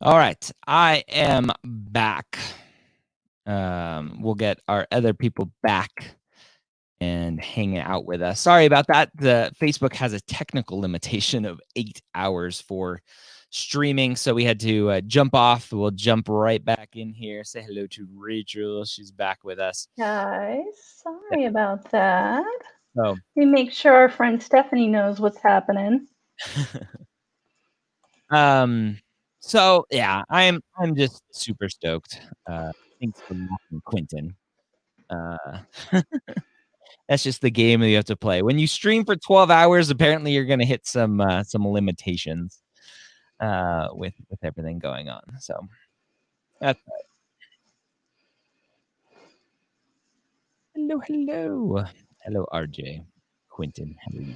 All right, I am back. We'll get our other people back and hanging out with us. Sorry about that. The Facebook has a technical limitation of 8 hours for streaming, so we had to jump off. We'll jump right back in here. Say hello to Rachel. She's back with us. Guys, sorry about that. So We make sure our friend Stephanie knows what's happening. so yeah, I'm just super stoked. Thanks for laughing, Quentin. That's just the game that you have to play. When you stream for 12 hours, apparently you're gonna hit some limitations with everything going on. So that's hello, hello. Hello, RJ. Quentin, how are you?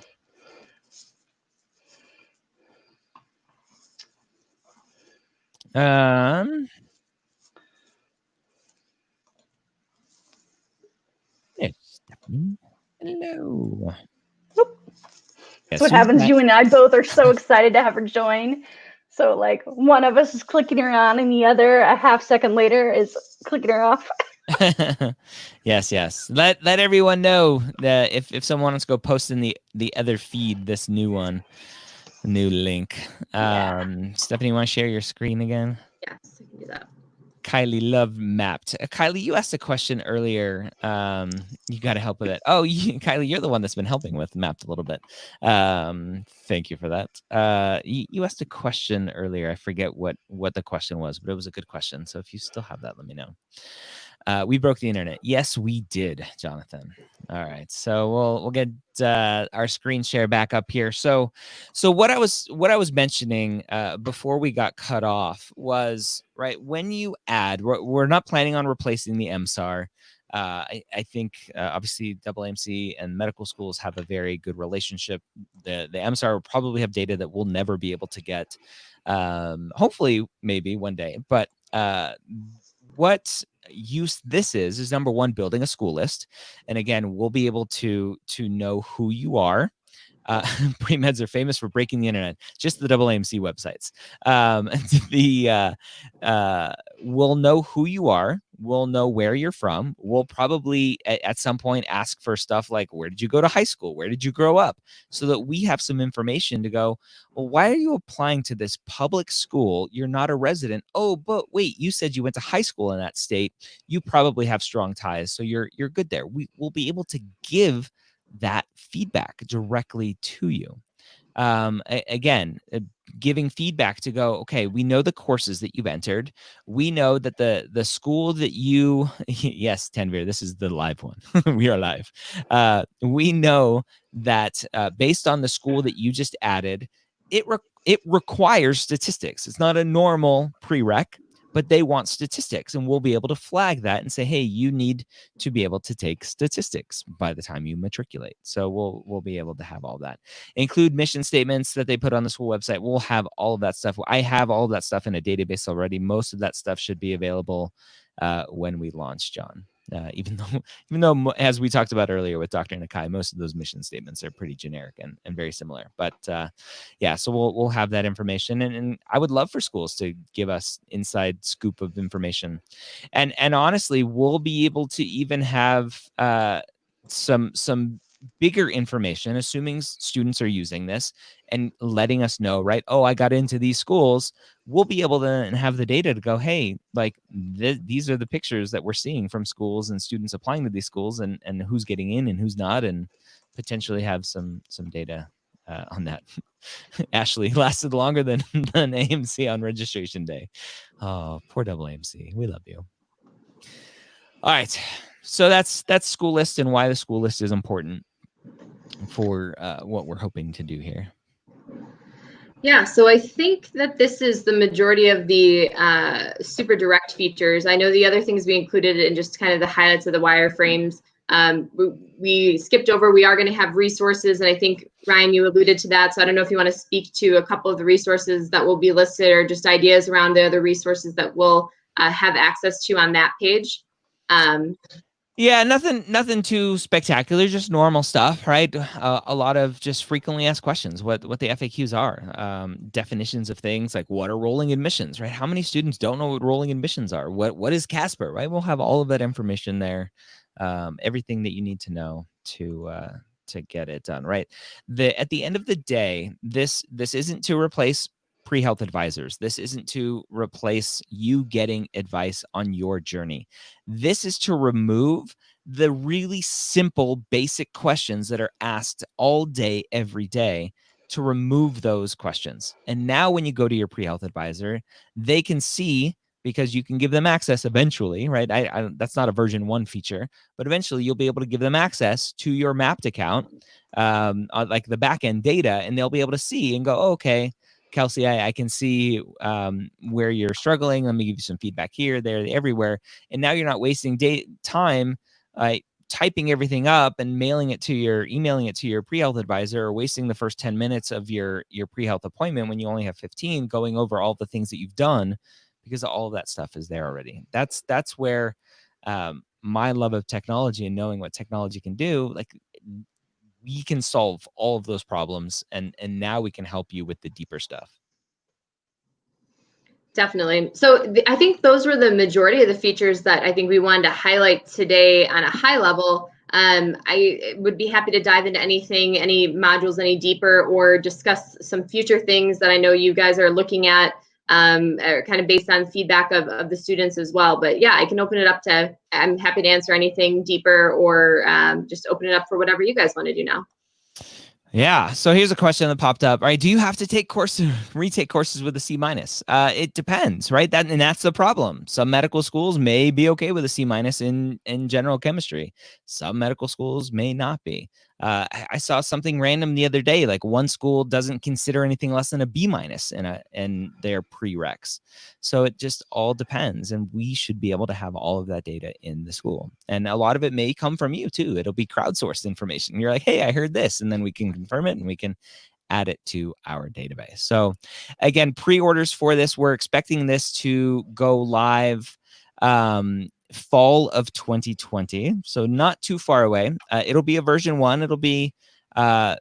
There's Stephanie. Hello. That's what happens. You and I both are so excited to have her join. So, like, one of us is clicking her on, and the other, a half second later, is clicking her off. Yes. Let everyone know that if someone wants to go post in the other feed, this new one, new link. Stephanie, you want to share your screen again? Yes, I can do that. Kylie Love Mapped. Kylie, you asked a question earlier. You got to help with it. Oh, Kylie, you're the one that's been helping with Mapped a little bit. Thank you for that. You asked a question earlier. I forget what the question was, but it was a good question. So if you still have that, let me know. We broke the internet. Yes, we did, Jonathan. All right, so we'll get our screen share back up here. So what I was mentioning before we got cut off was, right, when you add, we're not planning on replacing the MSAR. I think obviously AAMC and medical schools have a very good relationship. The MSAR will probably have data that we'll never be able to get. Hopefully, maybe one day, but what use this is number one, building a school list, and again, we'll be able to know who you are. Premeds are famous for breaking the internet, just the AAMC websites. We'll know who you are. We'll know where you're from. We'll probably at some point ask for stuff like, where did you go to high school? Where did you grow up? So that we have some information to go, well, why are you applying to this public school? You're not a resident. Oh, but wait, you said you went to high school in that state. You probably have strong ties, so you're good there. We'll be able to give that feedback directly to you. Again, giving feedback to go, okay, we know the courses that you've entered. We know that the school that you, yes, Tanvir, this is the live one. We are live. We know that based on the school that you just added, it requires statistics. It's not a normal prereq, but they want statistics, and we'll be able to flag that and say, hey, you need to be able to take statistics by the time you matriculate. So we'll be able to have all that. Include mission statements that they put on the school website. We'll have all of that stuff. I have all of that stuff in a database already. Most of that stuff should be available when we launch, John. Even though, as we talked about earlier with Dr. Nakai, most of those mission statements are pretty generic and very similar. But yeah, so we'll have that information, and I would love for schools to give us inside scoop of information, and honestly, we'll be able to even have some bigger information, assuming students are using this and letting us know, right? Oh, I got into these schools. We'll be able to have the data to go, hey, like these are the pictures that we're seeing from schools and students applying to these schools, and who's getting in and who's not, and potentially have some data on that. Ashley lasted longer than AMC on registration day. Oh, poor AAMC. We love you. All right. So that's school list and why the school list is important for what we're hoping to do here. Yeah, so I think that this is the majority of the super direct features. I know the other things we included in just kind of the highlights of the wireframes. We skipped over, we are going to have resources, and I think, Ryan, you alluded to that, so I don't know if you want to speak to a couple of the resources that will be listed, or just ideas around the other resources that we'll have access to on that page. Yeah, nothing too spectacular, just normal stuff, right? A lot of just frequently asked questions, what the FAQs are, definitions of things like what are rolling admissions, right? How many students don't know what rolling admissions are? What is CASPer, right? We'll have all of that information there, everything that you need to know to get it done, right? At the end of the day, this isn't to replace pre-health advisors. This isn't to replace you getting advice on your journey. This is to remove the really simple, basic questions that are asked all day, every day, to remove those questions. And now when you go to your pre-health advisor, they can see, because you can give them access eventually, right? That's not a version 1 feature, but eventually you'll be able to give them access to your mapped account, like the backend data, and they'll be able to see and go, oh, okay, Kelsey, I can see where you're struggling. Let me give you some feedback here, there, everywhere. And now you're not wasting time typing everything up and emailing it to your pre-health advisor, or wasting the first 10 minutes of your pre-health appointment when you only have 15 going over all the things that you've done, because all of that stuff is there already. That's where my love of technology and knowing what technology can do, like, we can solve all of those problems, and now we can help you with the deeper stuff. Definitely. So I think those were the majority of the features that I think we wanted to highlight today on a high level. I would be happy to dive into anything, any modules any deeper, or discuss some future things that I know you guys are looking at, kind of based on feedback of the students as well. But yeah, I can open it up to, I'm happy to answer anything deeper, or just open it up for whatever you guys want to do now. Yeah. So here's a question that popped up. All right. Do you have to retake courses with a C-? It depends, right? That's the problem. Some medical schools may be okay with a C- in general chemistry. Some medical schools may not be. I saw something random the other day, like one school doesn't consider anything less than a B- in their prereqs. So it just all depends, and we should be able to have all of that data in the school. And a lot of it may come from you too. It'll be crowdsourced information. You're like, hey, I heard this, and then we can confirm it and we can add it to our database. So again, pre-orders for this, we're expecting this to go live fall of 2020, so not too far away. It'll be a version 1. It'll be a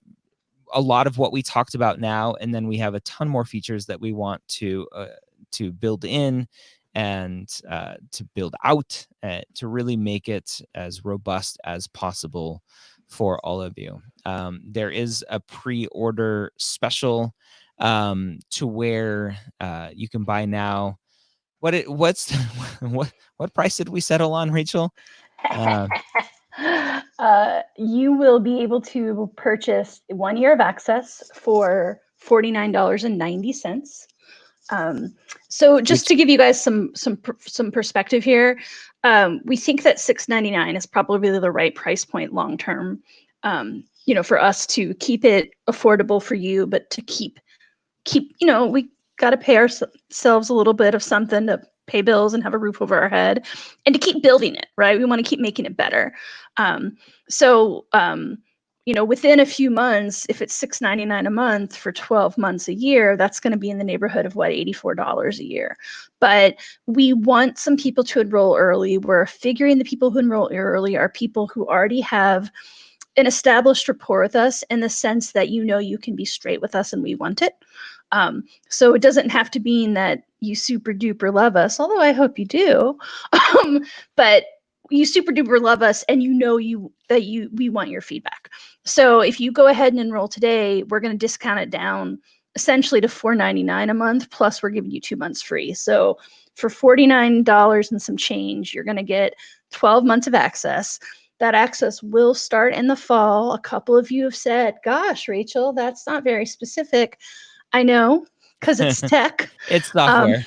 lot of what we talked about now, and then we have a ton more features that we want to build in and to build out to really make it as robust as possible for all of you. There is a pre-order special to where you can buy now. What price did we settle on, Rachel? You will be able to purchase 1 year of access for $49.90. So just to give you guys some perspective here, we think that $6.99 is probably the right price point long term. For us to keep it affordable for you, but to keep we got to pay ourselves a little bit of something to pay bills and have a roof over our head, and to keep building it, right? We want to keep making it better. Within a few months, if it's $6.99 a month for 12 months a year, that's going to be in the neighborhood of $84 a year. But we want some people to enroll early. We're figuring the people who enroll early are people who already have an established rapport with us, in the sense that you can be straight with us and we want it. So it doesn't have to mean that you super duper love us, although I hope you do. But you super duper love us, and we want your feedback. So if you go ahead and enroll today, we're going to discount it down essentially to $4.99 a month, plus we're giving you 2 months free. So for $49 and some change, you're going to get 12 months of access. That access will start in the fall. A couple of you have said, gosh, Rachel, that's not very specific. I know, because it's tech. It's software.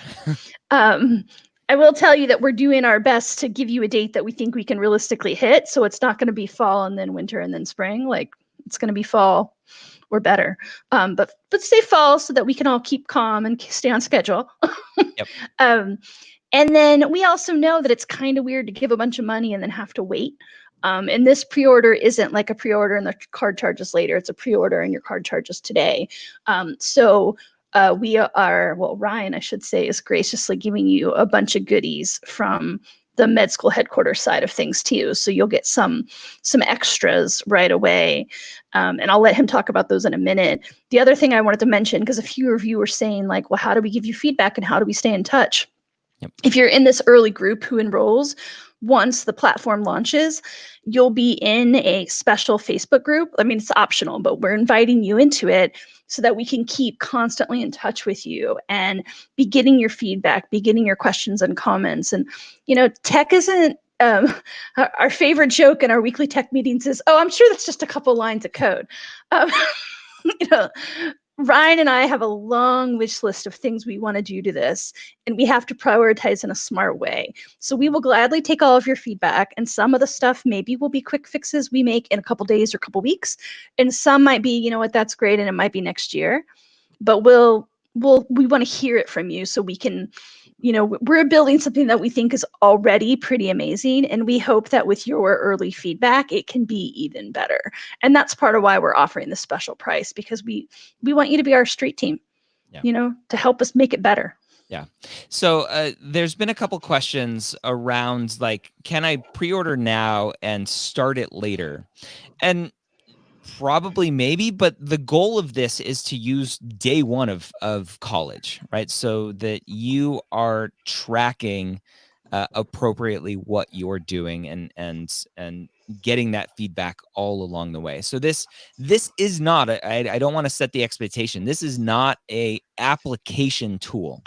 I will tell you that we're doing our best to give you a date that we think we can realistically hit. So it's not going to be fall and then winter and then spring. Like, it's going to be fall or better. But say fall so that we can all keep calm and stay on schedule. Yep. And then we also know that it's kind of weird to give a bunch of money and then have to wait. And this pre-order isn't like a pre-order and the card charges later. It's a pre-order and your card charges today. Ryan, I should say, is graciously giving you a bunch of goodies from the med school headquarters side of things too. So you'll get some extras right away. And I'll let him talk about those in a minute. The other thing I wanted to mention, because a few of you were saying like, well, how do we give you feedback and how do we stay in touch? Yep. If you're in this early group who enrolls, once the platform launches, you'll be in a special Facebook group. I mean, it's optional, but we're inviting you into it so that we can keep constantly in touch with you and be getting your feedback, be getting your questions and comments. And, you know, tech isn't, our favorite joke in our weekly tech meetings is, oh, I'm sure that's just a couple lines of code. You know, Ryan and I have a long wish list of things we want to do to this, and we have to prioritize in a smart way. So we will gladly take all of your feedback, and some of the stuff maybe will be quick fixes we make in a couple days or a couple weeks, and some might be, you know what, that's great, and it might be next year. But we want to hear it from you so we can, you know, we're building something that we think is already pretty amazing, and we hope that with your early feedback, it can be even better. And that's part of why we're offering the special price, because we want you to be our street team, you know, to help us make it better. Yeah. So there's been a couple questions around like, can I pre-order now and start it later? And probably maybe, but the goal of this is to use day one of college, right? So that you are tracking appropriately what you're doing and getting that feedback all along the way. So this is not I don't want to set the expectation. This is not a application tool.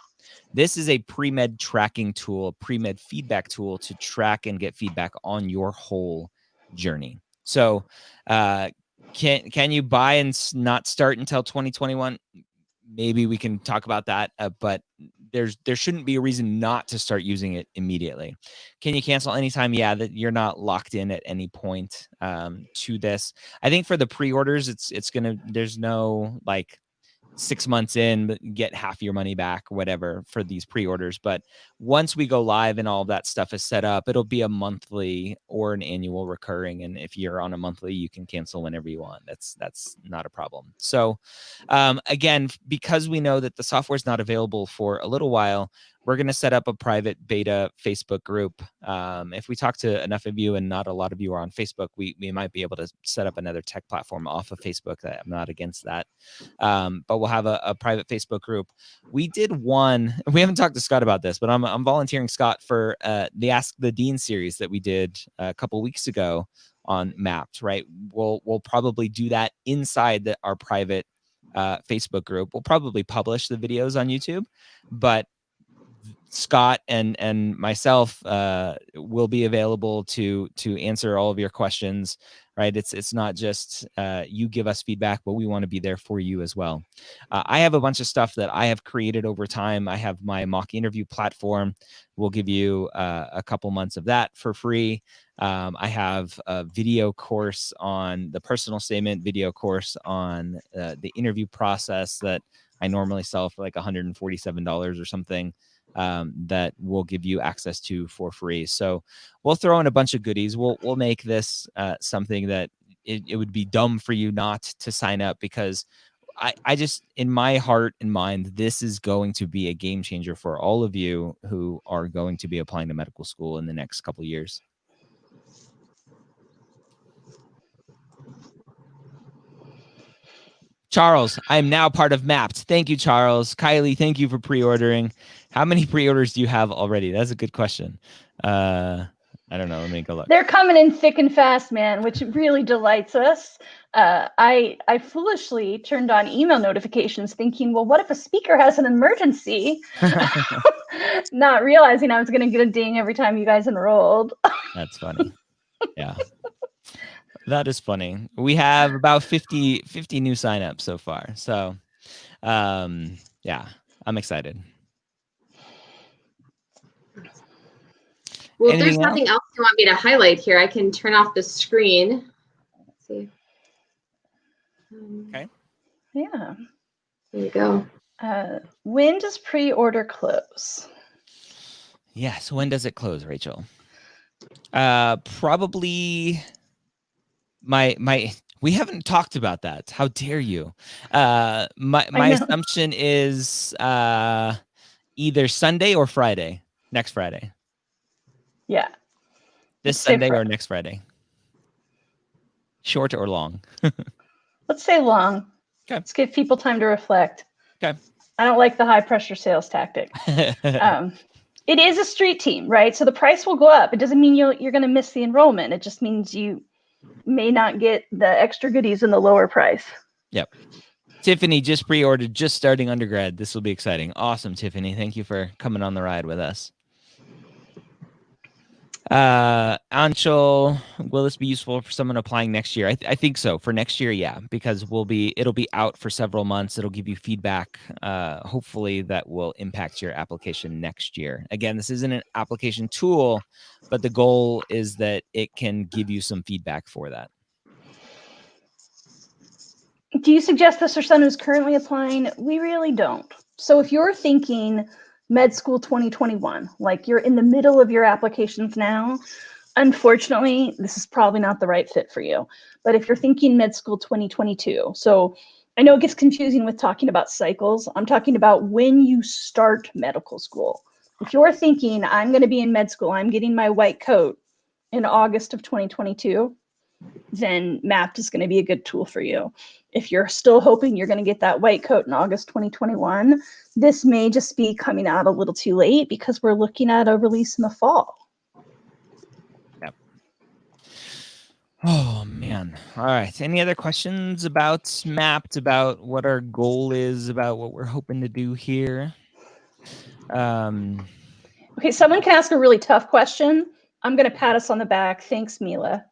This is a pre-med tracking tool, a pre-med feedback tool to track and get feedback on your whole journey. So can you buy and not start until 2021? Maybe we can talk about that, but there shouldn't be a reason not to start using it immediately. Can you cancel anytime? Yeah, that you're not locked in at any point to this. I think for the pre-orders, it's gonna, there's no like 6 months in, but get half your money back, whatever, for these pre-orders. But once we go live and all of that stuff is set up, it'll be a monthly or an annual recurring. And if you're on a monthly, you can cancel whenever you want. That's not a problem. So again, because we know that the software is not available for a little while, we're going to set up a private beta Facebook group. If we talk to enough of you, and not a lot of you are on Facebook, we might be able to set up another tech platform off of Facebook. I'm not against that. But we'll have a private Facebook group. We did one, we haven't talked to Scott about this, but I'm volunteering Scott for the Ask the Dean series that we did a couple weeks ago on Mapped, right? We'll probably do that inside our private Facebook group. We'll probably publish the videos on YouTube, but Scott and myself will be available to answer all of your questions, right? It's not just you give us feedback, but we want to be there for you as well. I have a bunch of stuff that I have created over time. I have my mock interview platform. We'll give you a couple months of that for free. I have a video course on the personal statement, video course on the interview process that I normally sell for like $147 or something. That we'll give you access to for free. So we'll throw in a bunch of goodies. We'll make this something that it would be dumb for you not to sign up, because I just, in my heart and mind, this is going to be a game changer for all of you who are going to be applying to medical school in the next couple of years. Charles, I am now part of Mapped. Thank you, Charles. Kylie, thank you for pre-ordering. How many pre-orders do you have already? That's a good question. I don't know. Let me go look. They're coming in thick and fast, man, which really delights us. I foolishly turned on email notifications thinking, well, what if a speaker has an emergency? Not realizing I was going to get a ding every time you guys enrolled. That's funny. Yeah. That is funny. We have about 50 new signups so far. So, yeah, I'm excited. Well, if there's nothing else you want me to highlight here, I can turn off the screen. Let's see. Okay. Yeah. There you go. When does pre-order close? Yes. When does it close, Rachel? Probably we haven't talked about that. How dare you? My assumption is either Sunday or Friday, next Friday. Yeah. This Let's say Sunday or next Friday? Short or long? Let's say long. Okay. Let's give people time to reflect. Okay. I don't like the high pressure sales tactic. It is a street team, right? So the price will go up. It doesn't mean you're going to miss the enrollment. It just means you may not get the extra goodies in the lower price. Yep. Tiffany just pre-ordered, just starting undergrad. This will be exciting. Awesome, Tiffany. Thank you for coming on the ride with us. Anshul, will this be useful for someone applying next year? I think so. For next year, yeah, because it'll be out for several months. It'll give you feedback. Hopefully that will impact your application next year. Again, this isn't an application tool, but the goal is that it can give you some feedback for that. Do you suggest this for someone who's currently applying? We really don't. So if you're thinking med school 2021, like you're in the middle of your applications now, unfortunately, this is probably not the right fit for you. But if you're thinking med school 2022, so I know it gets confusing with talking about cycles. I'm talking about when you start medical school. If you're thinking, I'm going to be in med school, I'm getting my white coat in August of 2022, then MAPT is going to be a good tool for you. If you're still hoping you're going to get that white coat in August 2021, this may just be coming out a little too late because we're looking at a release in the fall. Yep. Oh, man. All right. Any other questions about MAPT, about what our goal is, about what we're hoping to do here? Okay, someone can ask a really tough question. I'm going to pat us on the back. Thanks, Mila.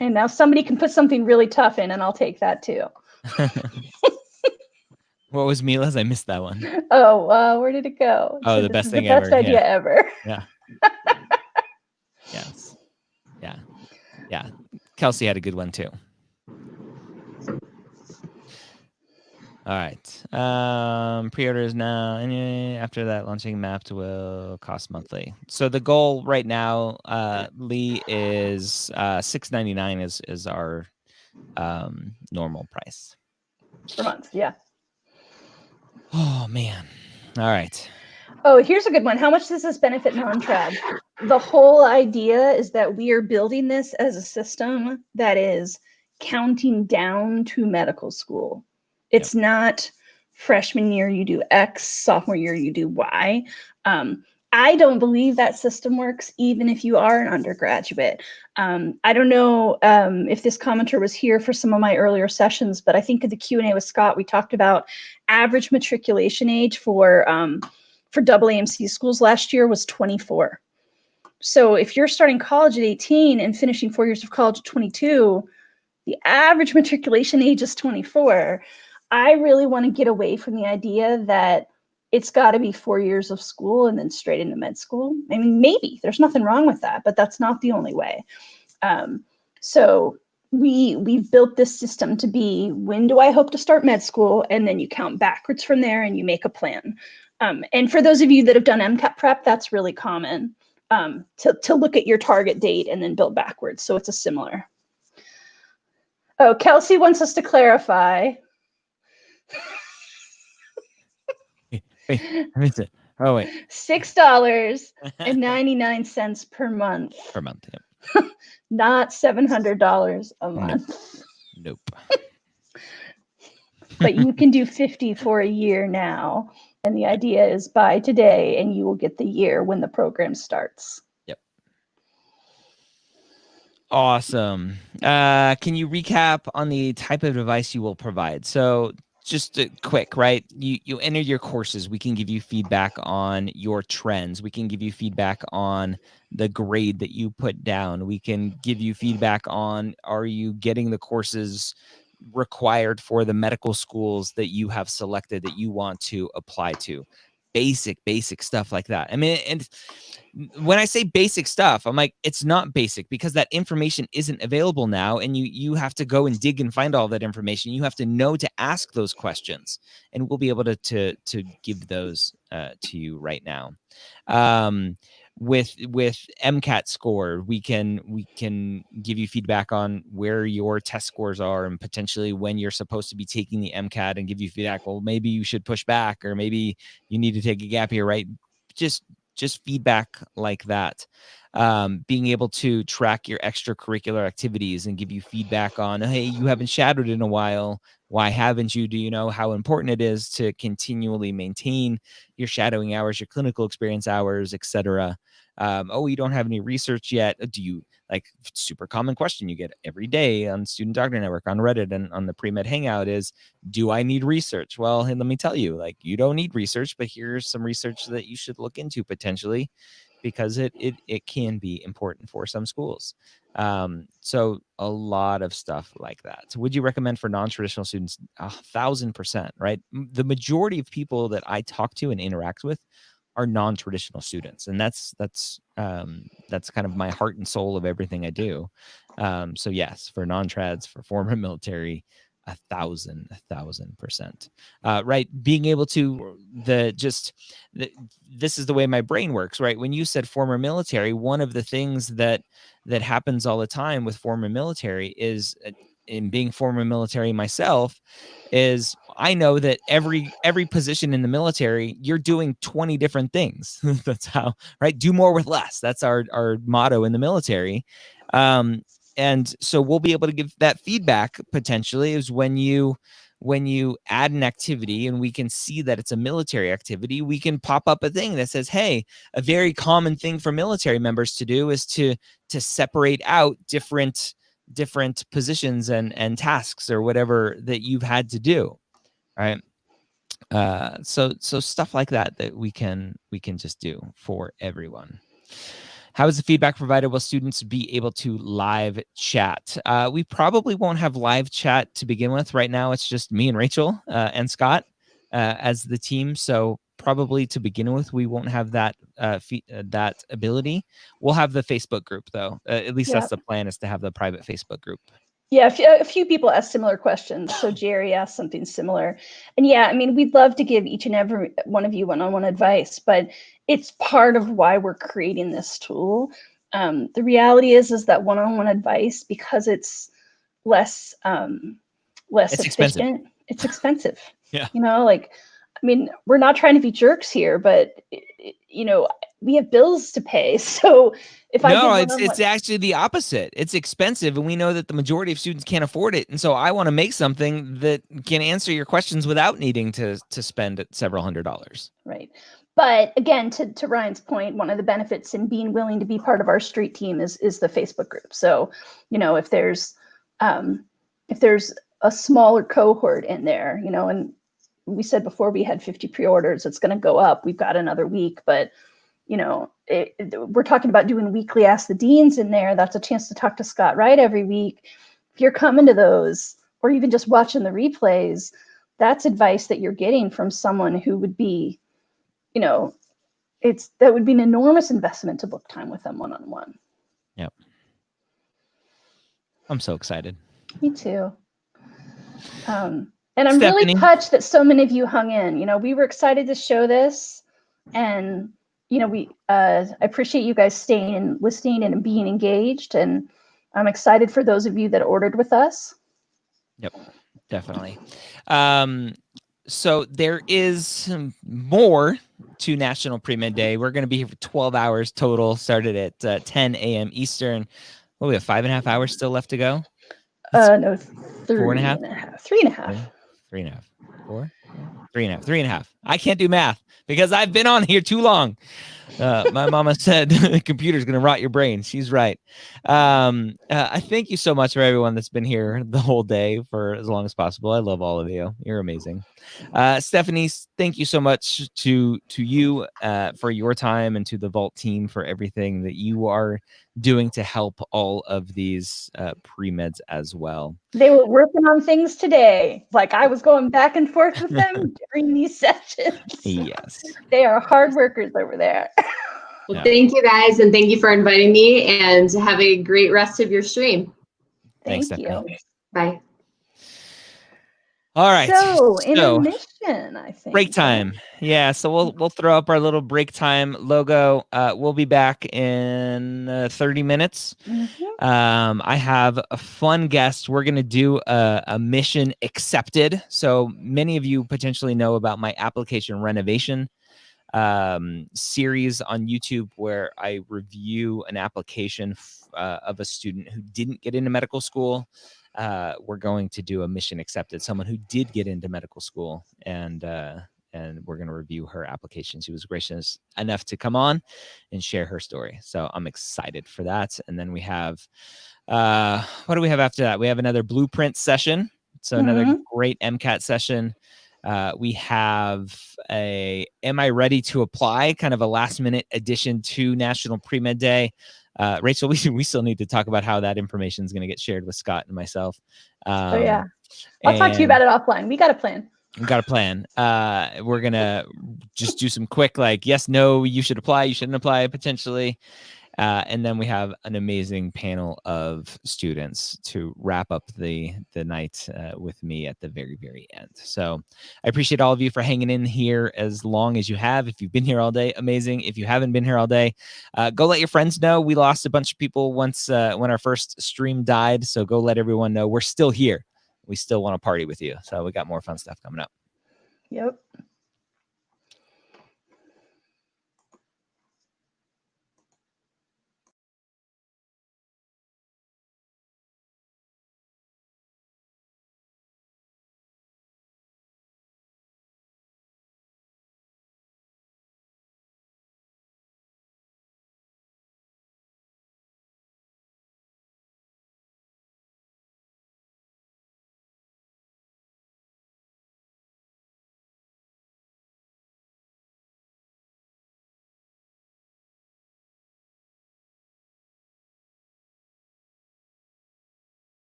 And now somebody can put something really tough in, and I'll take that too. What was Mila's? I missed that one. Oh, where did it go? Oh, the best thing the best ever. idea ever. Yeah. Yes. Yeah. Yeah. Kelsey had a good one too. All right. Pre-orders now. After that, launching MAPT will cost monthly. So the goal right now, Lee, is $6.99 is our normal price Per month, yeah. Oh man. All right. Oh, here's a good one. How much does this benefit non-trad? The whole idea is that we are building this as a system that is counting down to medical school. It's not freshman year you do X, sophomore year you do Y. I don't believe that system works even if you are an undergraduate. I don't know if this commenter was here for some of my earlier sessions, but I think in the Q&A with Scott, we talked about average matriculation age for AAMC schools last year was 24. So if you're starting college at 18 and finishing 4 years of college at 22, the average matriculation age is 24. I really want to get away from the idea that it's got to be 4 years of school and then straight into med school. I mean, maybe there's nothing wrong with that, but that's not the only way. So we've built this system to be, when do I hope to start med school? And then you count backwards from there and you make a plan. And for those of you that have done MCAT prep, that's really common, to look at your target date and then build backwards. So it's a similar. Oh, Kelsey wants us to clarify. Wait, oh wait. $6.99 per month. Per month, yep. Not $700 a month. Nope. But you can do 50 for a year now. And the idea is buy today and you will get the year when the program starts. Yep. Awesome. Can you recap on the type of device you will provide? So just quick, right? You enter your courses. We can give you feedback on your trends. We can give you feedback on the grade that you put down. We can give you feedback on, are you getting the courses required for the medical schools that you have selected that you want to apply to? Basic stuff like that. I mean, and when I say basic stuff, I'm like, it's not basic because that information isn't available now, and you have to go and dig and find all that information. You have to know to ask those questions, and we'll be able to give those to you right now. With MCAT score, we can give you feedback on where your test scores are and potentially when you're supposed to be taking the MCAT, and give you feedback. Well, maybe you should push back, or maybe you need to take a gap year, right? Just just feedback like that. Being able to track your extracurricular activities and give you feedback on, hey, you haven't shadowed in a while. Why haven't you? Do you know how important it is to continually maintain your shadowing hours, your clinical experience hours, etc.? Oh, you don't have any research yet. Do you, like, super common question you get every day on Student Doctor Network, on Reddit, and on the Premed Hangout is, do I need research? Well, hey, let me tell you, like, you don't need research, but here's some research that you should look into potentially, because it can be important for some schools. So a lot of stuff like that. So would you recommend for non-traditional students? 1,000%, right? The majority of people that I talk to and interact with are non-traditional students, and that's kind of my heart and soul of everything I do. So yes, for non-trads, for former military, 1,000%. Right, being able to this is the way my brain works, right? When you said former military, one of the things that happens all the time with former military is, in being former military myself, is I know that every position in the military, you're doing 20 different things. That's how, right? Do more with less. That's our motto in the military. And so we'll be able to give that feedback potentially, is when you add an activity and we can see that it's a military activity, we can pop up a thing that says, hey, a very common thing for military members to do is to separate out different positions and tasks or whatever that you've had to do, right? So stuff like that we can just do for everyone. How is the feedback provided? Will students be able to live chat? We probably won't have live chat to begin with. Right now, it's just me and Rachel and Scott as the team. So probably to begin with, we won't have that that ability. We'll have the Facebook group, though. At least that's the plan, is to have the private Facebook group. Yeah, a few people asked similar questions. So Jerry asked something similar. And yeah, I mean, we'd love to give each and every one of you one-on-one advice, but it's part of why we're creating this tool. The reality is that one-on-one advice, because it's less efficient, expensive. It's expensive. Yeah. You know, like, I mean, we're not trying to be jerks here, but you know, we have bills to pay. So if it's actually the opposite. It's expensive, and we know that the majority of students can't afford it. And so I want to make something that can answer your questions without needing to spend several $100s. Right. But again, to Ryan's point, one of the benefits in being willing to be part of our street team is the Facebook group. So, you know, if there's a smaller cohort in there, you know, and we said before we had 50 pre-orders, it's going to go up. We've got another week, but you know, we're talking about doing weekly Ask the Deans in there. That's a chance to talk to Scott Wright every week. If you're coming to those, or even just watching the replays, that's advice that you're getting from someone who would be, you know, that would be an enormous investment to book time with them one-on-one. Yep. I'm so excited. Me too. And I'm really touched that so many of you hung in. You know, we were excited to show this, and you know, I appreciate you guys staying and listening and being engaged, and I'm excited for those of you that ordered with us. Yep, definitely. So there is more to National Premed Day. We're going to be here for 12 hours total, started at 10 a.m. Eastern. Well, we have 5.5 hours still left to go. No, 4.5. 3.5. 3.5. 4. 3.5. 3.5. I can't do math because I've been on here too long. My mama said the computer's going to rot your brain. She's right. I thank you so much for everyone that's been here the whole day for as long as possible. I love all of you. You're amazing. Stephanie, thank you so much to you for your time, and to the Vault team for everything that you are doing to help all of these pre-meds as well. They were working on things today. Like, I was going back and forth with them during these sessions. Yes. They are hard workers over there. Well, thank you guys, and thank you for inviting me, and have a great rest of your stream. Thanks, Thank Stephanie. you. Bye. All right. So intermission, I think. Break time. Yeah. So we'll throw up our little break time logo. We'll be back in 30 minutes. Mm-hmm. I have a fun guest. We're going to do a mission accepted. So many of you potentially know about my application renovation series on YouTube where I review an application of a student who didn't get into medical school. We're going to do a mission accepted, someone who did get into medical school, and we're going to review her application. She was gracious enough to come on and share her story. So I'm excited for that. And then we have, what do we have after that? We have another blueprint session. So another great MCAT session. We have a Am I Ready to Apply, kind of a last minute addition to National Premed Day. Rachel, we still need to talk about how that information is going to get shared with Scott and myself. Oh yeah, I'll talk to you about it offline. We got a plan. We got a plan. We're going to just do some quick, like, yes, no, you should apply, you shouldn't apply, potentially. And then we have an amazing panel of students to wrap up the night with me at the very, very end. So I appreciate all of you for hanging in here as long as you have. If you've been here all day, amazing. If you haven't been here all day, go let your friends know. We lost a bunch of people once when our first stream died. So go let everyone know we're still here. We still want to party with you. So we got more fun stuff coming up. Yep.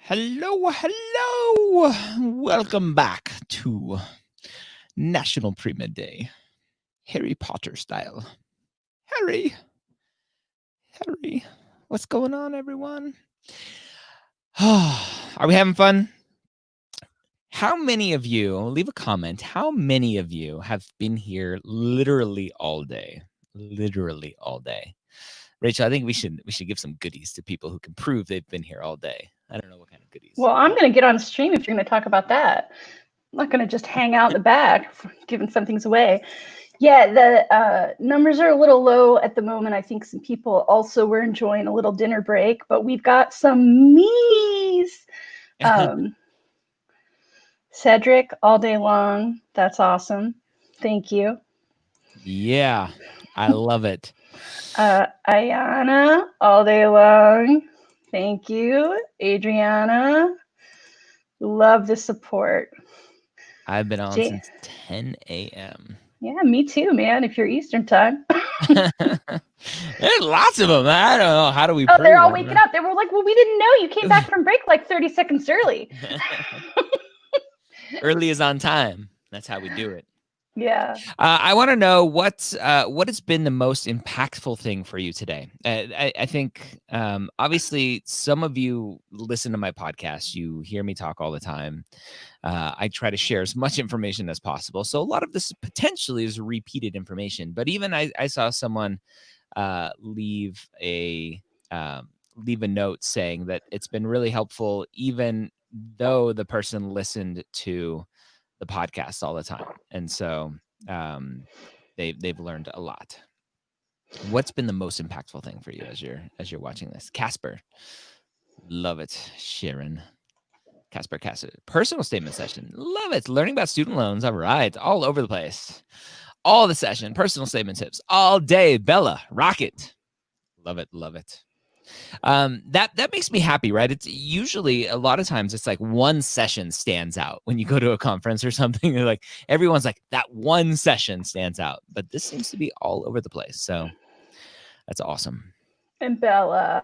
Hello, hello. Welcome back to National Premed Day. Harry Potter style. Harry. What's going on, everyone? Are we having fun? How many of you, leave a comment, how many of you have been here literally all day? Literally all day. Rachel, I think we should give some goodies to people who can prove they've been here all day. I don't know what kind of goodies. Well, I'm going to get on stream if you're going to talk about that. I'm not going to just hang out in the back giving some things away. Yeah, the numbers are a little low at the moment. I think some people also were enjoying a little dinner break, but we've got some me's. Cedric, all day long. That's awesome. Thank you. Yeah, I love it. Ayana, all day long. Thank you. Adriana, love the support. I've been on since 10 a.m. Yeah, me too, man. If you're Eastern time. There's lots of them. I don't know. How do we prove they're all waking up. They were like, well, we didn't know. You came back from break like 30 seconds early. Early is on time. That's how we do it. Yeah. I want to know what has been the most impactful thing for you today. I think obviously some of you listen to my podcast. You hear me talk all the time. I try to share as much information as possible. So a lot of this potentially is repeated information. But even I saw someone leave a note saying that it's been really helpful, even though the person listened to the podcast all the time. And so they've learned a lot. What's been the most impactful thing for you as you're watching this? CASPer. Love it. Sharon. CASPer. Personal statement session. Love it. Learning about student loans. All right. All over the place. All the session. Personal statement tips. All day. Bella. Rocket. Love it. Love it. That makes me happy, right? It's usually a lot of times it's like one session stands out when you go to a conference or something. Like everyone's like that one session stands out, but this seems to be all over the place. So that's awesome. And Bella,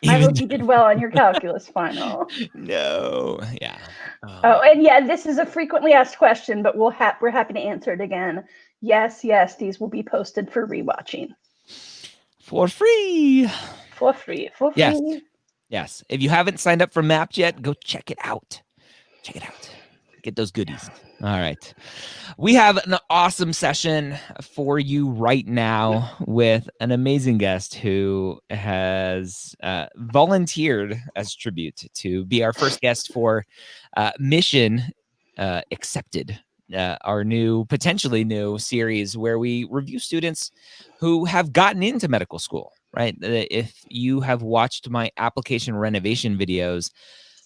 I hope you did well on your calculus final. No, yeah. Oh, and yeah, this is a frequently asked question, but we're happy to answer it again. Yes, these will be posted for rewatching. For free. For free. Yes. If you haven't signed up for Mapped yet, go check it out. Get those goodies. All right. We have an awesome session for you right now with an amazing guest who has volunteered as tribute to be our first guest for Mission Accepted, our potentially new series where we review students who have gotten into medical school, right? If you have watched my application renovation videos,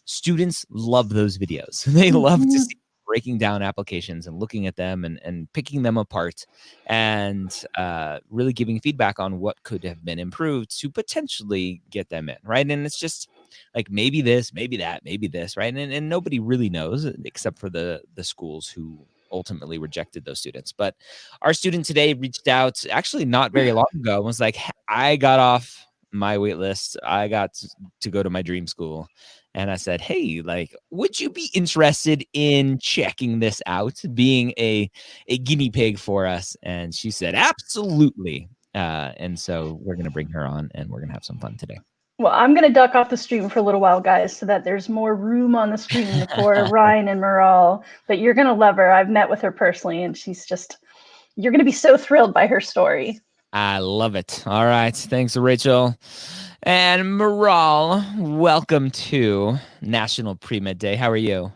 students love those videos. They love to see breaking down applications and looking at them and picking them apart and really giving feedback on what could have been improved to potentially get them in, right? And it's just like maybe this, maybe that, maybe this, right? And nobody really knows except for the schools who ultimately rejected those students. But our student today reached out actually not very long ago and was like, I got off my wait list. I got to go to my dream school. And I said, hey, like, would you be interested in checking this out, being a guinea pig for us? And she said, absolutely. And so we're going to bring her on and we're going to have some fun today. Well, I'm going to duck off the stream for a little while, guys, so that there's more room on the screen for Ryan and Maral. But you're going to love her. I've met with her personally, and you're going to be so thrilled by her story. I love it. All right. Thanks, Rachel. And Maral, welcome to National Premed Day. How are you?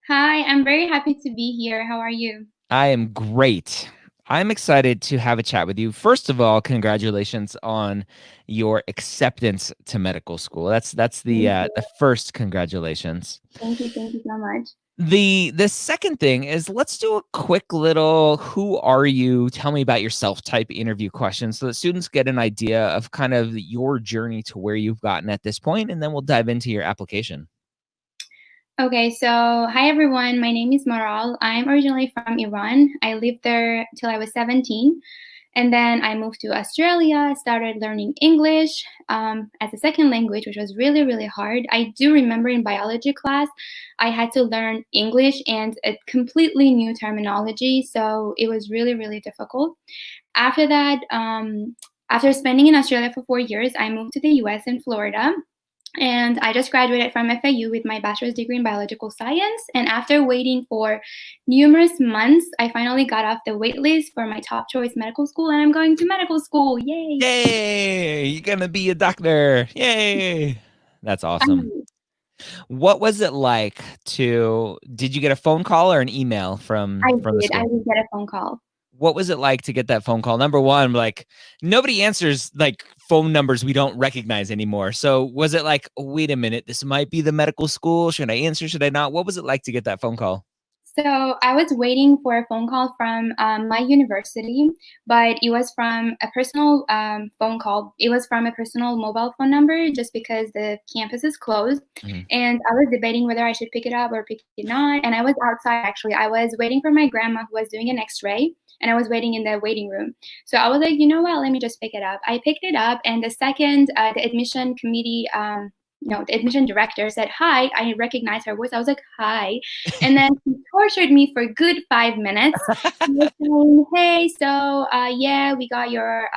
Hi, I'm very happy to be here. How are you? I am great. I'm excited to have a chat with you. First of all, congratulations on your acceptance to medical school. That's the first congratulations. Thank you so much. The second thing is let's do a quick little who are you, tell me about yourself type interview question so that students get an idea of kind of your journey to where you've gotten at this point, and then we'll dive into your application. Okay, so hi everyone. My name is Maral. I'm originally from Iran. I lived there till I was 17. And then I moved to Australia, started learning English as a second language, which was really, really hard. I do remember in biology class, I had to learn English and a completely new terminology. So it was really, really difficult. After that, after spending in Australia for 4 years, I moved to the US in Florida. And I just graduated from FAU with my bachelor's degree in biological science. And after waiting for numerous months, I finally got off the wait list for my top choice medical school, and I'm going to medical school. Yay! Yay! You're gonna be a doctor. Yay! That's awesome. Finally. What was it like did you get a phone call or an email from I the did. I school? did get a phone call. What was it like to get that phone call? Number one, like nobody answers like phone numbers we don't recognize anymore. So was it like, wait a minute, this might be the medical school. Should I answer? Should I not? What was it like to get that phone call? So I was waiting for a phone call from my university, but it was from a personal phone call. It was from a personal mobile phone number just because the campus is closed. Mhm. And I was debating whether I should pick it up or pick it not. And I was outside, actually. I was waiting for my grandma who was doing an x-ray, and I was waiting in the waiting room. So I was like, you know what, let me just pick it up. I picked it up, and the second the admission committee the admission director said, "Hi," I recognized her voice. I was like, "Hi." And then he tortured me for a good 5 minutes. He was saying, "Hey, so yeah, we got your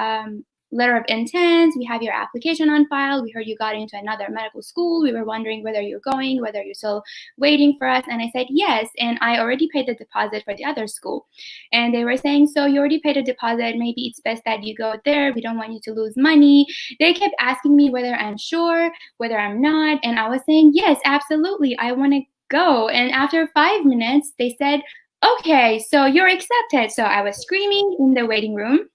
letter of intent. We have your application on file. We heard you got into another medical school. We were wondering whether you're going, whether you're still waiting for us." And I said, "Yes." And I already paid the deposit for the other school. And they were saying, "So you already paid a deposit. Maybe it's best that you go there. We don't want you to lose money." They kept asking me whether I'm sure, whether I'm not. And I was saying, "Yes, absolutely. I want to go." And after 5 minutes, they said, "Okay, so you're accepted." So I was screaming in the waiting room.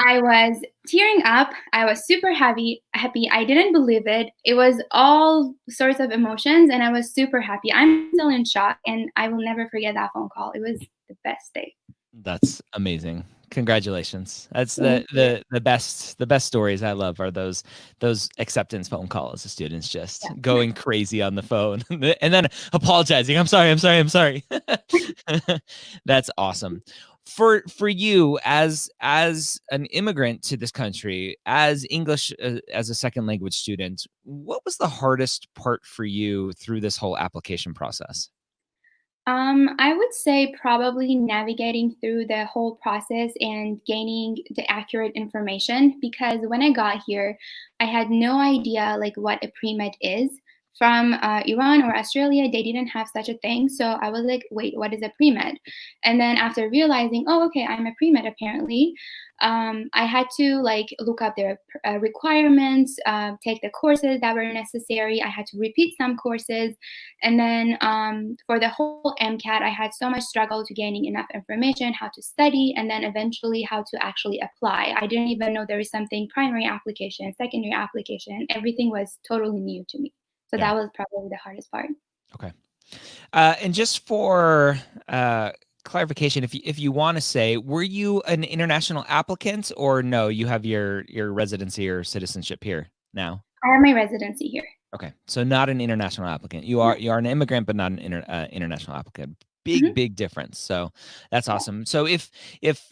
I was tearing up. I was super happy. I didn't believe it. It was all sorts of emotions, and I was super happy. I'm still in shock, and I will never forget that phone call. It was the best day. That's amazing. Congratulations. That's Thank the best stories I love are those acceptance phone calls. The students just Yeah. going crazy on the phone and then apologizing. I'm sorry. That's awesome. For you as an immigrant to this country, as English as a second language student, what was the hardest part for you through this whole application process? I would say probably navigating through the whole process and gaining the accurate information, because when I got here, I had no idea like what a pre-med is. From Iran or Australia, they didn't have such a thing. So I was like, wait, what is a pre-med? And then after realizing, oh, okay, I'm a pre-med apparently, I had to like look up their requirements, take the courses that were necessary. I had to repeat some courses. And then for the whole MCAT, I had so much struggle to gaining enough information, how to study, and then eventually how to actually apply. I didn't even know there was something primary application, secondary application. Everything was totally new to me. So Yeah. that was probably the hardest part. Okay. And just for clarification, if you want to say, were you an international applicant or no? You have your residency or citizenship here now. I have my residency here. Okay, so not an international applicant. You are an immigrant, but not an international applicant. Big difference. So that's awesome. So if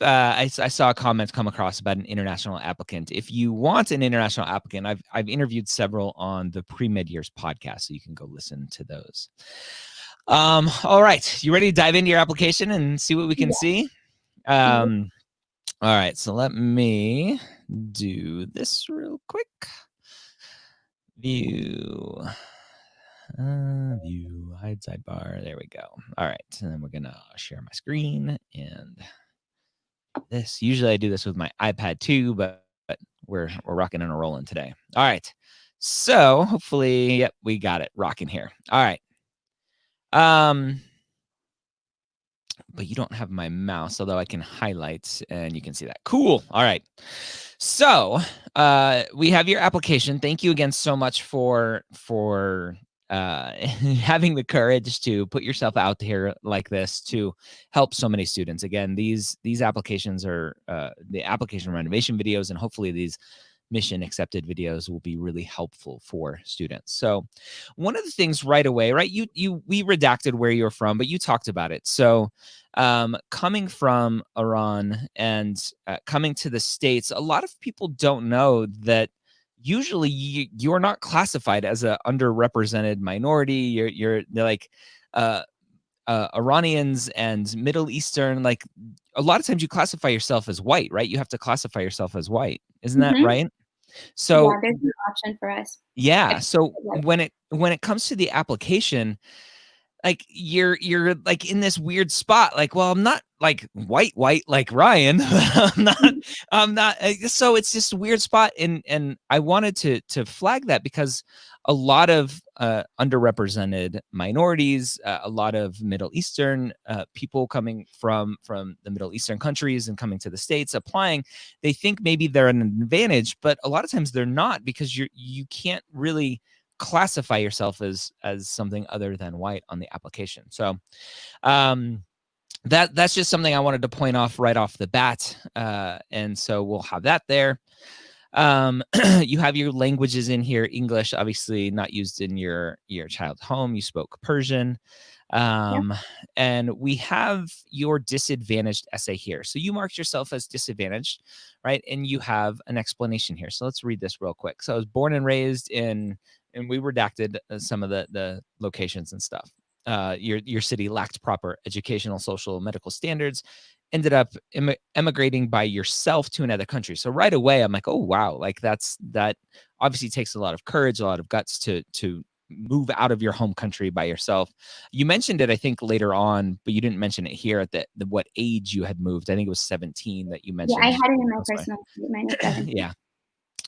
I saw a comment come across about an international applicant, if you want an international applicant, I've interviewed several on the Premed Years podcast, so you can go listen to those. All right, you ready to dive into your application and see what we can see? All right, so let me do this real quick. View, hide sidebar. There we go. All right, and then we're gonna share my screen and this. Usually I do this with my iPad too, but we're rocking and rolling today. All right, so hopefully, yep, we got it rocking here. All right. But you don't have my mouse, although I can highlight and you can see that. Cool. All right. So we have your application. Thank you again so much for having the courage to put yourself out here like this to help so many students. Again, these applications are the application renovation videos, and hopefully mission accepted videos will be really helpful for students. So one of the things right away, right, we redacted where you're from, but you talked about it. So coming from Iran and coming to the States, a lot of people don't know that usually you're not classified as a underrepresented minority. They're like Iranians and Middle Eastern, like a lot of times you classify yourself as white, right? You have to classify yourself as white. Isn't that right? So yeah, there's no option for us. yeah. So when it comes to the application, like you're like in this weird spot, like, well, I'm not like white like Ryan. I'm not. So it's just a weird spot. And I wanted to flag that because a lot of underrepresented minorities, a lot of Middle Eastern people coming from the Middle Eastern countries and coming to the States applying, they think maybe they're at an advantage, but a lot of times they're not, because you can't really classify yourself as something other than white on the application. So that's just something I wanted to point off right off the bat. And so we'll have that there. You have your languages in here. English, obviously not used in your child's home. You spoke Persian. And we have your disadvantaged essay here. So you marked yourself as disadvantaged, right? And you have an explanation here. So let's read this real quick. So I was born and raised in, and we redacted some of the locations and stuff. Your city lacked proper educational, social, medical standards, ended up emigrating by yourself to another country. So right away, I'm like, oh, wow. Like that obviously takes a lot of courage, a lot of guts to move out of your home country by yourself. You mentioned it, I think, later on, but you didn't mention it here at the what age you had moved. I think it was 17 that you mentioned. Yeah, I had it in my personal statement. Yeah.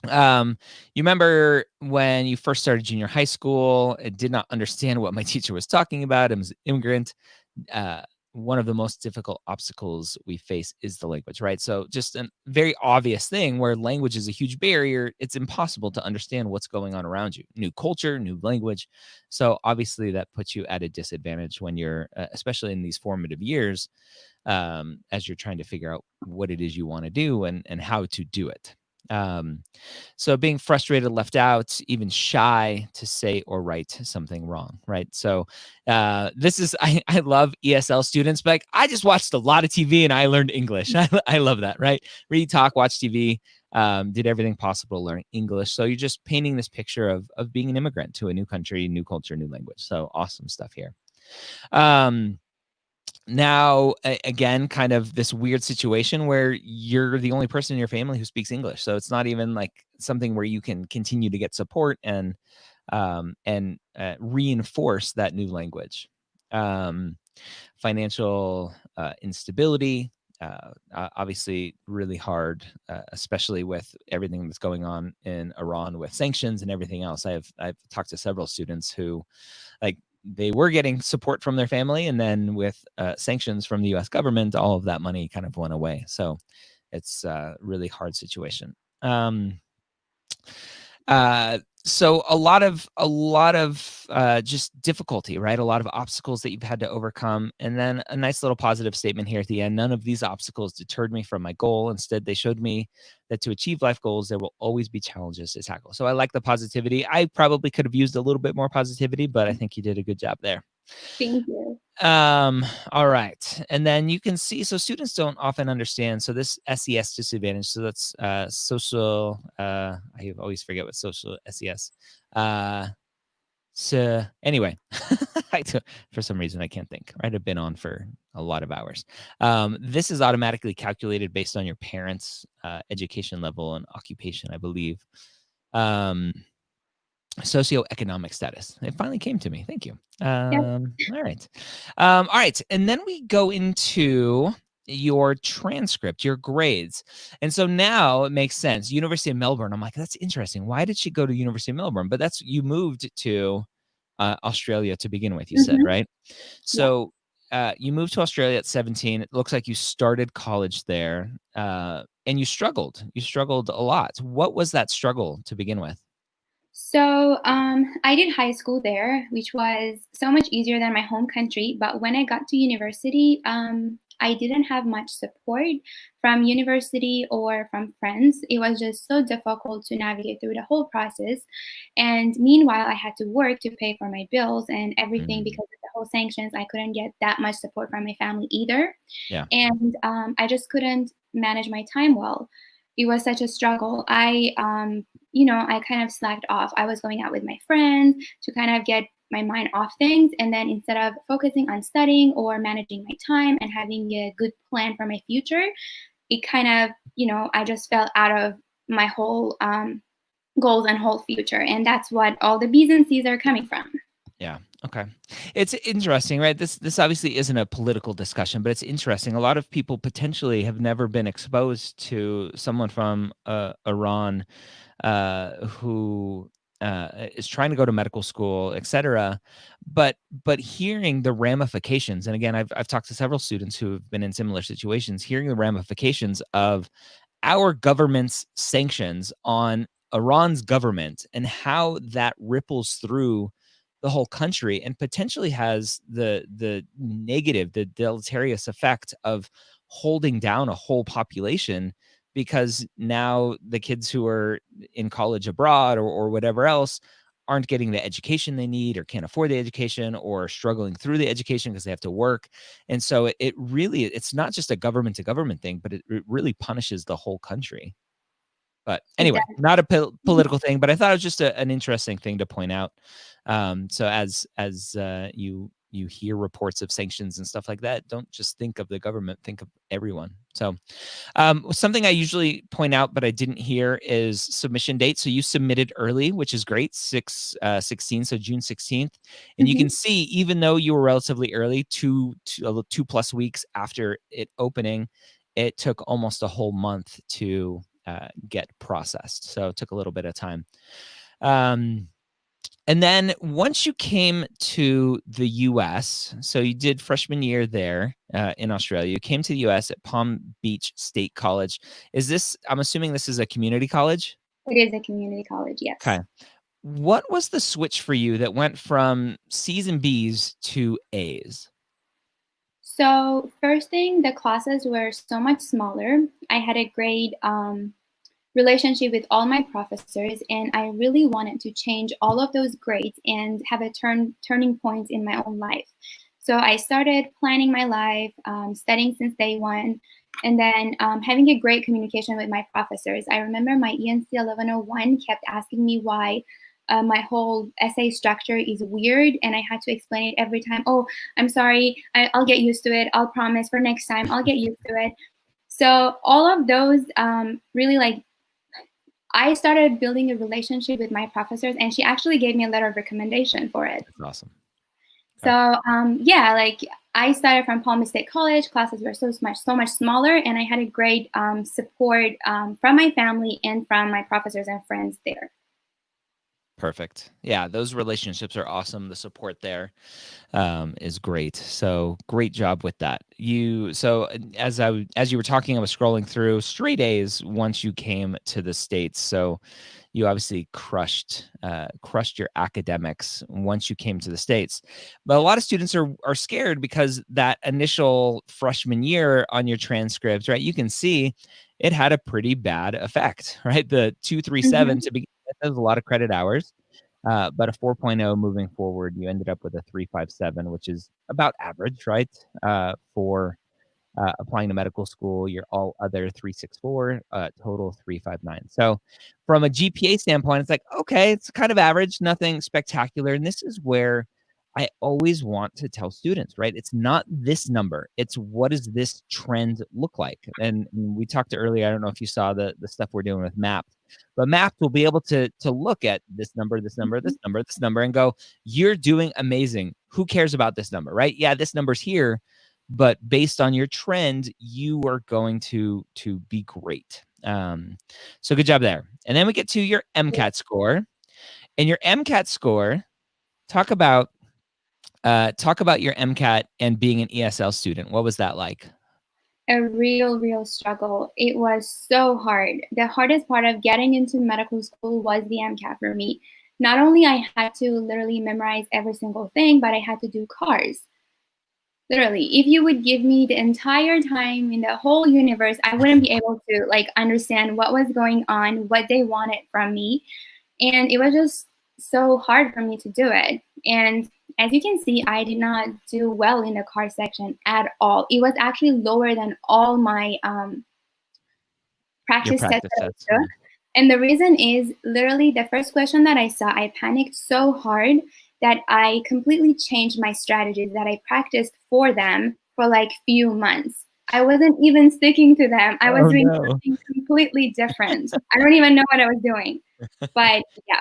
You remember when you first started junior high school, I did not understand what my teacher was talking about. I was an immigrant. One of the most difficult obstacles we face is the language, right? So just a very obvious thing where language is a huge barrier. It's impossible to understand what's going on around you. New culture, new language. So obviously that puts you at a disadvantage when you're, especially in these formative years, as you're trying to figure out what it is you want to do and how to do it. So being frustrated, left out, even shy to say or write something wrong, right? So this is, I love ESL students, but like, I just watched a lot of TV and I learned English. I love that, right? Read, talk, watch TV, did everything possible to learn English. So you're just painting this picture of being an immigrant to a new country, new culture, new language. So awesome stuff here. Now, again, kind of this weird situation where you're the only person in your family who speaks English. So it's not even like something where you can continue to get support and reinforce that new language. Financial instability, obviously really hard, especially with everything that's going on in Iran with sanctions and everything else. I've talked to several students who, like, they were getting support from their family, and then with sanctions from the U.S. government, all of that money kind of went away. So it's a really hard situation. So a lot of just difficulty, right? A lot of obstacles that you've had to overcome. And then a nice little positive statement here at the end. None of these obstacles deterred me from my goal. Instead, they showed me that to achieve life goals, there will always be challenges to tackle. So I like the positivity. I probably could have used a little bit more positivity, but I think you did a good job there. Thank you. All right. And then you can see, so students don't often understand. So this SES disadvantage, so that's social, I always forget what social SES. So anyway, for some reason, I can't think, right? I've been on for a lot of hours. This is automatically calculated based on your parents' education level and occupation, I believe. Socioeconomic status. It finally came to me. Thank you. All right. All right. And then we go into your transcript, your grades. And so now it makes sense. University of Melbourne. I'm like, that's interesting. Why did she go to University of Melbourne? But that's, you moved to Australia to begin with, you said, right? So you moved to Australia at 17. It looks like you started college there and you struggled. You struggled a lot. What was that struggle to begin with? So I did high school there, which was so much easier than my home country. But when I got to university, I didn't have much support from university or from friends. It was just so difficult to navigate through the whole process. And meanwhile, I had to work to pay for my bills and everything because of the whole sanctions. I couldn't get that much support from my family either. Yeah. And I just couldn't manage my time well. It was such a struggle. I kind of slacked off. I was going out with my friends to kind of get my mind off things. And then instead of focusing on studying or managing my time and having a good plan for my future, it kind of, I just fell out of my whole goals and whole future. And that's what all the B's and C's are coming from. Yeah. Okay. It's interesting, right? This obviously isn't a political discussion, but it's interesting. A lot of people potentially have never been exposed to someone from Iran who is trying to go to medical school, et cetera. But hearing the ramifications, and again, I've talked to several students who have been in similar situations, hearing the ramifications of our government's sanctions on Iran's government and how that ripples through the whole country and potentially has the negative, the deleterious effect of holding down a whole population, because now the kids who are in college abroad or whatever else aren't getting the education they need or can't afford the education or struggling through the education because they have to work. And so it really, it's not just a government to government thing, but it really punishes the whole country. But anyway, not a political thing, but I thought it was just an interesting thing to point out. So as you hear reports of sanctions and stuff like that, don't just think of the government, think of everyone. So something I usually point out, but I didn't hear, is submission date. So you submitted early, which is great, 16, so June 16th. And you can see, even though you were relatively early, two plus weeks after it opening, it took almost a whole month to get processed. So it took a little bit of time. And then once you came to the US, so you did freshman year there in Australia, you came to the US at Palm Beach State College. I'm assuming this is a community college? It is a community college, yes. Okay. What was the switch for you that went from C's and B's to A's? So first thing, the classes were so much smaller. I had a great relationship with all my professors, and I really wanted to change all of those grades and have a turning point in my own life. So I started planning my life, studying since day one, and then having a great communication with my professors. I remember my ENC 1101 kept asking me why my whole essay structure is weird, and I had to explain it every time. Oh, I'm sorry, I'll get used to it. I'll promise for next time, I'll get used to it. So all of those really, I started building a relationship with my professors, and she actually gave me a letter of recommendation for it. That's awesome. So I started from Palm Beach State College. Classes were so much smaller, and I had a great support from my family and from my professors and friends there. Perfect. Yeah, those relationships are awesome. The support there is great. So great job with that. So as you were talking, I was scrolling through straight A's once you came to the States. So you obviously crushed your academics once you came to the States. But a lot of students are scared because that initial freshman year on your transcripts, right? You can see it had a pretty bad effect, right? The 237 to begin with, that was a lot of credit hours. But a 4.0 moving forward, you ended up with a 357, which is about average, right? For applying to medical school, your all other 364, total 359. So from a GPA standpoint, it's like, okay, it's kind of average, nothing spectacular. And this is where I always want to tell students, right? It's not this number. It's what does this trend look like? And we talked earlier, I don't know if you saw the stuff we're doing with MAP, but MAP will be able to look at this number, this number, this number, this number, and go, you're doing amazing. Who cares about this number, right? Yeah, this number's here, but based on your trend, you are going to be great. So good job there. And then we get to your MCAT score. And your MCAT score, talk about your MCAT and being an ESL student. What was that like? A real struggle. It was so hard. The hardest part of getting into medical school was the MCAT for me. Not only I had to literally memorize every single thing, but I had to do CARs. Literally, if you would give me the entire time in the whole universe, I wouldn't be able to like understand what was going on, what they wanted from me. And it was just so hard for me to do it. And as you can see, I did not do well in the car section at all. It was actually lower than all my Your practice tests practice that I test. took. And the reason is literally the first question that I saw, I panicked so hard that I completely changed my strategies that I practiced for them for like few months. I wasn't even sticking to them. I was doing something completely different. I don't even know what I was doing. But yeah.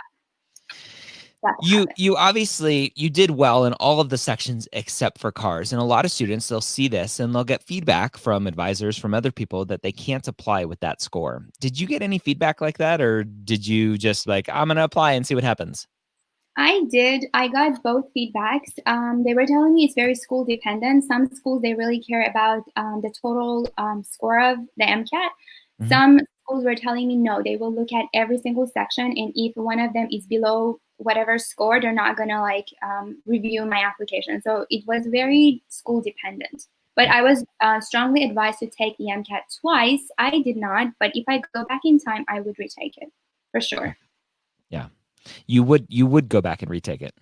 You obviously you did well in all of the sections except for cars, and a lot of students, they'll see this and they'll get feedback from advisors, from other people, that they can't apply with that score. Did you get any feedback like that, or did you just like, I'm gonna apply and see what happens? I did. I got both feedbacks. They were telling me it's very school dependent. Some schools, they really care about the total score of the MCAT. Some schools were telling me no, they will look at every single section, and if one of them is below whatever score, they're not gonna like review my application. So it was very school dependent. But I was strongly advised to take the MCAT twice. I did not, but if I go back in time, I would retake it for sure. Yeah. You would go back and retake it.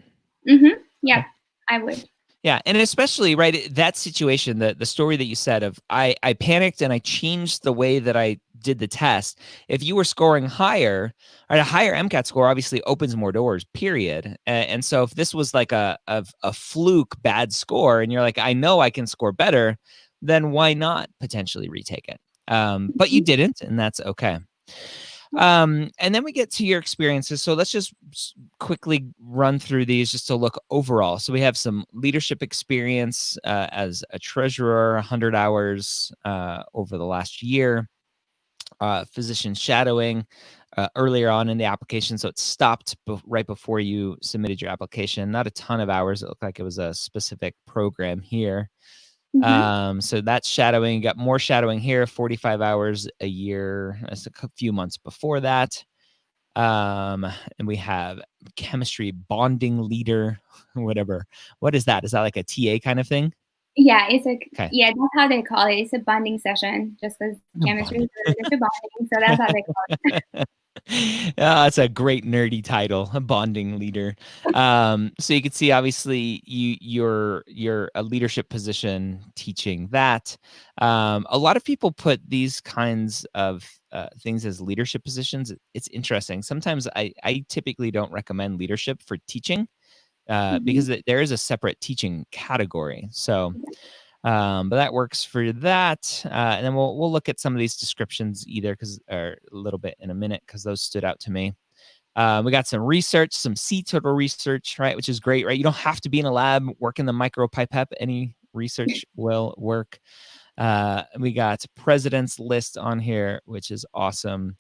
Yeah, I would. Yeah, and especially right, that situation, the story that you said of I panicked and I changed the way that I did the test. If you were scoring higher, right, a higher MCAT score obviously opens more doors. Period. And so if this was like a fluke bad score, and you're like, I know I can score better, then why not potentially retake it? But you didn't, and that's okay. And then we get to your experiences. So let's just quickly run through these just to look overall. So we have some leadership experience as a treasurer, 100 hours over the last year, physician shadowing earlier on in the application. So it stopped right before you submitted your application. Not a ton of hours. It looked like it was a specific program here. So that's shadowing. You got more shadowing here, 45 hours a year. That's a few months before that. And we have chemistry bonding leader, whatever. What is that? Is that like a TA kind of thing? Yeah, it's like, yeah, that's how they call it. It's a bonding session, just because chemistry is related to bonding. So that's how they call it. That's a great nerdy title, a bonding leader. So you can see, obviously, you're a leadership position teaching that. A lot of people put these kinds of things as leadership positions. It's interesting. Sometimes I typically don't recommend leadership for teaching because there is a separate teaching category. So but that works for that. And then we'll look at some of these descriptions a little bit in a minute, because those stood out to me. We got some research, some sea turtle research, right, which is great, right? You don't have to be in a lab working the micropipette. Any research will work. We got president's list on here, which is awesome.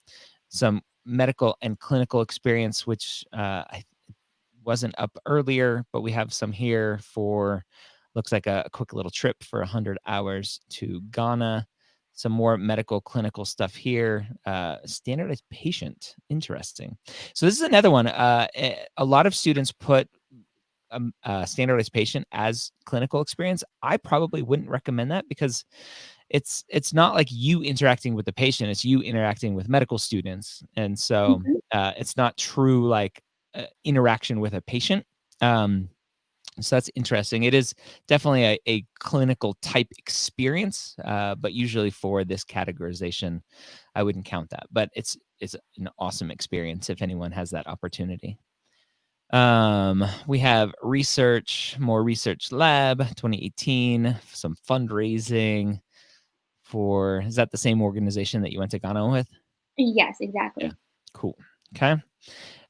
Some medical and clinical experience, which I wasn't up earlier, but we have some here for, looks like a quick little trip for 100 hours to Ghana. Some more medical clinical stuff here. Standardized patient. Interesting. So this is another one. A lot of students put standardized patient as clinical experience. I probably wouldn't recommend that, because it's not like you interacting with the patient, it's you interacting with medical students. And so it's not true like interaction with a patient. So that's interesting. It is definitely a clinical type experience, but usually for this categorization, I wouldn't count that. But it's an awesome experience if anyone has that opportunity. We have research, more research lab, 2018, some fundraising for, is that the same organization that you went to Ghana with? Yes, exactly. Yeah. Cool. Okay.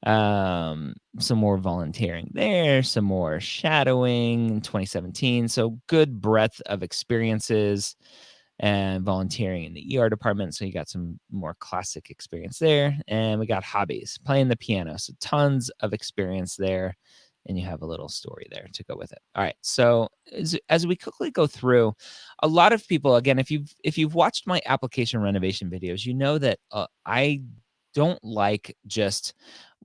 Some more volunteering there, some more shadowing in 2017. So good breadth of experiences, and volunteering in the ER department. So you got some more classic experience there. And we got hobbies, playing the piano. So tons of experience there. And you have a little story there to go with it. All right. So as we quickly go through, a lot of people, again, if you've watched my application renovation videos, you know that I don't like just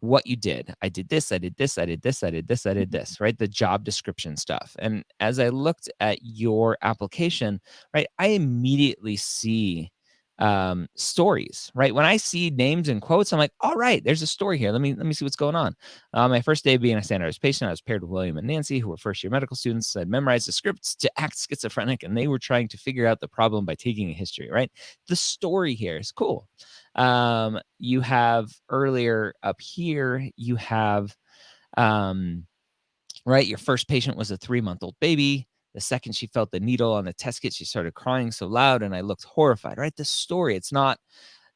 what you did. I did this, I did this, I did this, I did this, I did this, right? The job description stuff. And as I looked at your application, right, I immediately see stories, right? When I see names and quotes, I'm like, all right, there's a story here. Let me see what's going on. My first day of being a standardized patient, I was paired with William and Nancy, who were first year medical students. I'd memorized the scripts to act schizophrenic, and they were trying to figure out the problem by taking a history, right? The story here is cool. You have earlier up here, you have, right, your first patient was a 3-month-old baby. The second she felt the needle on the test kit, she started crying so loud, and I looked horrified, right? The story, it's not,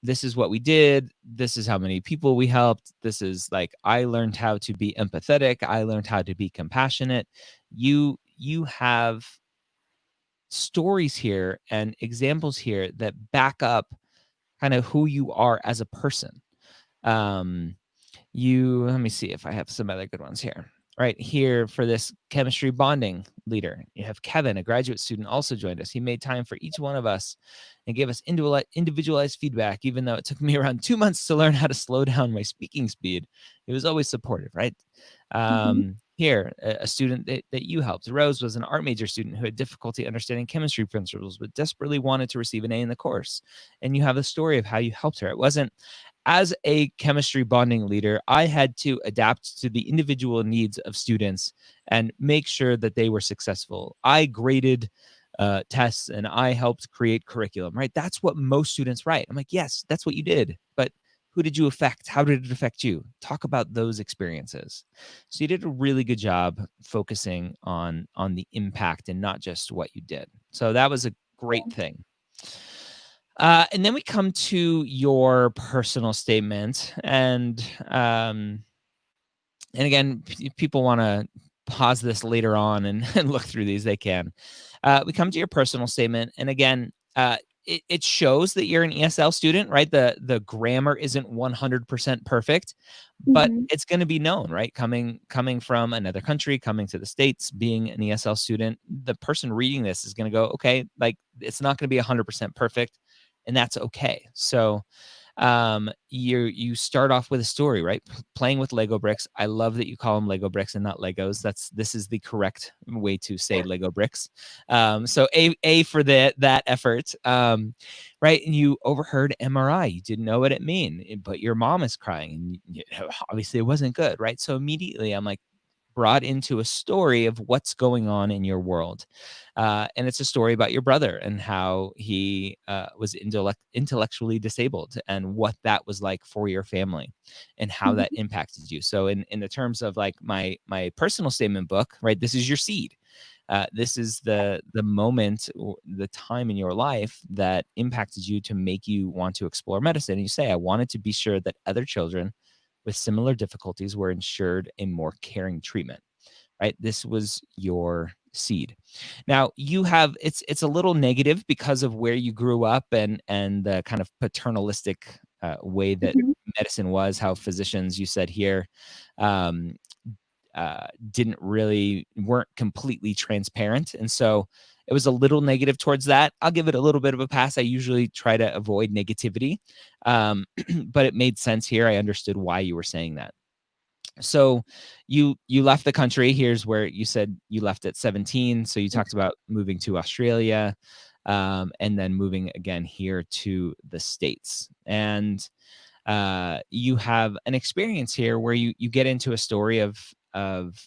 this is what we did. This is how many people we helped. This is like, I learned how to be empathetic. I learned how to be compassionate. You have stories here and examples here that back up kind of who you are as a person. Let me see if I have some other good ones here. Right here for this chemistry bonding leader, you have Kevin, a graduate student, also joined us. He made time for each one of us and gave us individualized feedback, even though it took me around 2 months to learn how to slow down my speaking speed. He was always supportive, right? Here, a student that you helped. Rose was an art major student who had difficulty understanding chemistry principles, but desperately wanted to receive an A in the course. And you have a story of how you helped her. It wasn't, as a chemistry bonding leader, I had to adapt to the individual needs of students and make sure that they were successful. I graded tests and I helped create curriculum, right? That's what most students write. I'm like, yes, that's what you did. But who did you affect? How did it affect you? Talk about those experiences. So you did a really good job focusing on the impact and not just what you did. So that was a great thing. And then we come to your personal statement, and again, if people want to pause this later on and look through these, they can. We come to your personal statement, and again, it shows that you're an ESL student, right? The grammar isn't 100% perfect, but it's going to be known, right? Coming from another country, coming to the States, being an ESL student, the person reading this is going to go, okay, like it's not going to be 100% perfect, and that's okay. So you start off with a story, right? Playing with Lego bricks. I love that you call them Lego bricks and not Legos. This is the correct way to say Lego bricks. So a for that effort. Right. And you overheard MRI. You didn't know what it mean, but your mom is crying, and obviously it wasn't good, right? So immediately I'm like, brought into a story of what's going on in your world. And it's a story about your brother and how he was intellectually disabled and what that was like for your family and how that impacted you. So in the terms of like my personal statement book, right, this is your seed. This is the moment, the time in your life that impacted you to make you want to explore medicine. And you say, I wanted to be sure that other children with similar difficulties were ensured a more caring treatment, right? This was your seed. Now you have, it's a little negative because of where you grew up and the kind of paternalistic way that medicine was, how physicians, you said here, weren't completely transparent. And so it was a little negative towards that. I'll give it a little bit of a pass. I usually try to avoid negativity, but it made sense here. I understood why you were saying that. So you left the country. Here's where you said you left at 17. So you talked about moving to Australia, and then moving again here to the States. And you have an experience here where you get into a story of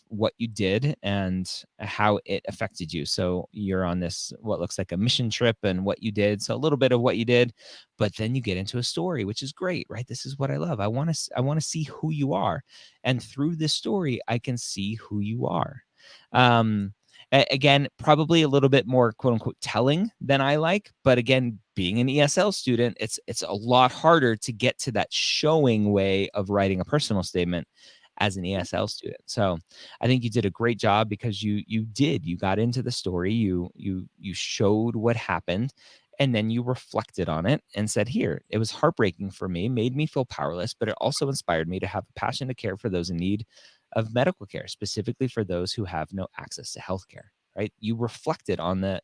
what you did and how it affected you. So you're on this, what looks like a mission trip, and what you did. So a little bit of what you did, but then you get into a story, which is great, right? This is what I love. I want to see who you are. And through this story, I can see who you are. Again, probably a little bit more quote unquote telling than I like, but again, being an ESL student, it's a lot harder to get to that showing way of writing a personal statement as an ESL student. So I think you did a great job because you got into the story, you showed what happened, and then you reflected on it and said, here, it was heartbreaking for me, made me feel powerless, but it also inspired me to have a passion to care for those in need of medical care, specifically for those who have no access to healthcare, right? You reflected on the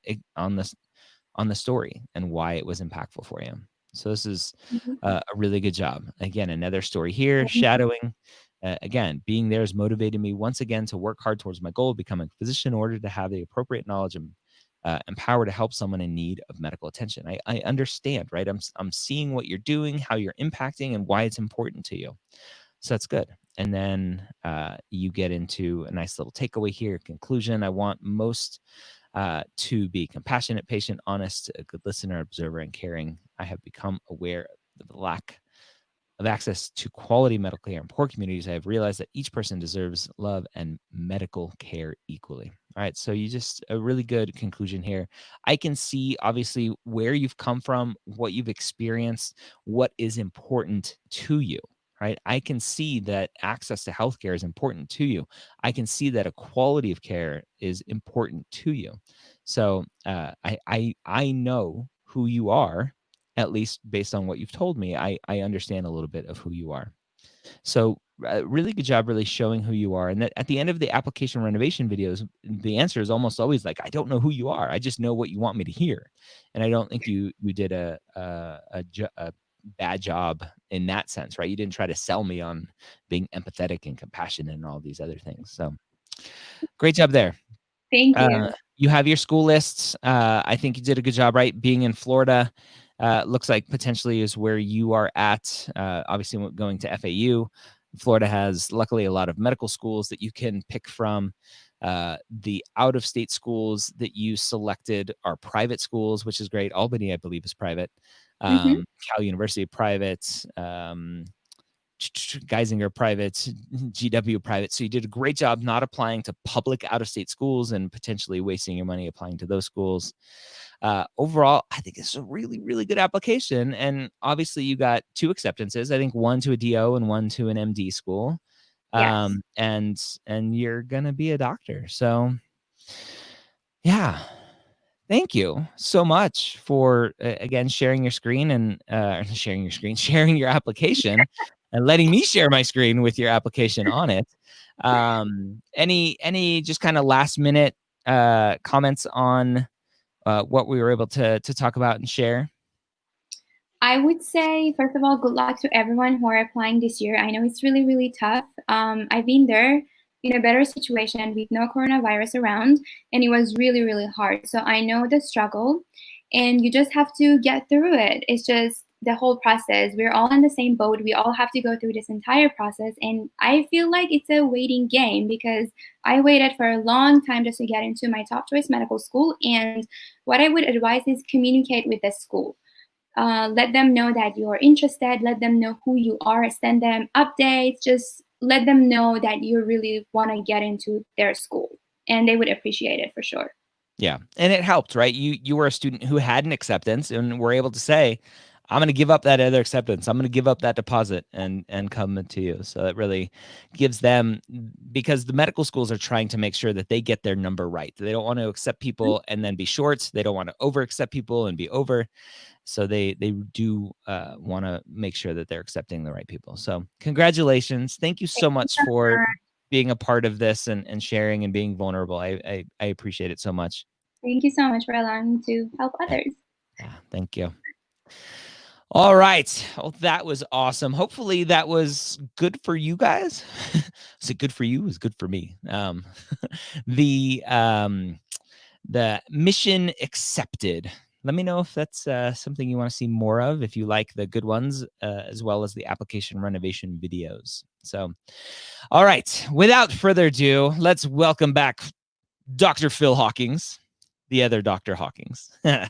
story and why it was impactful for you. So this is a really good job. Again, another story here, shadowing. Again, being there has motivated me once again to work hard towards my goal of becoming a physician in order to have the appropriate knowledge and power to help someone in need of medical attention. I understand, right? I'm seeing what you're doing, how you're impacting, and why it's important to you. So that's good. And then you get into a nice little takeaway here. Conclusion: I want most to be compassionate, patient, honest, a good listener, observer, and caring. I have become aware of the lack of access to quality medical care in poor communities. I have realized that each person deserves love and medical care equally. All right, so you just a really good conclusion here. I can see obviously where you've come from, what you've experienced, what is important to you. Right? I can see that access to healthcare is important to you. I can see that a quality of care is important to you. So I know who you are, at least based on what you've told me. I understand a little bit of who you are. So really good job really showing who you are. And that at the end of the application renovation videos, the answer is almost always like, I don't know who you are. I just know what you want me to hear. And I don't think you did a bad job in that sense, right? You didn't try to sell me on being empathetic and compassionate and all these other things. So great job there. Thank you. You have your school lists. I think you did a good job, right? Being in Florida looks like potentially is where you are at. Obviously going to FAU. Florida has luckily a lot of medical schools that you can pick from. The out-of-state schools that you selected are private schools, which is great. Albany, I believe, is private. Cal University private, Geisinger private, GW private. So you did a great job not applying to public out-of-state schools and potentially wasting your money applying to those schools. Overall, I think it's a really, really good application. And obviously you got 2 acceptances. I think 1 to a DO and 1 to an MD school. Yes. And you're going to be a doctor. So yeah. Thank you so much for, again, sharing your screen and sharing your application and letting me share my screen with your application on it. Any just kind of last minute comments on what we were able to talk about and share? I would say, first of all, good luck to everyone who are applying this year. I know it's really, really tough. I've been there in a better situation with no coronavirus around, and it was really, really hard. So I know the struggle, and you just have to get through it. It's just the whole process. We're all in the same boat. We all have to go through this entire process, and I feel like it's a waiting game because I waited for a long time just to get into my top choice medical school. And what I would advise is communicate with the school. Let them know that you're interested. Let them know who you are. Send them updates. Just let them know that you really want to get into their school, and they would appreciate it for sure. Yeah. And it helped, right? You were a student who had an acceptance and were able to say, I'm going to give up that other acceptance. I'm going to give up that deposit and come to you. So it really gives them, because the medical schools are trying to make sure that they get their number right. They don't want to accept people and then be short. They don't want to over accept people and be over. So they do want to make sure that they're accepting the right people. So congratulations. Thank you so much for being a part of this and sharing and being vulnerable. I appreciate it so much. Thank you so much for allowing me to help others. Yeah, thank you. All right. Well, that was awesome. Hopefully that was good for you guys. Is it good for you? It was good for me. The mission accepted. Let me know if that's something you want to see more of, if you like the good ones, as well as the application renovation videos. So, all right. Without further ado, let's welcome back Dr. Phil Hawkins, the other Dr. Hawkins, and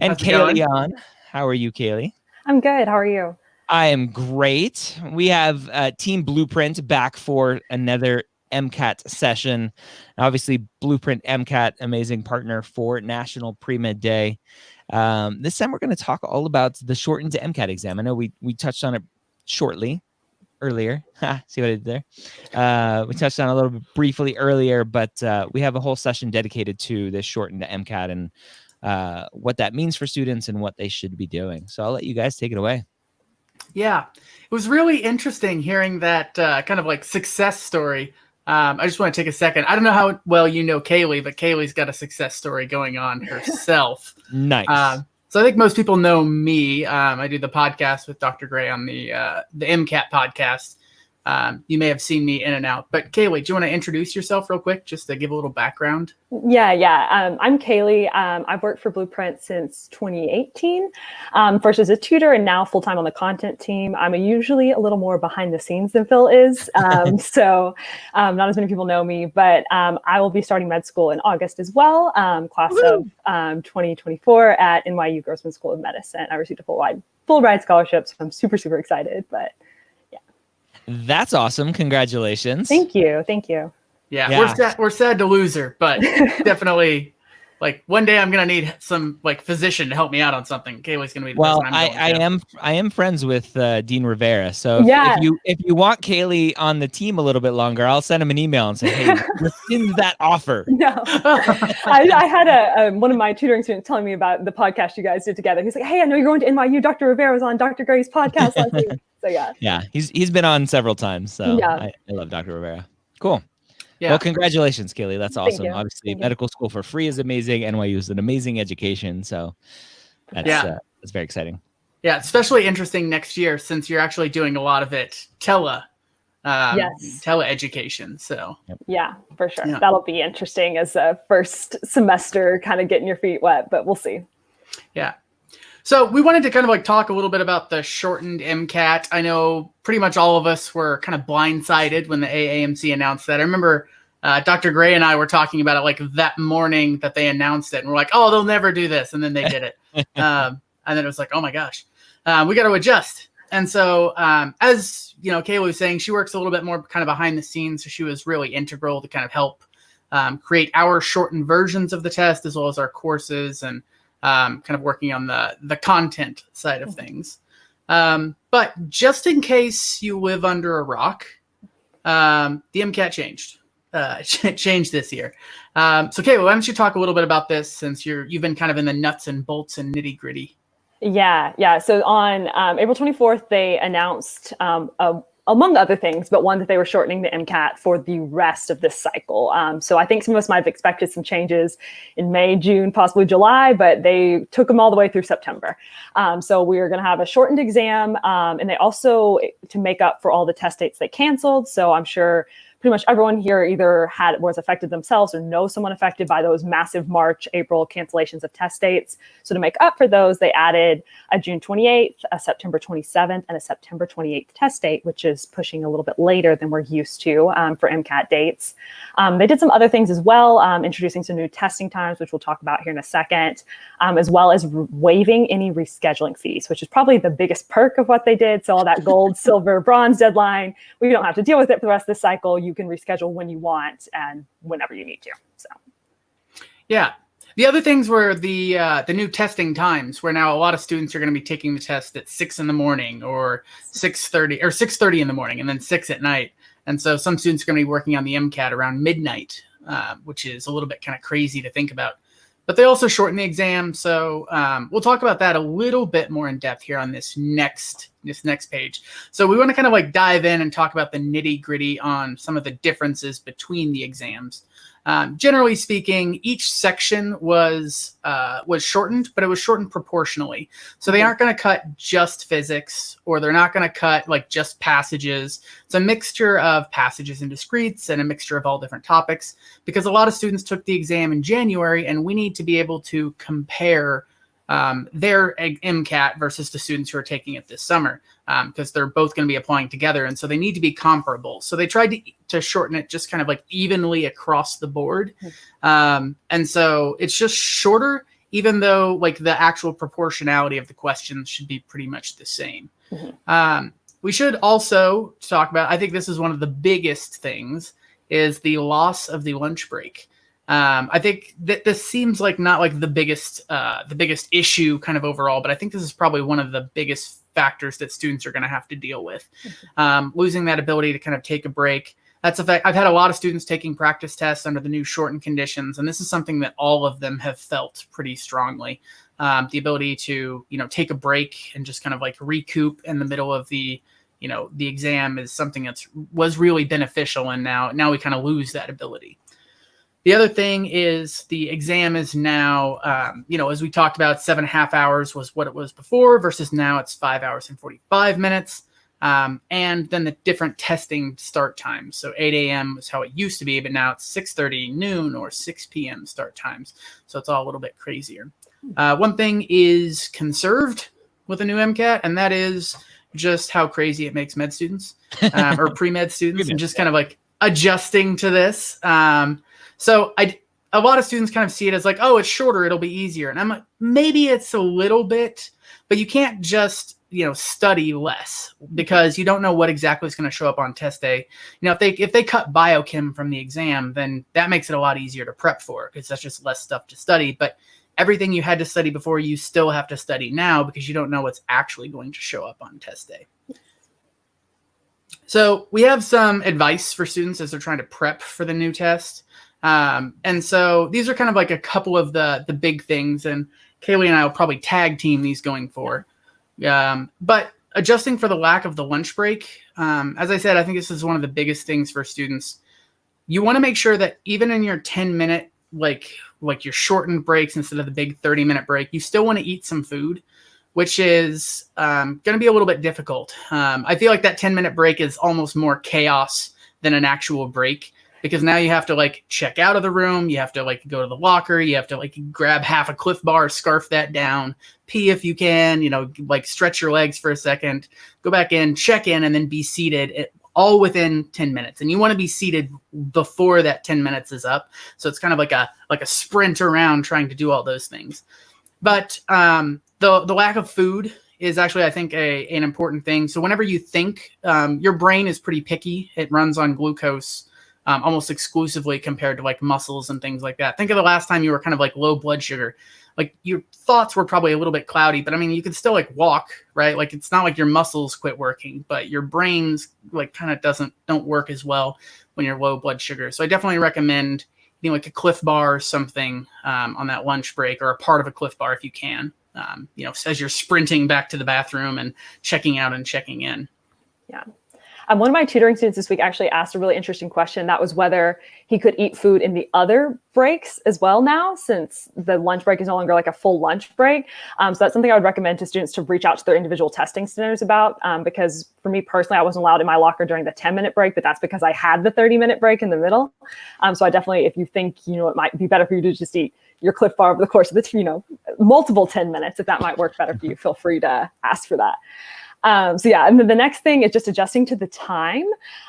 Kaylee on. How are you, Kaylee? I'm good. How are you? I am great. We have Team Blueprint back for another MCAT session. Obviously, Blueprint MCAT, amazing partner for National Premed Day. This time, we're going to talk all about the shortened MCAT exam. I know we touched on it shortly earlier. See what I did there? We touched on it a little bit briefly earlier, but we have a whole session dedicated to this shortened MCAT and what that means for students and what they should be doing. So I'll let you guys take it away. Yeah, it was really interesting hearing that kind of like success story. I just want to take a second. I don't know how well you know Kaylee, but Kaylee's got a success story going on herself. Nice. So I think most people know me. I do the podcast with Dr. Gray on the MCAT podcast. you may have seen me in and out. But Kaylee, do you want to introduce yourself real quick, just to give a little background? Yeah. I'm Kaylee. I've worked for Blueprint since 2018, first as a tutor and now full-time on the content team. I'm usually a little more behind the scenes than Phil is. So not as many people know me, but I will be starting med school in August as well, class of 2024 at NYU Grossman School of Medicine. I received a full ride scholarship, so I'm super, super excited. But That's awesome. Congratulations. Thank you. Yeah. We're sad to lose her, but definitely, like, one day I'm gonna need some like physician to help me out on something. Kaylee's gonna be the person I'm going to. I am friends with Dean Rivera, so if you want Kaylee on the team a little bit longer, I'll send him an email and say, hey, rescind that offer. No, I had one of my tutoring students telling me about the podcast you guys did together. He's like, hey, I know you're going to NYU. Dr. Rivera was on Dr. Gray's podcast last week. So yeah, he's been on several times. So yeah. I love Dr. Rivera. Cool. Yeah. Well, congratulations, Kaylee. That's awesome. you. Obviously, medical school for free is amazing. NYU is an amazing education. So that's very exciting. Yeah, especially interesting next year since you're actually doing a lot of it teleeducation. So yeah, for sure. Yeah. That'll be interesting as a first semester, kind of getting your feet wet, but we'll see. Yeah. So we wanted to kind of like talk a little bit about the shortened MCAT. I know pretty much all of us were kind of blindsided when the AAMC announced that. I remember Dr. Gray and I were talking about it like that morning that they announced it. And we're like, oh, they'll never do this. And then they did it. And then it was like, oh my gosh, we got to adjust. And so as you know, Kayla was saying, she works a little bit more kind of behind the scenes. So she was really integral to kind of help create our shortened versions of the test as well as our courses and kind of working on the content side of things. But just in case you live under a rock, the MCAT changed this year. So Kayla, why don't you talk a little bit about this since you've been kind of in the nuts and bolts and nitty gritty. Yeah. So on April 24th, they announced among other things, but one that they were shortening the MCAT for the rest of this cycle. So I think some of us might have expected some changes in May, June, possibly July, but they took them all the way through September. So we're going to have a shortened exam, and they also, to make up for all the test dates they canceled. So I'm sure pretty much everyone here either was affected themselves or knows someone affected by those massive March, April cancellations of test dates. So to make up for those, they added a June 28th, a September 27th, and a September 28th test date, which is pushing a little bit later than we're used to for MCAT dates. They did some other things as well, introducing some new testing times, which we'll talk about here in a second, as well as waiving any rescheduling fees, which is probably the biggest perk of what they did. So all that gold, silver, bronze deadline, we don't have to deal with it for the rest of the cycle. You can reschedule when you want and whenever you need to. So, yeah. The other things were the new testing times, where now a lot of students are going to be taking the test at 6 in the morning or 6:30 or 6:30 in the morning, and then 6 at night. And so some students are going to be working on the MCAT around midnight, which is a little bit kind of crazy to think about. But they also shortened the exam, so we'll talk about that a little bit more in depth here on this next page. So we want to kind of like dive in and talk about the nitty gritty on some of the differences between the exams. Generally speaking, each section was shortened, but it was shortened proportionally. So they aren't going to cut just physics, or they're not going to cut like just passages. It's a mixture of passages and discretes and a mixture of all different topics, because a lot of students took the exam in January, and we need to be able to compare their MCAT versus the students who are taking it this summer, because they're both going to be applying together. And so they need to be comparable. So they tried to shorten it just kind of like evenly across the board. And so it's just shorter, even though like the actual proportionality of the questions should be pretty much the same. We should also talk about, I think this is one of the biggest things, is the loss of the lunch break. I think that this seems like not like the biggest issue kind of overall, but I think this is probably one of the biggest factors that students are going to have to deal with. Losing that ability to kind of take a break. That's a fact. I've had a lot of students taking practice tests under the new shortened conditions, and this is something that all of them have felt pretty strongly. The ability to, take a break and just kind of like recoup in the middle of the exam is something was really beneficial, and now we kind of lose that ability. The other thing is the exam is now, as we talked about, 7.5 hours was what it was before, versus now it's 5 hours and 45 minutes. and then the different testing start times. So 8 a.m. is how it used to be, but now it's 6:30, noon, or 6 p.m. start times. So it's all a little bit crazier. One thing is conserved with a new MCAT, and that is just how crazy it makes med students or pre-med students, and just kind of like adjusting to this. So a lot of students kind of see it as like, oh, it's shorter, it'll be easier. And I'm like, maybe it's a little bit, but you can't just, study less, because you don't know what exactly is going to show up on test day. If they cut biochem from the exam, then that makes it a lot easier to prep for, because that's just less stuff to study. But everything you had to study before, you still have to study now, because you don't know what's actually going to show up on test day. So we have some advice for students as they're trying to prep for the new test. And so these are kind of like a couple of the big things, and Kaylee and I will probably tag team these going forward. But adjusting for the lack of the lunch break, as I said, I think this is one of the biggest things for students. You want to make sure that even in your 10-minute, like your shortened breaks instead of the big 30-minute break, you still want to eat some food, which is going to be a little bit difficult. I feel like that 10-minute break is almost more chaos than an actual break, because now you have to like check out of the room. You have to like go to the locker. You have to like grab half a Cliff Bar, scarf that down, pee if you can, like stretch your legs for a second, go back in, check in, and then be seated all within 10 minutes. And you want to be seated before that 10 minutes is up. So it's kind of like a sprint around trying to do all those things. But the lack of food is actually, I think, an important thing. So whenever you think, your brain is pretty picky. It runs on glucose almost exclusively compared to like muscles and things like that. Think of the last time you were kind of like low blood sugar. Like your thoughts were probably a little bit cloudy, but I mean, you could still like walk, right? Like it's not like your muscles quit working, but your brains like kind of don't work as well when you're low blood sugar. So I definitely recommend like a Cliff Bar or something on that lunch break, or a part of a Cliff Bar if you can, as you're sprinting back to the bathroom and checking out and checking in. Yeah. One of my tutoring students this week actually asked a really interesting question. That was whether he could eat food in the other breaks as well now, since the lunch break is no longer like a full lunch break. So that's something I would recommend to students to reach out to their individual testing centers about, because for me personally, I wasn't allowed in my locker during the 10-minute break, but that's because I had the 30-minute break in the middle. So I definitely, if you think, it might be better for you to just eat your Cliff Bar over the course of the, multiple 10 minutes, if that might work better for you, feel free to ask for that. So yeah, and then the next thing is just adjusting to the time.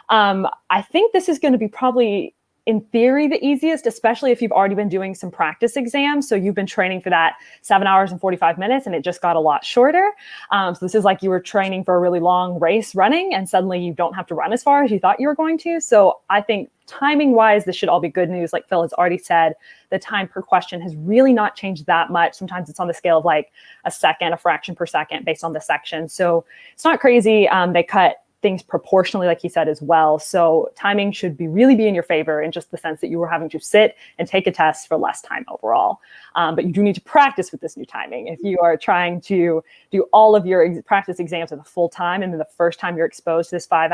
I think this is going to be probably, in theory, the easiest, especially if you've already been doing some practice exams. So you've been training for that 7 hours and 45 minutes, and it just got a lot shorter. So this is like you were training for a really long race running, and suddenly you don't have to run as far as you thought you were going to. So I think timing wise, this should all be good news. Like Phil has already said, the time per question has really not changed that much. Sometimes it's on the scale of like a second, a fraction per second based on the section. So it's not crazy. They cut things proportionally, like he said, as well. So timing should really be in your favor, in just the sense that you were having to sit and take a test for less time overall. But you do need to practice with this new timing. If you are trying to do all of your practice exams at the full time, and then the first time you're exposed to this 5.5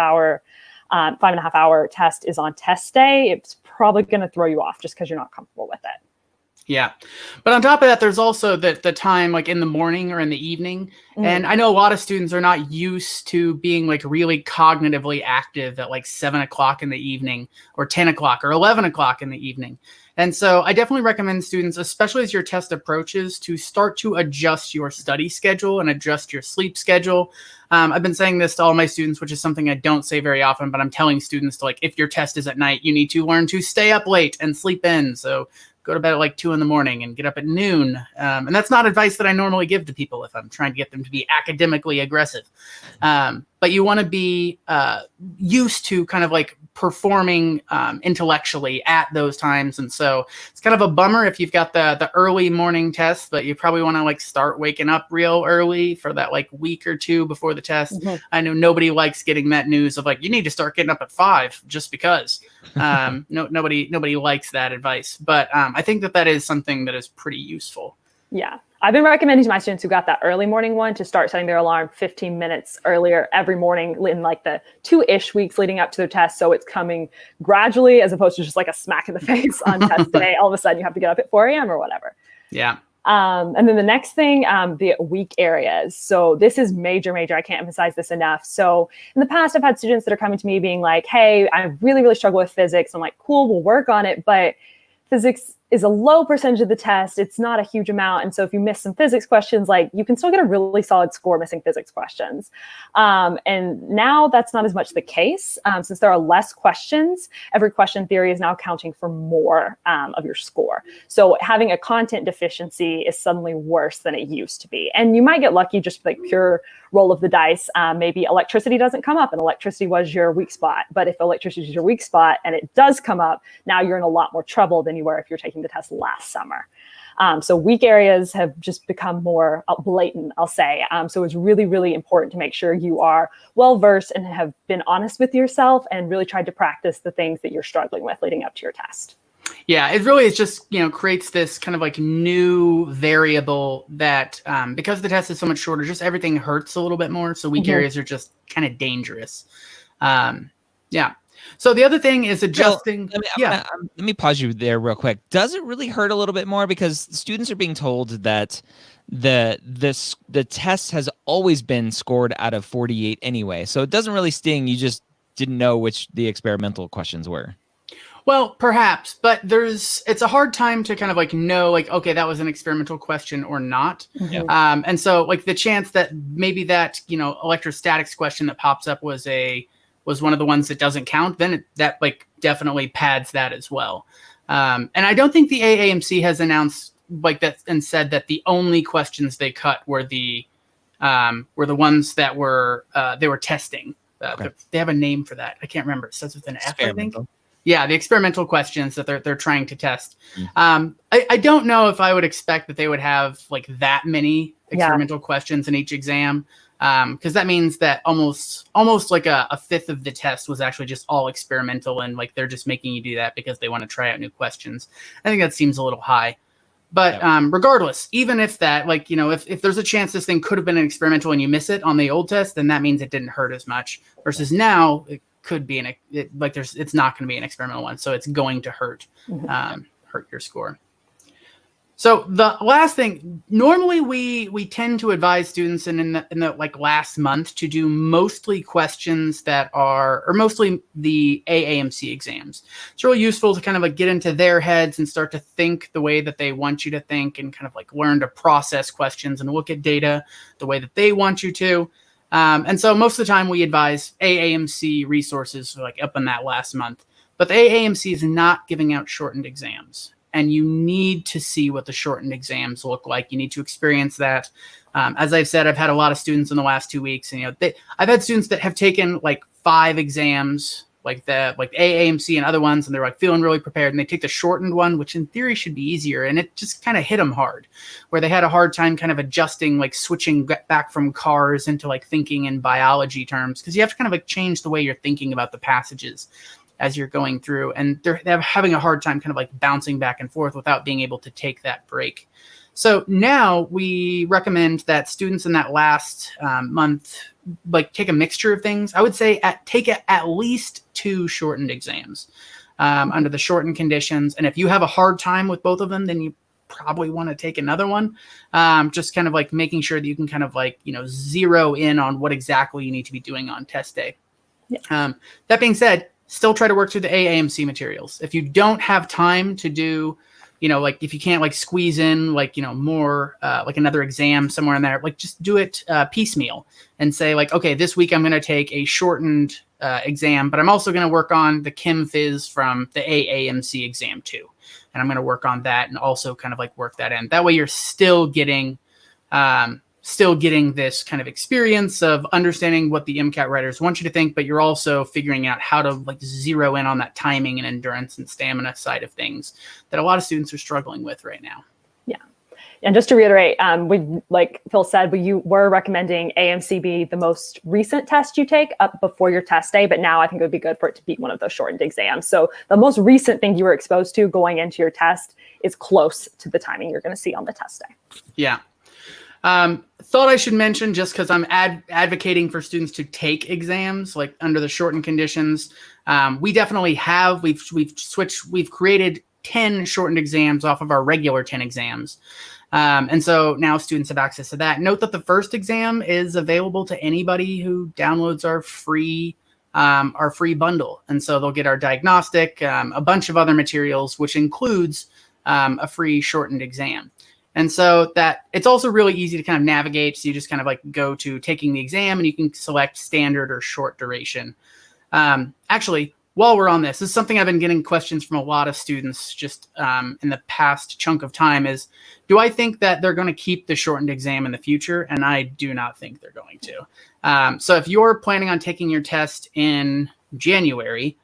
hour test is on test day, it's probably going to throw you off just because you're not comfortable with it. Yeah. But on top of that, there's also the time like in the morning or in the evening. And I know a lot of students are not used to being like really cognitively active at like 7 o'clock in the evening, or 10 o'clock or 11 o'clock in the evening. And so I definitely recommend students, especially as your test approaches, to start to adjust your study schedule and adjust your sleep schedule. I've been saying this to all my students, which is something I don't say very often, but I'm telling students to, like, if your test is at night, you need to learn to stay up late and sleep in. So go to bed at like 2 in the morning and get up at noon. And that's not advice that I normally give to people if I'm trying to get them to be academically aggressive. But you want to be used to kind of like performing intellectually at those times. And so it's kind of a bummer if you've got the early morning test, but you probably want to like start waking up real early for that like week or two before the test. Mm-hmm. I know nobody likes getting that news of like, you need to start getting up at 5 just because. Nobody likes that advice. But I think that is something that is pretty useful. Yeah. I've been recommending to my students who got that early morning one to start setting their alarm 15 minutes earlier every morning in like the 2-ish weeks leading up to their test. So it's coming gradually as opposed to just like a smack in the face on test day. All of a sudden you have to get up at 4 a.m. or whatever. Yeah. And then the next thing, the weak areas. So this is major. I can't emphasize this enough. So in the past, I've had students that are coming to me being like, hey, I really, really struggle with physics. I'm like, cool, we'll work on it. But physics is a low percentage of the test. It's not a huge amount. And so if you miss some physics questions, like you can still get a really solid score missing physics questions. And now that's not as much the case. Since there are less questions, every question theory is now counting for more of your score. So having a content deficiency is suddenly worse than it used to be. And you might get lucky just like pure roll of the dice. Maybe electricity doesn't come up and electricity was your weak spot. But if electricity is your weak spot and it does come up, now you're in a lot more trouble than you were if you're taking the test last summer. So weak areas have just become more blatant, I'll say. So it's really, really important to make sure you are well-versed and have been honest with yourself and really tried to practice the things that you're struggling with leading up to your test. Yeah, it really is just, creates this kind of like new variable that because the test is so much shorter, just everything hurts a little bit more. So weak areas are just kind of dangerous. Yeah. So the other thing is adjusting. Let me pause you there real quick. Does it really hurt a little bit more because students are being told that the test has always been scored out of 48 anyway, so it doesn't really sting. You just didn't know which the experimental questions were. Well, perhaps, but it's a hard time to kind of like know, like, okay, that was an experimental question or not. Mm-hmm. And so like the chance that maybe that, electrostatics question that pops up was one of the ones that doesn't count, then that like definitely pads that as well. And I don't think the AAMC has announced like that and said that the only questions they cut were the ones that were they were testing. Okay. They have a name for that. I can't remember. It starts with an F, I think. Yeah, the experimental questions that they're trying to test. I don't know if I would expect that they would have like that many experimental questions in each exam. Because that means that almost like a fifth of the test was actually just all experimental, and like they're just making you do that because they want to try out new questions. I think that seems a little high. But regardless, even if that, like, if there's a chance this thing could have been an experimental and you miss it on the old test, then that means it didn't hurt as much. Versus now, it could be it's not going to be an experimental one, so it's going to hurt your score. So the last thing, normally we tend to advise students in the like last month to do mostly questions that are, or mostly the AAMC exams. It's really useful to kind of like get into their heads and start to think the way that they want you to think and kind of like learn to process questions and look at data the way that they want you to. And so most of the time we advise AAMC resources like up in that last month, but the AAMC is not giving out shortened exams. And you need to see what the shortened exams look like. You need to experience that. As I've said, I've had a lot of students in the last 2 weeks, and I've had students that have taken like 5 exams, like AAMC and other ones, and they're like feeling really prepared, and they take the shortened one, which in theory should be easier, and it just kind of hit them hard, where they had a hard time kind of adjusting, like switching back from cars into like thinking in biology terms, because you have to kind of like change the way you're thinking about the passages as you're going through, and they're having a hard time kind of like bouncing back and forth without being able to take that break. So now we recommend that students in that last month like take a mixture of things. I would say take at least 2 shortened exams under the shortened conditions, and if you have a hard time with both of them, then you probably want to take another one. Just kind of like making sure that you can kind of like zero in on what exactly you need to be doing on test day. That being said, still try to work through the AAMC materials. If you don't have time to do, like if you can't like squeeze in like, more like another exam somewhere in there, like just do it piecemeal and say like, okay, this week I'm going to take a shortened exam, but I'm also going to work on the Chem Phys from the AAMC exam too. And I'm going to work on that and also kind of like work that in. That way you're still getting this kind of experience of understanding what the MCAT writers want you to think, but you're also figuring out how to like zero in on that timing and endurance and stamina side of things that a lot of students are struggling with right now. Yeah. And just to reiterate, like Phil said, you were recommending AMC be the most recent test you take up before your test day, but now I think it would be good for it to be one of those shortened exams. So the most recent thing you were exposed to going into your test is close to the timing you're going to see on the test day. Yeah. Thought I should mention, just because I'm advocating for students to take exams like under the shortened conditions. We definitely have. We've created 10 shortened exams off of our regular 10 exams. And so now students have access to that. Note that the first exam is available to anybody who downloads our free bundle. And so they'll get our diagnostic, a bunch of other materials, which includes a free shortened exam. And so that it's also really easy to kind of navigate. So you just kind of like go to taking the exam and you can select standard or short duration. Actually, while we're on this is something I've been getting questions from a lot of students just in the past chunk of time is, do I think that they're going to keep the shortened exam in the future? And I do not think they're going to. So if you're planning on taking your test in January,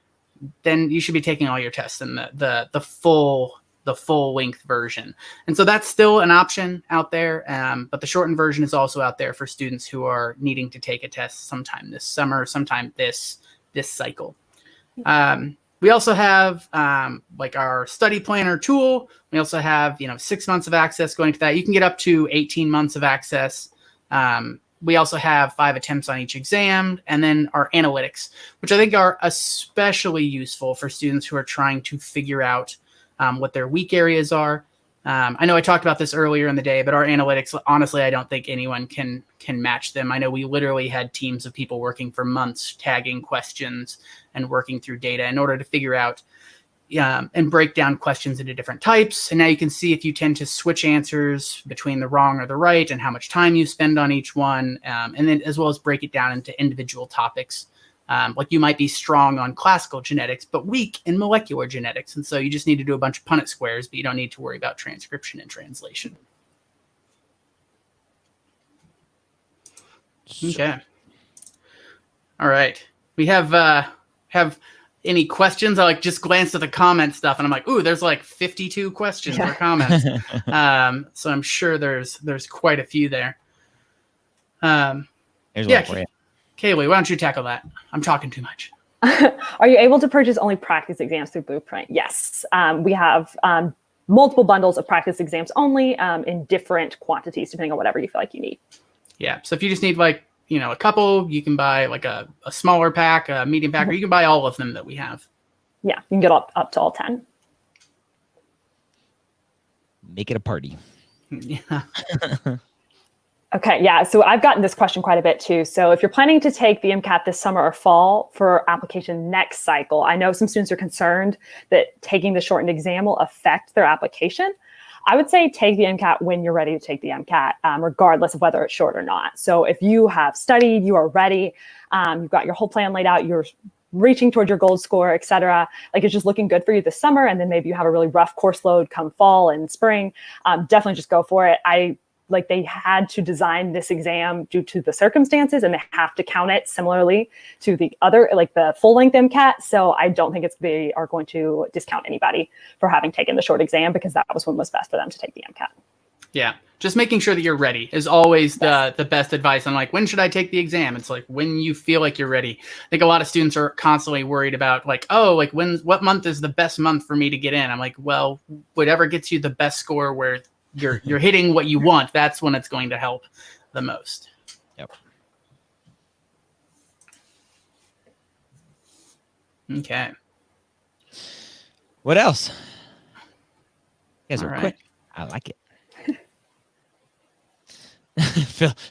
then you should be taking all your tests in the full length version. And so that's still an option out there. But the shortened version is also out there for students who are needing to take a test sometime this summer, sometime this cycle. We also have like our study planner tool. We also have 6 months of access going to that. You can get up to 18 months of access. We also have 5 attempts on each exam, and then our analytics, which I think are especially useful for students who are trying to figure out what their weak areas are. I know I talked about this earlier in the day, but our analytics, honestly, I don't think anyone can match them. I know we literally had teams of people working for months, tagging questions and working through data in order to figure out and break down questions into different types. And now you can see if you tend to switch answers between the wrong or the right and how much time you spend on each one, and then as well as break it down into individual topics. Like you might be strong on classical genetics, but weak in molecular genetics. And so you just need to do a bunch of Punnett squares, but you don't need to worry about transcription and translation. Okay. All right. We have any questions? I just glanced at the comment stuff and I'm like, ooh, there's like 52 questions or comments. So I'm sure there's quite a few there. Here's one for you. Kaylee, why don't you tackle that? I'm talking too much. Are you able to purchase only practice exams through Blueprint? Yes. We have multiple bundles of practice exams only in different quantities, depending on whatever you feel like you need. Yeah. So if you just need a couple, you can buy like a smaller pack, a medium pack, or you can buy all of them that we have. Yeah. You can get up to all 10. Make it a party. Yeah. Okay, yeah, so I've gotten this question quite a bit too. So if you're planning to take the MCAT this summer or fall for application next cycle, I know some students are concerned that taking the shortened exam will affect their application. I would say take the MCAT when you're ready to take the MCAT, regardless of whether it's short or not. So if you have studied, you are ready, you've got your whole plan laid out, you're reaching towards your gold score, et cetera, like it's just looking good for you this summer, and then maybe you have a really rough course load come fall and spring, definitely just go for it. They had to design this exam due to the circumstances, and they have to count it similarly to the other, like the full length MCAT. So I don't think they are going to discount anybody for having taken the short exam, because that was when was best for them to take the MCAT. Yeah. Just making sure that you're ready is always the best advice. I'm like, when should I take the exam? It's like when you feel like you're ready. I think a lot of students are constantly worried about what month is the best month for me to get in? I'm like, well, whatever gets you the best score where you're hitting what you want, that's when it's going to help the most. Yep. Okay. What else? You guys All are right. quick. I like it.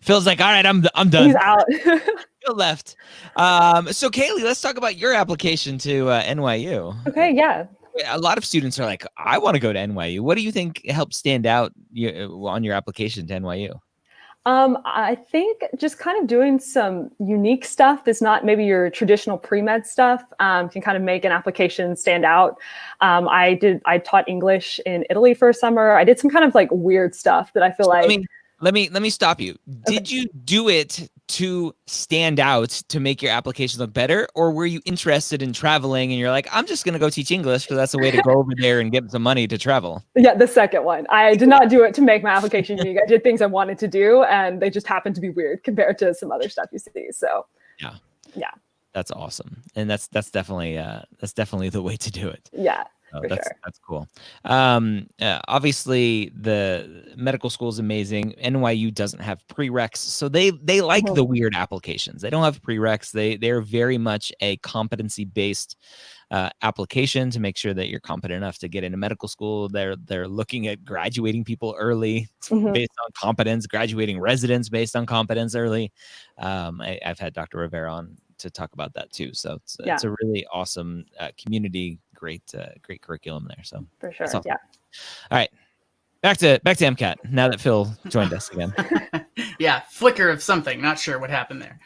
Phil's like, all right, I'm done. He's out. Phil left. So Kaylee, let's talk about your application to NYU. Okay, yeah. A lot of students are like, I want to go to NYU. What do you think helped stand out on your application to NYU? I think just kind of doing some unique stuff that's not maybe your traditional pre-med stuff can kind of make an application stand out. I taught English in Italy for a summer. I did some kind of like weird stuff that I feel like. Let me stop you. Did you do it to stand out, to make your application look better, or were you interested in traveling and you're like, I'm just going to go teach English because that's a way to go over there and get some money to travel? Yeah, the second one. I did not do it to make my application unique. I did things I wanted to do, and they just happened to be weird compared to some other stuff you see. So yeah, that's awesome, and that's definitely the way to do it. Yeah. So for sure. that's cool. Obviously, the medical school is amazing. NYU doesn't have prereqs, so they like the weird applications. They don't have prereqs. They're very much a competency based application to make sure that you're competent enough to get into medical school. They're looking at graduating people early based on competence, graduating residents based on competence early. I've had Dr. Rivera on to talk about that too. So it's a really awesome community, great curriculum there. So for sure. awesome. Yeah. All right. Back to MCAT now that Phil joined us again. Yeah, flicker of something. Not sure what happened there.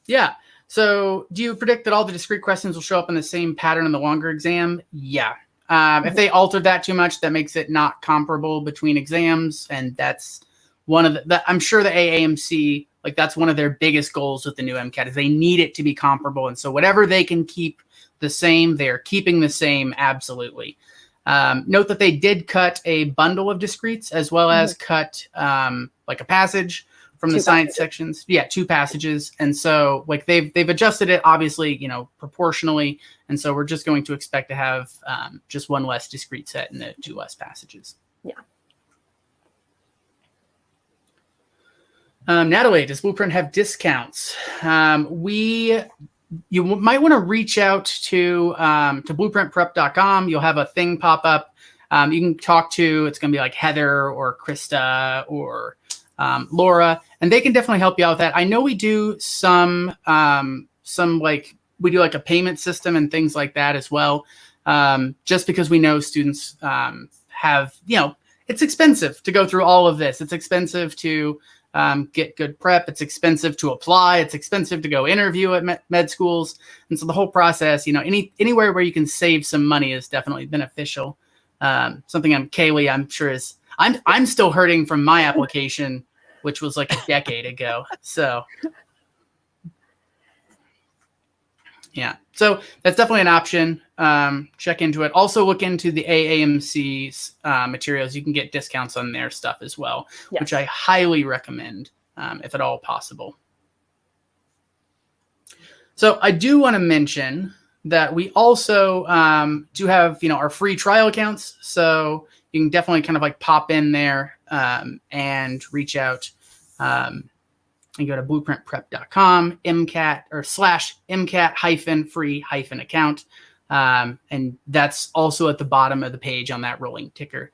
Yeah. So do you predict that all the discrete questions will show up in the same pattern in the longer exam? Yeah. If they altered that too much, that makes it not comparable between exams. And that's one of I'm sure the AAMC, like that's one of their biggest goals with the new MCAT is they need it to be comparable. And so whatever they can keep the same, they're keeping the same. Absolutely. Note that they did cut a bundle of discretes as well as cut like a passage from the science sections. Yeah, 2 passages. And so like they've adjusted it obviously, proportionally. And so we're just going to expect to have just 1 less discrete set and the 2 less passages. Yeah. Natalie, does Blueprint have discounts? You might want to reach out to blueprintprep.com. You'll have a thing pop up. You can talk to, it's going to be like Heather or Krista or Laura, and they can definitely help you out with that. I know we do some we do like a payment system and things like that as well. Just because we know students have, it's expensive to go through all of this. It's expensive to get good prep. It's expensive to apply. It's expensive to go interview at med schools. And so the whole process, anywhere where you can save some money is definitely beneficial. Something Kaylee, I'm sure is, I'm still hurting from my application, which was like a decade ago. So yeah, so that's definitely an option. Check into it. Also look into the AAMC's materials. You can get discounts on their stuff as well, which I highly recommend if at all possible. So I do want to mention that we also do have, our free trial accounts. So you can definitely kind of like pop in there and reach out and go to blueprintprep.com, MCAT or /MCAT-free-account. And that's also at the bottom of the page on that rolling ticker.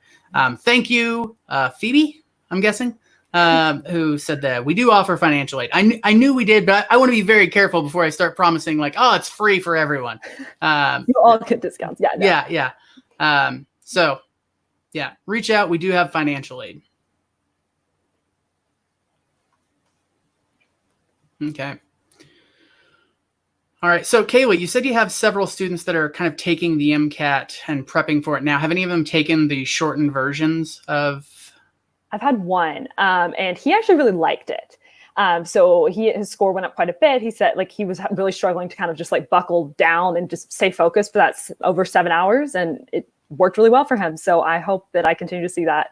Thank you, Phoebe, I'm guessing, who said that we do offer financial aid. I knew we did, but I want to be very careful before I start promising like, oh, it's free for everyone. You all get discounts. Yeah. No. Yeah. So yeah, reach out. We do have financial aid. Okay. All right. So Kaylee, you said you have several students that are kind of taking the MCAT and prepping for it now. Have any of them taken the shortened versions of? I've had one, and he actually really liked it. So his score went up quite a bit. He said like he was really struggling to kind of just like buckle down and just stay focused for that over 7 hours, and it worked really well for him. So I hope that I continue to see that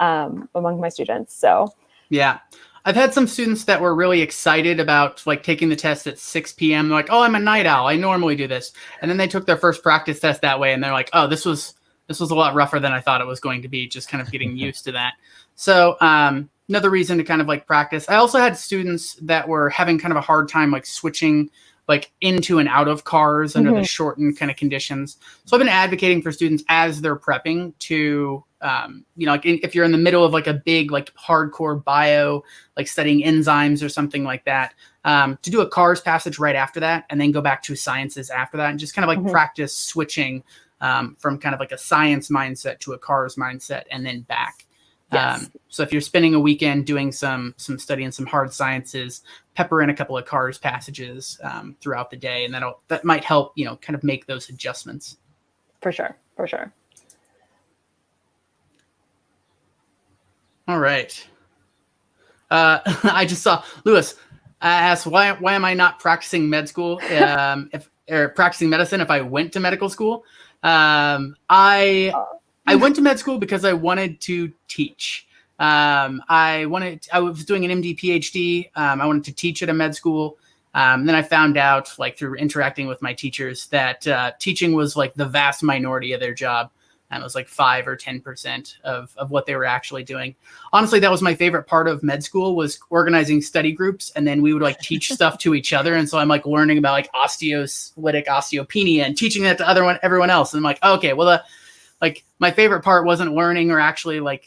among my students. So yeah. I've had some students that were really excited about like taking the test at 6 p.m. They're like, oh, I'm a night owl. I normally do this. And then they took their first practice test that way. And they're like, oh, this was a lot rougher than I thought it was going to be, just kind of getting used to that. So another reason to kind of like practice. I also had students that were having kind of a hard time like switching like into and out of cars under the shortened kind of conditions. So I've been advocating for students as they're prepping to, like if you're in the middle of like a big, like hardcore bio, like studying enzymes or something like that, to do a cars passage right after that, and then go back to sciences after that, and just kind of like practice switching from kind of like a science mindset to a cars mindset and then back. Yes. So if you're spending a weekend doing some study in some hard sciences, pepper in a couple of cars passages throughout the day, and that might help, kind of make those adjustments. For sure. All right. I just saw Lewis asked why am I not practicing med school or practicing medicine if I went to medical school? I went to med school because I wanted to teach. I was doing an MD PhD. I wanted to teach at a med school. Then I found out, like through interacting with my teachers, that teaching was like the vast minority of their job. And it was like 5 or 10% of what they were actually doing. Honestly, that was my favorite part of med school, was organizing study groups. And then we would like teach stuff to each other. And so I'm like learning about like osteolytic osteopenia and teaching that to everyone else. And I'm like, okay, well, like my favorite part wasn't learning or actually like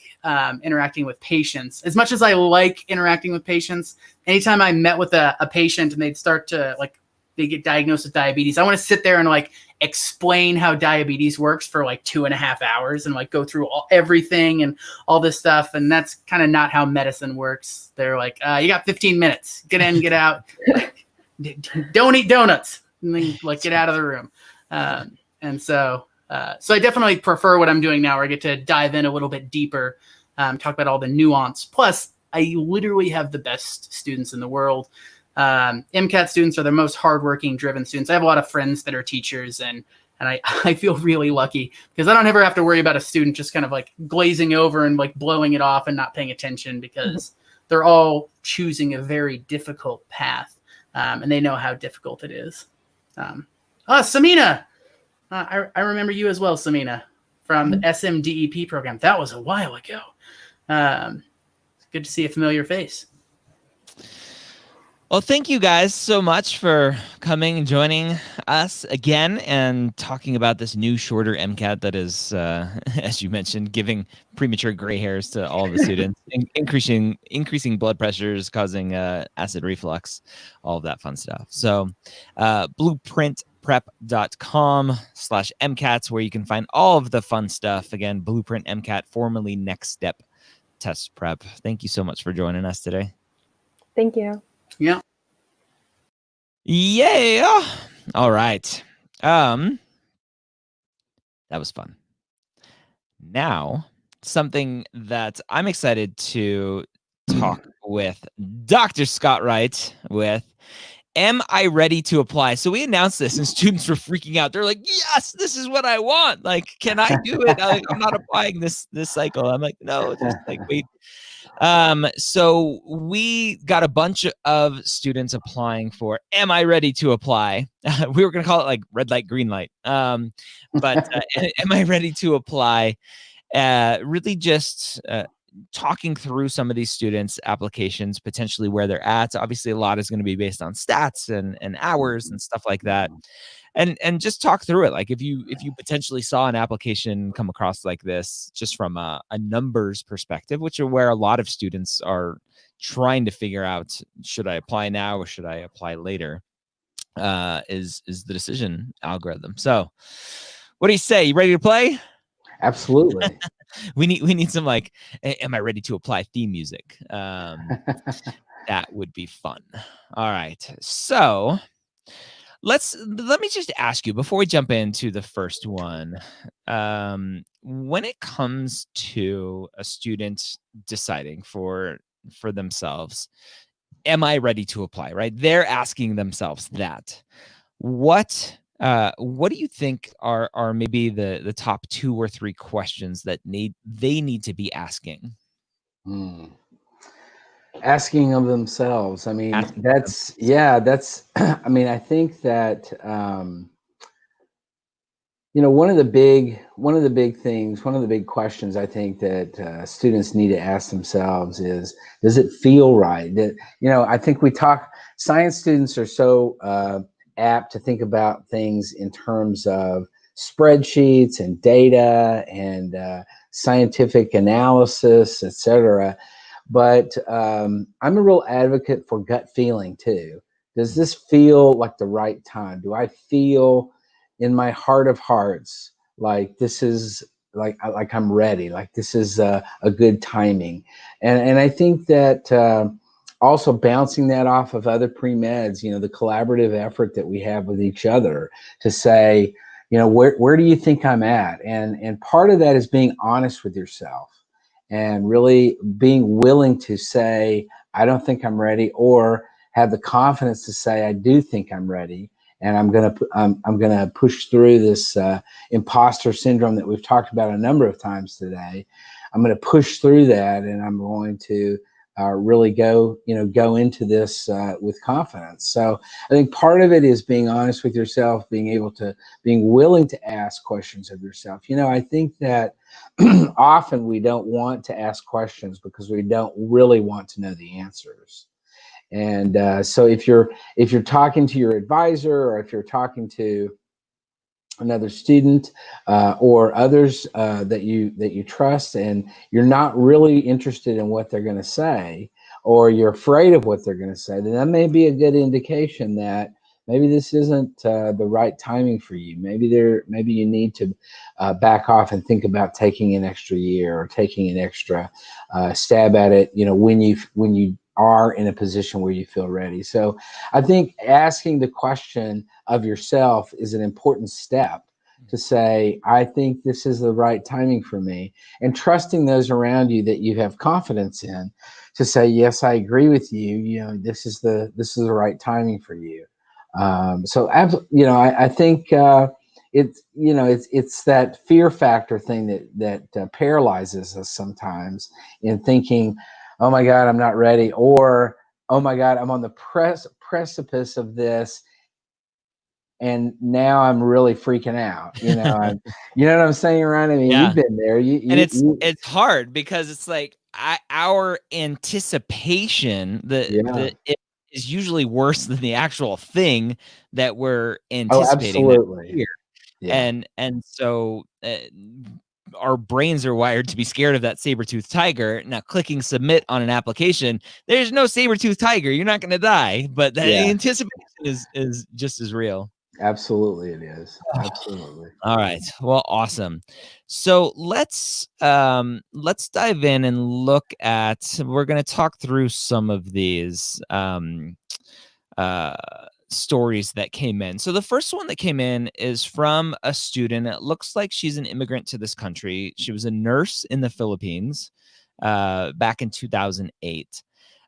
interacting with patients. As much as I like interacting with patients, anytime I met with a patient and they'd start to like, they get diagnosed with diabetes, I want to sit there and like explain how diabetes works for like 2.5 hours and like go through everything and all this stuff. And that's kind of not how medicine works. They're like, you got 15 minutes, get in, get out, like, don't eat donuts, and then like get out of the room. So I definitely prefer what I'm doing now, where I get to dive in a little bit deeper, talk about all the nuance. Plus, I literally have the best students in the world. MCAT students are the most hardworking, driven students. I have a lot of friends that are teachers, and I feel really lucky because I don't ever have to worry about a student just kind of like glazing over and like blowing it off and not paying attention, because they're all choosing a very difficult path, and they know how difficult it is. Samina, I remember you as well, Samina, from the SMDEP program. That was a while ago. It's good to see a familiar face. Well, thank you guys so much for coming and joining us again and talking about this new shorter MCAT that is, as you mentioned, giving premature gray hairs to all of the students, increasing blood pressures, causing acid reflux, all of that fun stuff. So blueprintprep.com/MCATs, where you can find all of the fun stuff. Again, Blueprint MCAT, formerly Next Step Test Prep. Thank you so much for joining us today. Thank you. Yeah. Yeah. All right. That was fun. Now, something that I'm excited to talk with Dr. Scott Wright with. Am I ready to apply? So we announced this and students were freaking out. They're like, yes, this is what I want. Like, can I do it? I'm not applying this cycle. I'm like, no, just like wait. So we got a bunch of students applying for Am I Ready to Apply? We were going to call it like red light, green light. But Am I Ready to Apply? Really just talking through some of these students' applications, potentially where they're at. Obviously, a lot is going to be based on stats and hours and stuff like that. And just talk through it. Like if you potentially saw an application come across like this, just from a numbers perspective, which are where a lot of students are trying to figure out, should I apply now or should I apply later, is the decision algorithm. So what do you say? You ready to play? Absolutely. we need some like, am I ready to apply theme music? That would be fun. All right. So let me just ask you before we jump into the first one. When it comes to a student deciding for themselves, am I ready to apply? Right? They're asking themselves that. What do you think are maybe the top 2 or 3 questions that they need to be asking? Asking of themselves. I mean, that's I mean, I think that one of the big things, one of the big questions I think that students need to ask themselves is, does it feel right? That, I think science students are so apt to think about things in terms of spreadsheets and data and scientific analysis, etc. But I'm a real advocate for gut feeling too. Does this feel like the right time? Do I feel in my heart of hearts like this is like I'm ready, like this is a good timing? And I think that also bouncing that off of other pre-meds, the collaborative effort that we have with each other to say, where do you think I'm at? And part of that is being honest with yourself and really being willing to say, I don't think I'm ready, or have the confidence to say, I do think I'm ready. And I'm gonna push through this imposter syndrome that we've talked about a number of times today. I'm gonna push through that, and I'm going to really go into this with confidence. So I think part of it is being honest with yourself, being willing to ask questions of yourself. I think that often we don't want to ask questions because we don't really want to know the answers. And so if you're talking to your advisor, or if you're talking to another student or others that you trust, and you're not really interested in what they're going to say, or you're afraid of what they're going to say, then that may be a good indication that maybe this isn't the right timing for you. Maybe you need to back off and think about taking an extra year, or taking an extra stab at it, when you are in a position where you feel ready. So I think asking the question of yourself is an important step to say, I think this is the right timing for me, and trusting those around you that you have confidence in to say, yes, I agree with you. This is the right timing for you. I think it's that fear factor thing that paralyzes us sometimes, in thinking, oh my God, I'm not ready, or oh my God, I'm on the precipice of this, and now I'm really freaking out. You know what I'm saying, Ryan? I mean, Yeah. you've been there. And it's hard, because it's like our anticipation that it is usually worse than the actual thing that we're anticipating. Oh, absolutely. Yeah. And so our brains are wired to be scared of that saber-toothed tiger. Now, clicking submit on an application, there's no saber-toothed tiger. You're not going to die, but the anticipation is just as real. Absolutely, it is. Absolutely. All right. Well, awesome. So let's dive in and look at. We're going to talk through some of these stories that came in. So the first one that came in is from a student. It looks like she's an immigrant to this country. She was a nurse in the Philippines back in 2008.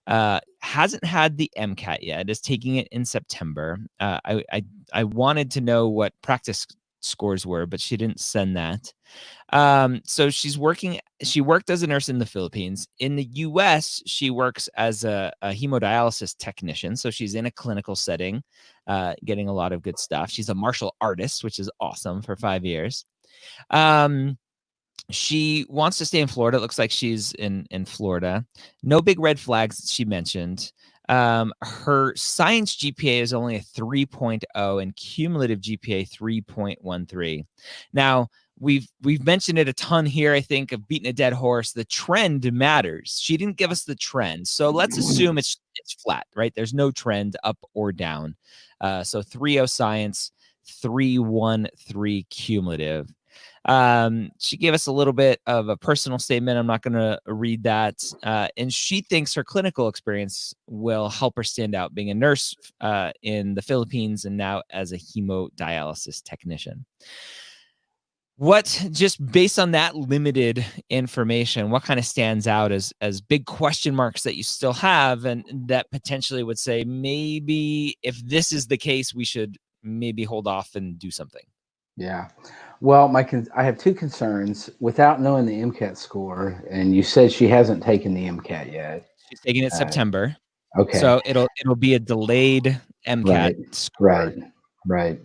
Hasn't had the MCAT yet. Is taking it in September. I wanted to know what practice scores were, but she didn't send that. So she worked as a nurse in the Philippines. In the US, she works as a hemodialysis technician. So she's in a clinical setting, getting a lot of good stuff. She's a martial artist, which is awesome, for 5 years. She wants to stay in Florida. It looks like she's in Florida. No big red flags she mentioned. Her science GPA is only a 3.0 and cumulative GPA 3.13. Now, we've mentioned it a ton here, I think, of beating a dead horse. The trend matters. She didn't give us the trend. So let's assume it's flat, right? There's no trend up or down. So 3.0 science, 3.13 cumulative. She gave us a little bit of a personal statement. I'm not going to read that. And she thinks her clinical experience will help her stand out, being a nurse in the Philippines and now as a hemodialysis technician. Just based on that limited information, what kind of stands out as big question marks that you still have, and that potentially would say, maybe if this is the case, we should maybe hold off and do something? Yeah. Well, I have two concerns without knowing the MCAT score, and you said she hasn't taken the MCAT yet. She's taking it September. Okay. So it'll be a delayed MCAT score. Right.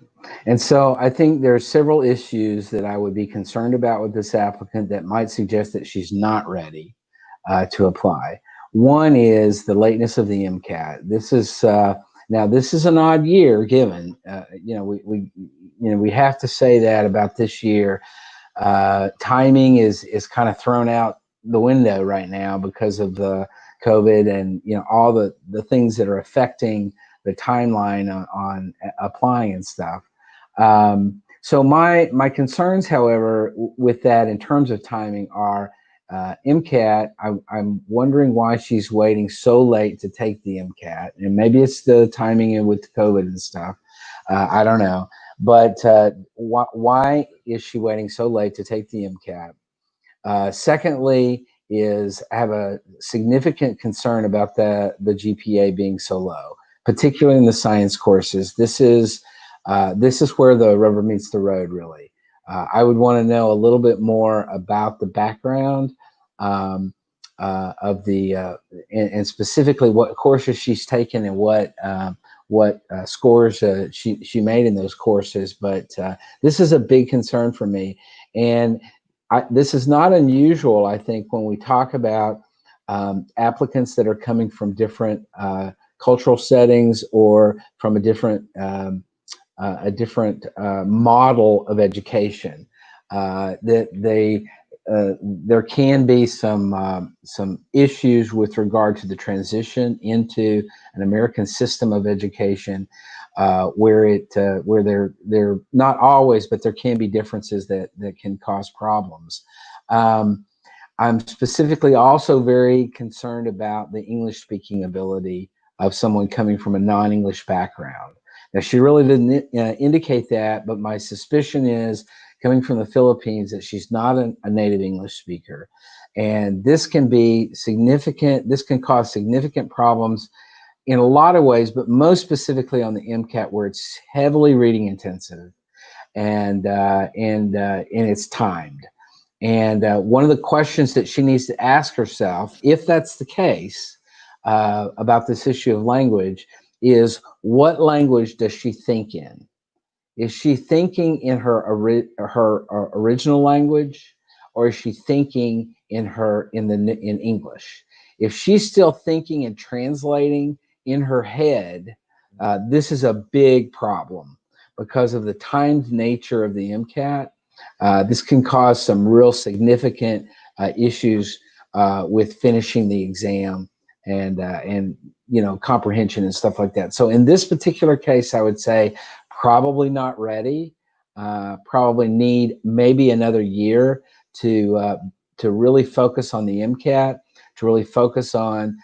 And so I think there's several issues that I would be concerned about with this applicant that might suggest that she's not ready to apply. One is the lateness of the MCAT. This is now this is an odd year given. We have to say that about this year. Timing is kind of thrown out the window right now because of the COVID and all the things that are affecting the timeline on applying and stuff. So my concerns, however, with that in terms of timing are MCAT. I'm wondering why she's waiting so late to take the MCAT, and maybe it's the timing with COVID and stuff. I don't know, but why is she waiting so late to take the MCAT? Secondly, is I have a significant concern about the GPA being so low, particularly in the science courses. This is where the rubber meets the road, really. I would want to know a little bit more about the background and specifically what courses she's taken and what scores she made in those courses. But this is a big concern for me, and this is not unusual. I think when we talk about applicants that are coming from different cultural settings or from a different model of education, that there can be some issues with regard to the transition into an American system of education, where they're not always, but there can be differences that can cause problems. I'm specifically also very concerned about the English speaking ability of someone coming from a non-English background. Now, she really didn't indicate that, but my suspicion is, coming from the Philippines, that she's not a native English speaker. And this can be significant. This can cause significant problems in a lot of ways, but most specifically on the MCAT, where it's heavily reading intensive and it's timed. And one of the questions that she needs to ask herself, if that's the case, about this issue of language, is what language does she think in? Is she thinking in her original language, or is she thinking in English? If she's still thinking and translating in her head, this is a big problem because of the timed nature of the MCAT. This can cause some real significant issues with finishing the exam and comprehension and stuff like that. So in this particular case, I would say probably not ready. Probably need maybe another year to really focus on the MCAT, to really focus on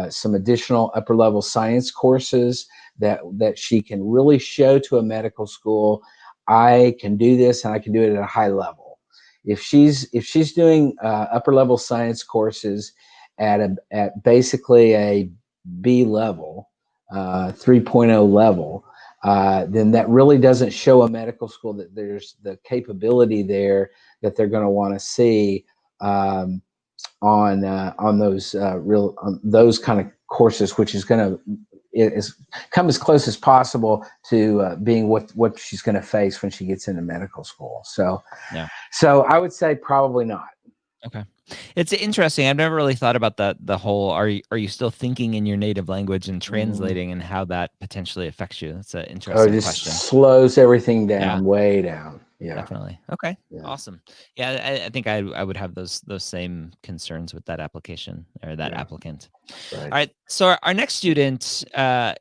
some additional upper level science courses that she can really show to a medical school, I can do this and I can do it at a high level. If she's doing upper level science courses at basically a B level, 3.0 level, then that really doesn't show a medical school that there's the capability there that they're going to want to see on those kind of courses, which is going to come as close as possible to being what she's going to face when she gets into medical school. So, yeah. So I would say probably not. Okay. It's interesting. I've never really thought about the whole, are you still thinking in your native language and translating and how that potentially affects you? That's an interesting it just question. Slows everything down, way down. Yeah. Definitely. Okay. Yeah. Awesome. Yeah. I think I would have those same concerns with that application or that applicant. Right. All right. So our next student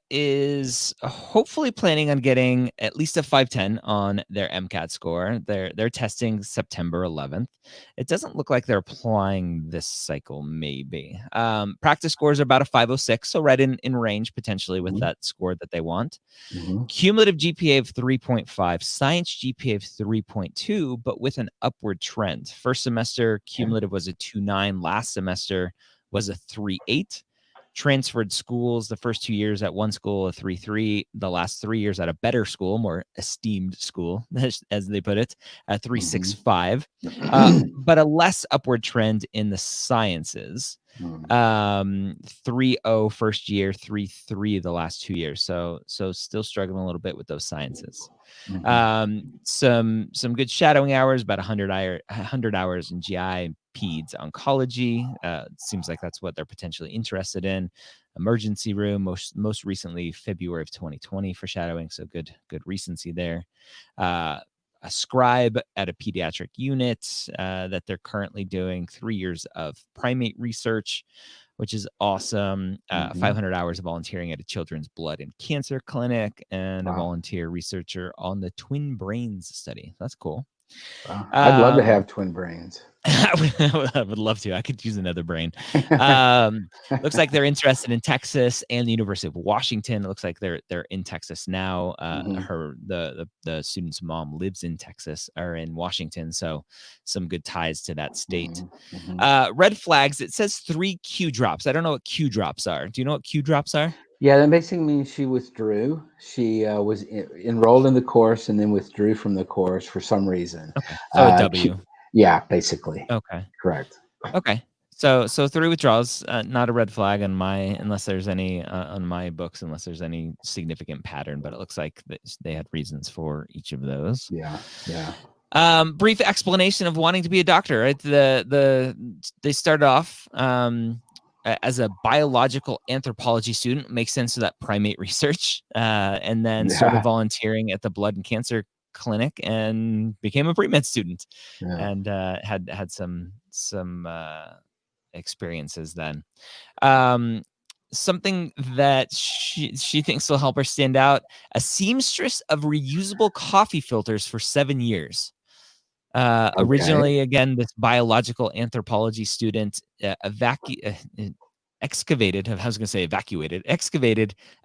is hopefully planning on getting at least a 510 on their MCAT score. They're testing September 11th. It doesn't look like they're applying this cycle, maybe. Practice scores are about a 506, so right in range potentially with that score that they want. Cumulative GPA of 3.5, science GPA of 3.2, but with an upward trend. First semester cumulative was a 2.9. Last semester was a 3.8. Transferred schools, the first 2 years at one school, a 3.3. The last 3 years at a better school, more esteemed school, as they put it, a 3.65. But a less upward trend in the sciences. 3.0 first year, 3.3 the last 2 years. So still struggling a little bit with those sciences. Some good shadowing hours, about 100 hours in GI, peds, oncology. Seems like that's what they're potentially interested in. Emergency room, most recently February of 2020 for shadowing. So good recency there. A scribe at a pediatric unit that they're currently doing 3 years of primate research, which is awesome. 500 hours of volunteering at a children's blood and cancer clinic, and a volunteer researcher on the twin brains study. That's cool. Wow. I'd love to have twin brains. I would love to. I could use another brain. Looks like they're interested in Texas and the University of Washington. It looks like they're in Texas now. The student's mom lives in Texas or in Washington, so some good ties to that state. Red flags. It says 3 Q drops. I don't know what Q drops are. Do you know what Q drops are? Yeah, that basically means she withdrew. She was enrolled in the course and then withdrew from the course for some reason. Okay. So a W. Yeah, basically. Okay. Correct. Okay. So 3 withdrawals, not a red flag on unless there's any on my books, unless there's any significant pattern. But it looks like they had reasons for each of those. Yeah. Brief explanation of wanting to be a doctor. Right, they started off as a biological anthropology student. Makes sense to that primate research, and then started volunteering at the blood and cancer clinic and became a pre-med student, and had some experiences then. Something that she thinks will help her stand out: a seamstress of reusable coffee filters for 7 years. Originally, again, this biological anthropology student excavated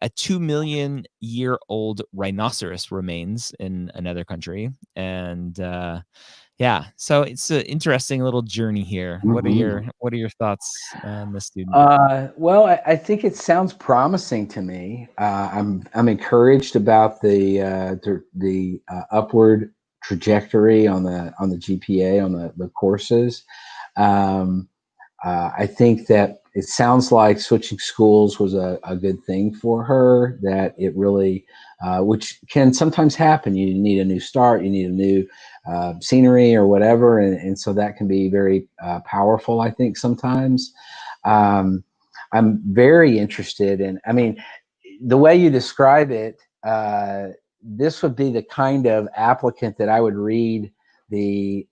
a 2 million year old rhinoceros remains in another country. And yeah, so it's an interesting little journey here. What are your thoughts on this student? Well, I think it sounds promising to me. I'm encouraged about the upward trajectory on the GPA on the courses. I think that it sounds like switching schools was a good thing for her, that it really, which can sometimes happen. You need a new start, you need a new scenery or whatever. And so that can be very powerful, I think, sometimes. I'm very interested in, I mean, the way you describe it, this would be the kind of applicant that I would read the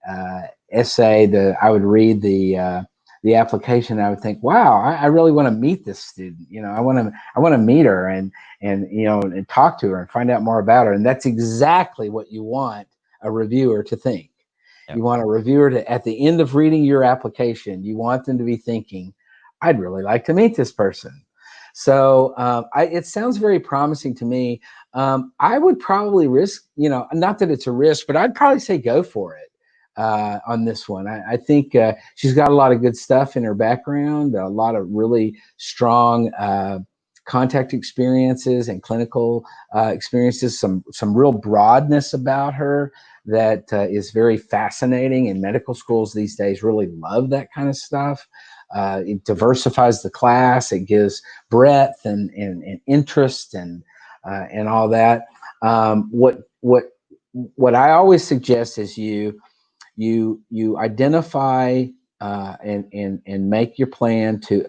essay, I would read the application. I would think, wow, I really want to meet this student. You know, I want to meet her and you know, and talk to her and find out more about her. And that's exactly what you want a reviewer to think. Yep. You want a reviewer to, at the end of reading your application, you want them to be thinking, I'd really like to meet this person. So it sounds very promising to me. I would probably risk, you know, not that it's a risk, but I'd probably say go for it on this one. I think she's got a lot of good stuff in her background, a lot of really strong contact experiences and clinical experiences, some real broadness about her that is very fascinating, and medical schools these days really love that kind of stuff. It diversifies the class. It gives breadth and interest and all that. What I always suggest is you identify and make your plan to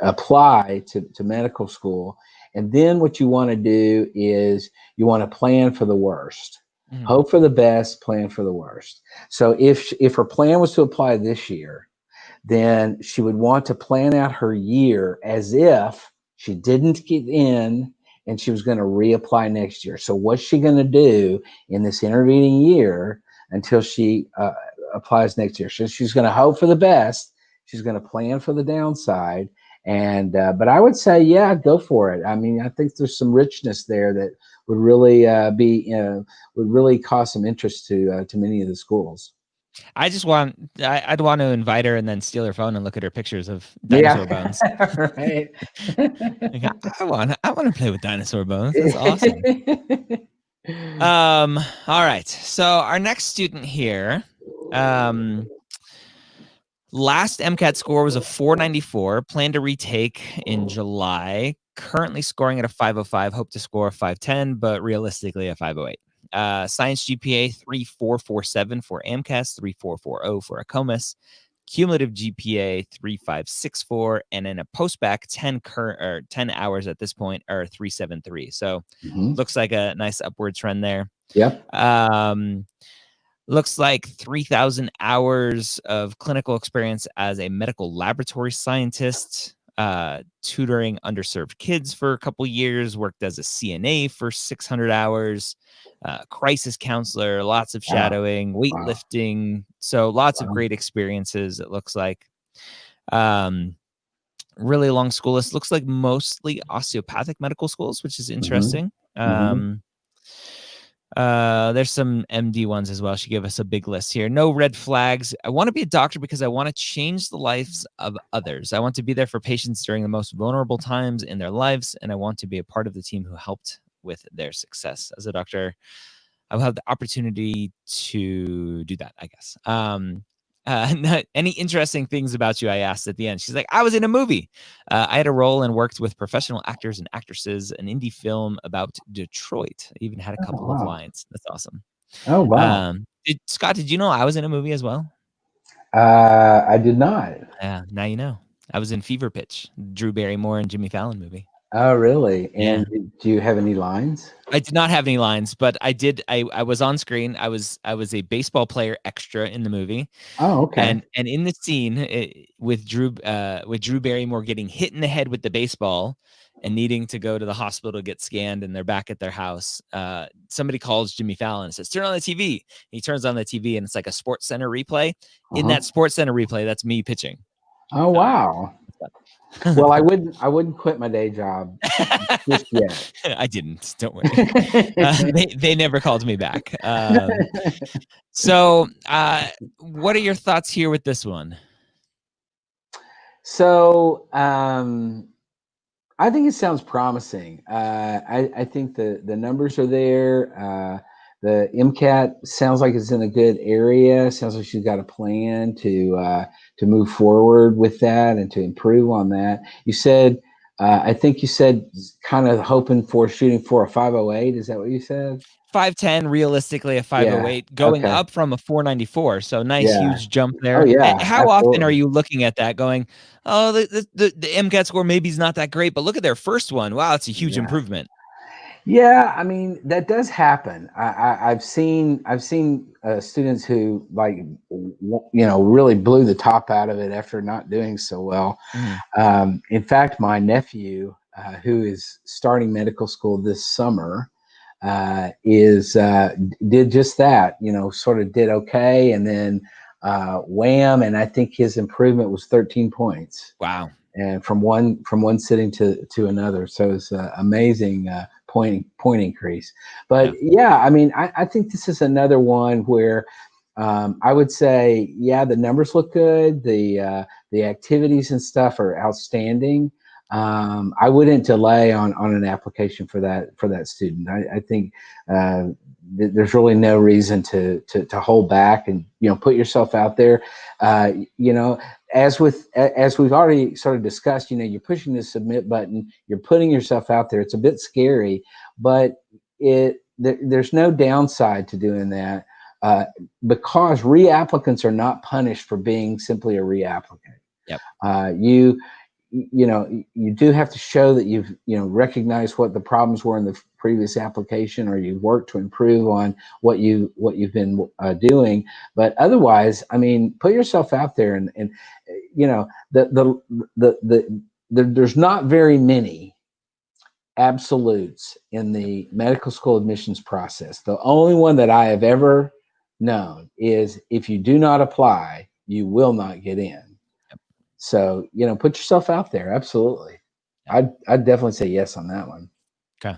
apply to medical school, and then what you want to do is you want to plan for the worst. Hope for the best, plan for the worst. So if her plan was to apply this year, then she would want to plan out her year as if she didn't get in and she was going to reapply next year. So what's she going to do in this intervening year until she applies next year? So she's going to hope for the best. She's going to plan for the downside. And but I would say, yeah, go for it. I mean, I think there's some richness there that would really would really cause some interest to many of the schools. I'd want to invite her and then steal her phone and look at her pictures of dinosaur bones. Right. I want to play with dinosaur bones. That's awesome. All right. So our next student here, last MCAT score was a 494. Plan to retake in July. Currently scoring at a 505. Hope to score a 510, but realistically a 508. Science GPA 3.447 for AMCAS, 3.440 for AACOMAS, cumulative GPA 3.564, and in a post-bac 10 hours at this point are 3.73. So looks like a nice upward trend there. Yep. Looks like 3,000 hours of clinical experience as a medical laboratory scientist, tutoring underserved kids for a couple years, worked as a CNA for 600 hours, crisis counselor, lots of shadowing, weightlifting. So lots of great experiences, it looks like. Really long school list. Looks like mostly osteopathic medical schools, which is interesting. There's some MD ones as well. She gave us a big list here. No red flags. I want to be a doctor because I want to change the lives of others. I want to be there for patients during the most vulnerable times in their lives, and I want to be a part of the team who helped with their success. As a doctor, I will have the opportunity to do that, I guess. Any interesting things about you? I asked at the end. She's like, I was in a movie. I had a role and worked with professional actors and actresses, an indie film about Detroit. I even had a couple of wow. lines. That's awesome. Oh, wow. Scott, did you know I was in a movie as well? I did not. Yeah, now you know. I was in Fever Pitch, Drew Barrymore and Jimmy Fallon movie. Oh, really? Yeah. And do you have any lines? I did not have any lines, but I did. I was on screen. I was a baseball player extra in the movie. Oh, okay. And in the scene with Drew Barrymore getting hit in the head with the baseball and needing to go to the hospital to get scanned, and they're back at their house. Somebody calls Jimmy Fallon and says, "Turn on the TV." He turns on the TV, and it's like a Sports Center replay. In that Sports Center replay, that's me pitching. Oh, wow. Well, I wouldn't quit my day job just yet. I didn't. Don't worry. They never called me back. So, what are your thoughts here with this one? So, I think it sounds promising. I think the numbers are there. The MCAT sounds like it's in a good area. Sounds like she's got a plan to move forward with that and to improve on that. You said, I think you said kind of hoping for shooting for a 508. Is that what you said? 510, realistically a 508, going up from a 494. So nice, huge jump there. Oh, yeah. How often are you looking at that going, oh, the MCAT score maybe is not that great, but look at their first one. Wow, it's a huge improvement. Yeah, I mean, that does happen. I've seen students who, like, really blew the top out of it after not doing so well. In fact, my nephew, who is starting medical school this summer, did just that. Sort of did okay, and then wham, and I think his improvement was 13 points. Wow! And from one sitting to another, so it's amazing. Point increase. But yeah, I mean, I think this is another one where I would say, the numbers look good. The activities and stuff are outstanding. I wouldn't delay on an application for that student. I think there's really no reason to hold back and put yourself out there. As we've already sort of discussed, you're pushing the submit button, you're putting yourself out there. It's a bit scary, but there's no downside to doing that because reapplicants are not punished for being simply a reapplicant. Yep. You do have to show that you've recognized what the problems were in the previous application, or you've worked to improve on what you've been doing. But otherwise, I mean, put yourself out there, and there's not very many absolutes in the medical school admissions process. The only one that I have ever known is if you do not apply, you will not get in. So, put yourself out there. Absolutely. I'd definitely say yes on that one. Okay.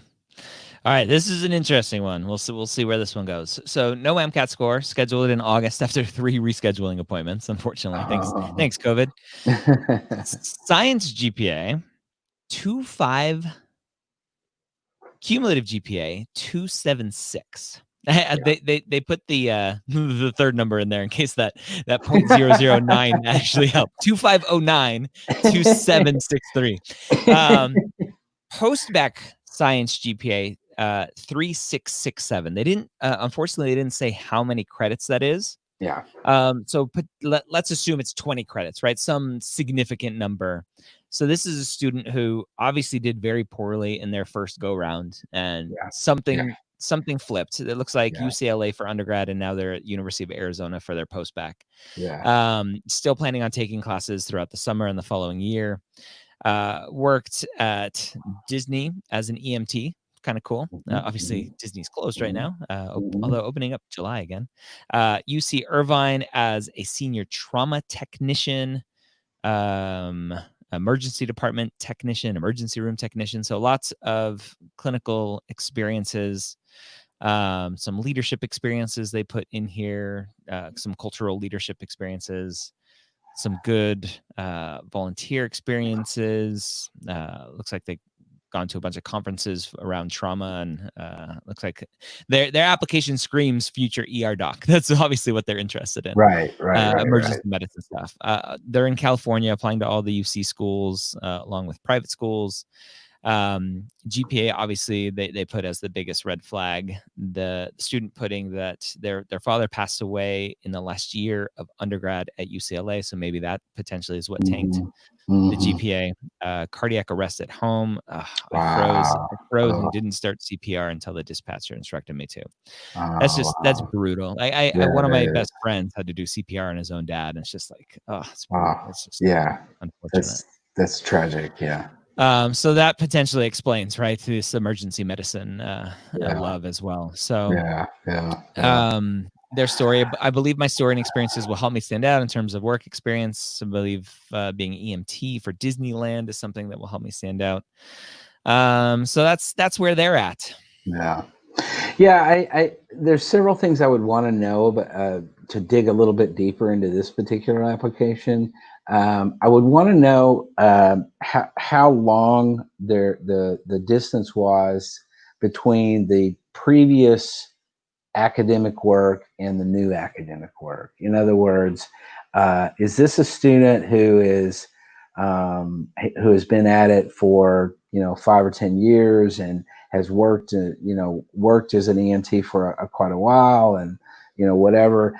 All right. This is an interesting one. We'll see where this one goes. So no MCAT score, scheduled in August after 3 rescheduling appointments, unfortunately. Thanks, COVID. Science GPA, 2.5, cumulative GPA, 276. They put the third number in there in case that 0.009 actually helped. 2509 2763. Post-bac science GPA 3667. They didn't unfortunately they didn't say how many credits that is. Yeah. So let's assume it's 20 credits, right? Some significant number. So this is a student who obviously did very poorly in their first go round, and something flipped. It looks like UCLA for undergrad, and now they're at University of Arizona for their post-bac. Still planning on taking classes throughout the summer and the following year. Worked at Disney as an EMT. Kind of cool. Obviously, Disney's closed right now, although opening up July again. UC Irvine as a senior trauma technician, emergency department technician, emergency room technician. So lots of clinical experiences, some leadership experiences they put in here, some cultural leadership experiences, some good volunteer experiences. Looks like they gone to a bunch of conferences around trauma, and looks like their application screams future ER doc. That's obviously what they're interested in. Right. Emergency medicine stuff. They're in California, applying to all the UC schools, along with private schools. GPA, obviously, they put as the biggest red flag. The student putting that their father passed away in the last year of undergrad at UCLA, so maybe that potentially is what tanked the GPA. Cardiac arrest at home. I froze and didn't start CPR until the dispatcher instructed me to. That's brutal. One of my best friends had to do CPR on his own dad, and it's just like, it's brutal. It's just unfortunate. That's tragic. Yeah. So that potentially explains, right, this emergency medicine love as well. So their story, I believe my story and experiences will help me stand out in terms of work experience. I believe being EMT for Disneyland is something that will help me stand out. So that's where they're at. I there's several things I would want to know, but to dig a little bit deeper into this particular application. I would want to know how long the distance was between the previous academic work and the new academic work. In other words, is this a student who has been at it for 5 or 10 years and has worked as an EMT for quite a while, and whatever?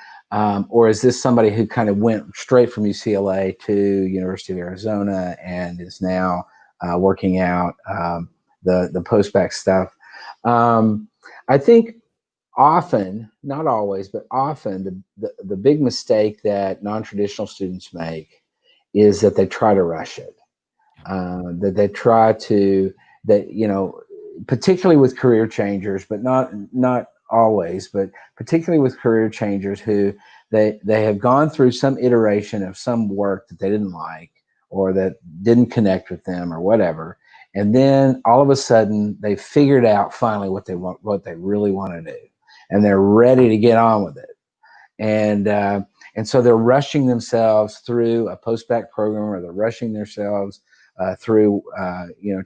Or is this somebody who kind of went straight from UCLA to University of Arizona and is now working out the post-bac stuff? I think often, not always, but often, the big mistake that non-traditional students make is that they try to rush it. That they try to, particularly with career changers, but not always, but particularly with career changers who they have gone through some iteration of some work that they didn't like or that didn't connect with them or whatever, and then all of a sudden they figured out finally what they really want to do, and they're ready to get on with it, and so they're rushing themselves through a post-bac program, or they're rushing themselves through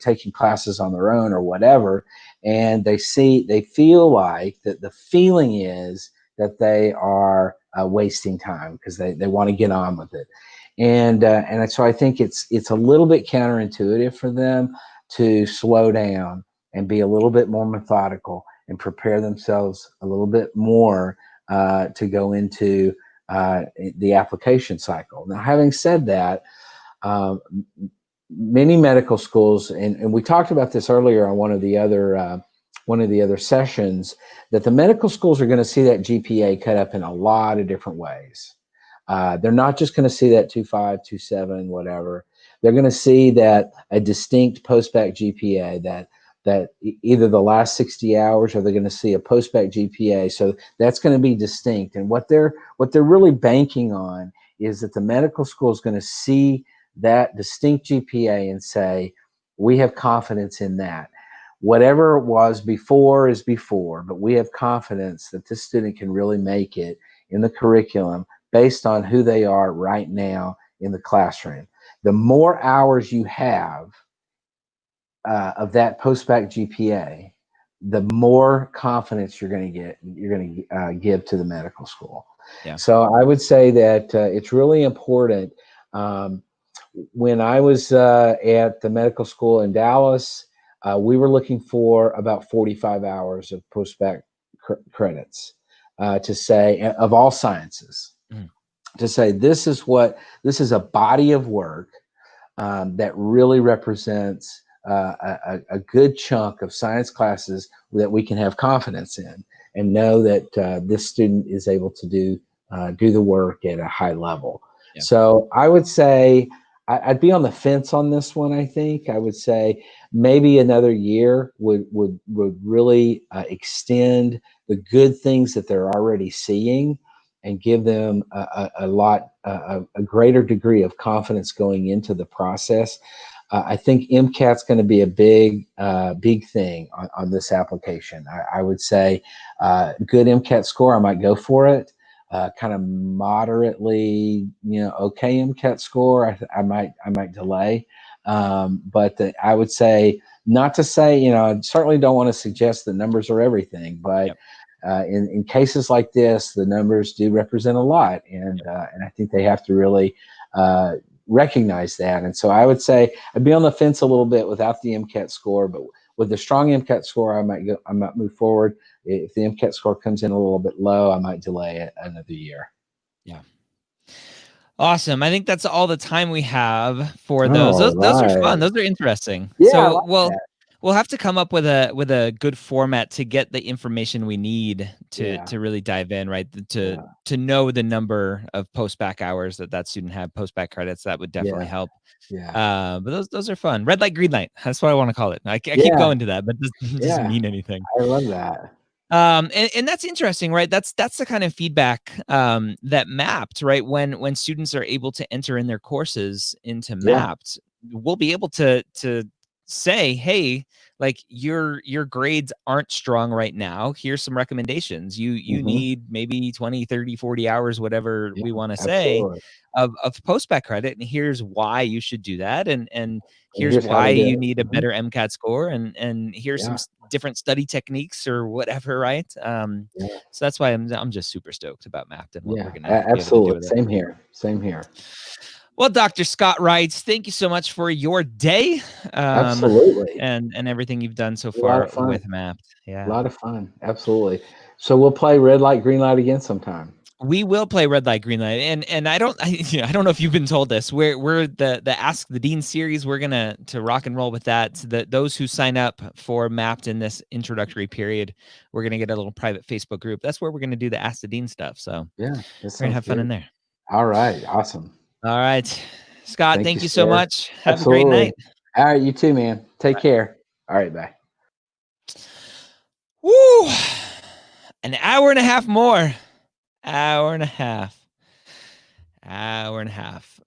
taking classes on their own or whatever, and they feel like that the feeling is that they are wasting time because they want to get on with it, and so I think it's a little bit counterintuitive for them to slow down and be a little bit more methodical and prepare themselves a little bit more to go into the application cycle. Now, having said that, many medical schools, and we talked about this earlier on one of the other sessions, that the medical schools are going to see that GPA cut up in a lot of different ways. They're not just going to see that 2.5, 2.7, whatever. They're going to see that a distinct post-bac GPA, that either the last 60 hours, or they're going to see a post-bac GPA. So that's going to be distinct. And what they're really banking on is that the medical school is going to see that distinct GPA and say, we have confidence in that. Whatever it was before is before, but we have confidence that this student can really make it in the curriculum based on who they are right now in the classroom. The more hours you have of that post-bac GPA, the more confidence you're going to give to the medical school. Yeah. So I would say that it's really important. When I was at the medical school in Dallas, we were looking for about 45 hours of post-bac credits to say, of all sciences, to say this is a body of work that really represents a good chunk of science classes that we can have confidence in and know that this student is able to do the work at a high level. Yeah. So I would say I'd be on the fence on this one. I think I would say maybe another year would really extend the good things that they're already seeing and give them a greater degree of confidence going into the process. I think MCAT's going to be a big thing on this application. I would say good MCAT score, I might go for it. Kind of moderately, okay MCAT score, I might delay. But I would say not to say, you know, I certainly don't want to suggest that numbers are everything, but in cases like this, the numbers do represent a lot, and I think they have to really recognize that. And so I would say I'd be on the fence a little bit without the MCAT score, but with a strong MCAT score, I might move forward. If the MCAT score comes in a little bit low, I might delay it another year. Yeah. Awesome. I think that's all the time we have for those. Those are fun. Those are interesting. Yeah, so like we'll have to come up with a good format to get the information we need to really dive in, right? To know the number of post-bac hours that student had, post-bac credits. That would definitely help. Yeah. But those are fun. Red light, green light. That's what I want to call it. I keep going to that, but it doesn't mean anything. I love that. And that's interesting, right? That's the kind of feedback that Mapped, right? When students are able to enter in their courses into Mapped, we'll be able to say, hey, like your grades aren't strong right now. Here's some recommendations. You need maybe 20, 30, 40 hours, whatever we want to say, of post-bac credit. And here's why you should do that. And here's why you need a better MCAT score. And here's some different study techniques or whatever, right? So that's why I'm just super stoked about Mapped and what we're going to absolutely. Same here. Well, Dr. Scott Wrights, thank you so much for your day. Absolutely. And everything you've done so far with Mapped. A Yeah. lot of fun. Absolutely. So we'll play red light, green light again sometime. We will play red light, green light. And I don't know if you've been told this. We're the Ask the Dean series. We're gonna rock and roll with that. So that those who sign up for Mapped in this introductory period, we're gonna get a little private Facebook group. That's where we're gonna do the Ask the Dean stuff. So we're gonna have fun in there. All right. Awesome. All right. Scott, thank you so much. Have a great night. All right, you too, man. Take care. All right, bye. Woo! An hour and a half more. Hour and a half.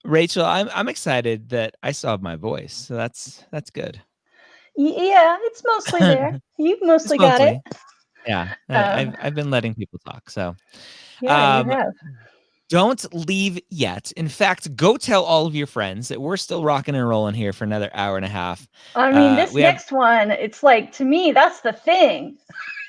Rachel, I'm excited that I saw my voice. So that's good. Yeah, it's mostly there. You've mostly got it. Yeah. I've been letting people talk. So yeah, you have. Don't leave yet. In fact, go tell all of your friends that we're still rocking and rolling here for another hour and a half. I mean, this next one, it's like, to me, that's the thing.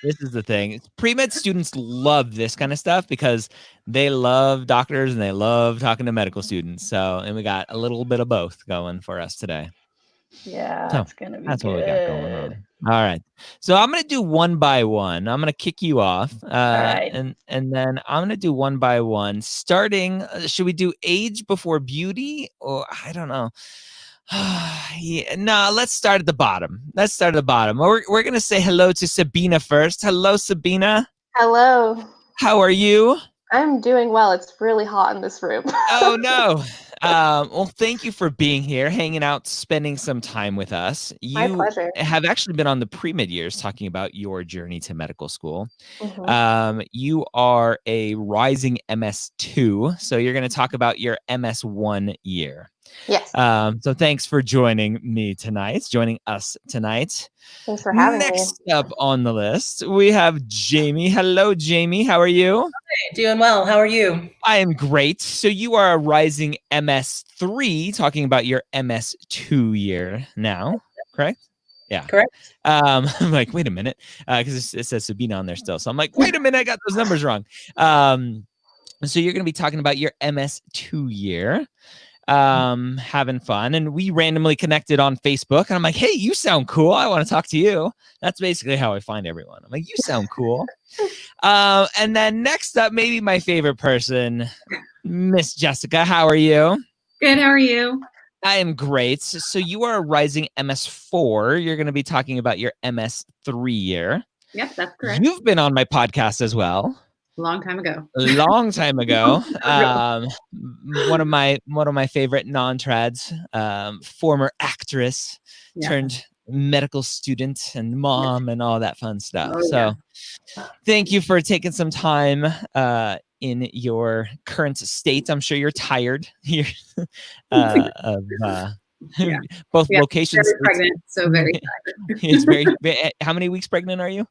This is the thing. Pre-med students love this kind of stuff because they love doctors and they love talking to medical students. So, and we got a little bit of both going for us today. Yeah, so it's gonna be that's good. What we got going on. All right. So I'm gonna do one by one. I'm gonna kick you off. All right. And then I'm gonna do one by one. Starting, should we do age before beauty? Or I don't know. No, let's start at the bottom. We're gonna say hello to Sabina first. Hello, Sabina. Hello. How are you? I'm doing well. It's really hot in this room. Oh no. Well, thank you for being here, hanging out, spending some time with us. My pleasure. Have actually been on the pre-med years talking about your journey to medical school. You are a rising MS2, so you're going to talk about your MS1 year. Yes. So thanks for joining us tonight. Thanks for having me. Next up on the list, we have Jamie. Hello, Jamie. How are you? Hi, doing well. How are you? I am great. So you are a rising MS3, talking about your MS2 year now, correct? Yeah. Correct. I'm like, wait a minute, because it says Sabina on there still. So I'm like, wait a minute, I got those numbers wrong. So you're going to be talking about your MS2 year. Having fun, and we randomly connected on Facebook, and I'm like, hey, you sound cool, I want to talk to you. That's basically how I find everyone. I'm like, you sound cool. And then next up, maybe my favorite person, Miss Jessica. How are you? Good. How are you? I am great. So you are a rising MS4. You're going to be talking about your MS3 year. Yep, that's correct. You've been on my podcast as well. Long time ago. One of my favorite non-trads, former actress turned medical student and mom and all that fun stuff. Thank you for taking some time in your current state. I'm sure you're tired here of both locations. Very pregnant, so very tired. It's very. How many weeks pregnant are you?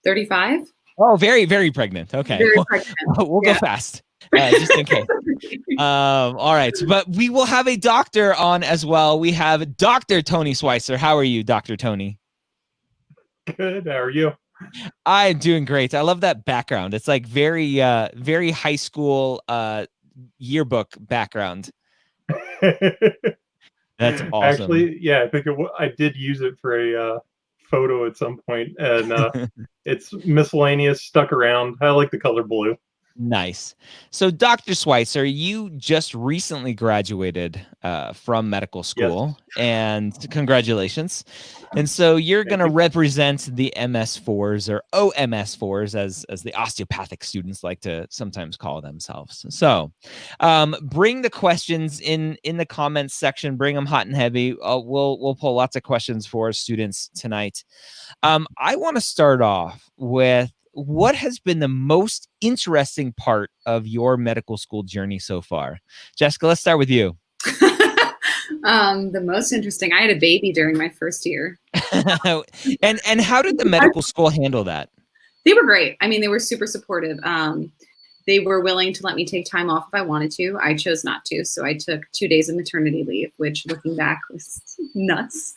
35. Oh, very, very pregnant. Okay. Very pregnant. We'll go fast. just in case. All right, but we will have a doctor on as well. We have Dr. Tony Schweitzer. How are you, Dr. Tony? Good. How are you? I'm doing great. I love that background. It's like very high school yearbook background. That's awesome. Actually, yeah, I think I did use it for a photo at some point, and it's miscellaneous, stuck around. I like the color blue. Nice. So, Dr. Schweitzer, you just recently graduated from medical school, and congratulations. And so you're going to represent the MS4s or OMS4s, as the osteopathic students like to sometimes call themselves. So bring the questions in the comments section. Bring them hot and heavy. We'll pull lots of questions for our students tonight. I want to start off with, what has been the most interesting part of your medical school journey so far? Jessica, let's start with you. The most interesting, I had a baby during my first year. and how did the medical school handle that? They were great. I mean, they were super supportive. They were willing to let me take time off if I wanted to. I chose not to. So I took 2 days of maternity leave, which looking back was nuts.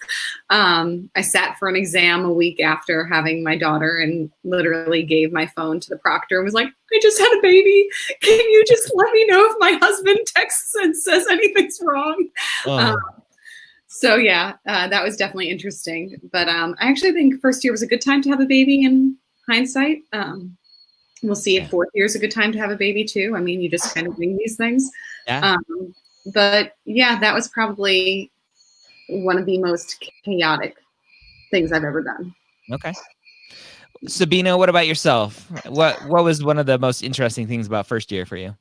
I sat for an exam a week after having my daughter and literally gave my phone to the proctor and was like, I just had a baby. Can you just let me know if my husband texts and says anything's wrong? So yeah, that was definitely interesting. But I actually think first year was a good time to have a baby in hindsight. We'll see if fourth year is a good time to have a baby too. I mean, you just kind of wing these things. Yeah. But yeah, that was probably one of the most chaotic things I've ever done. Okay. Sabina, what about yourself? What was one of the most interesting things about first year for you?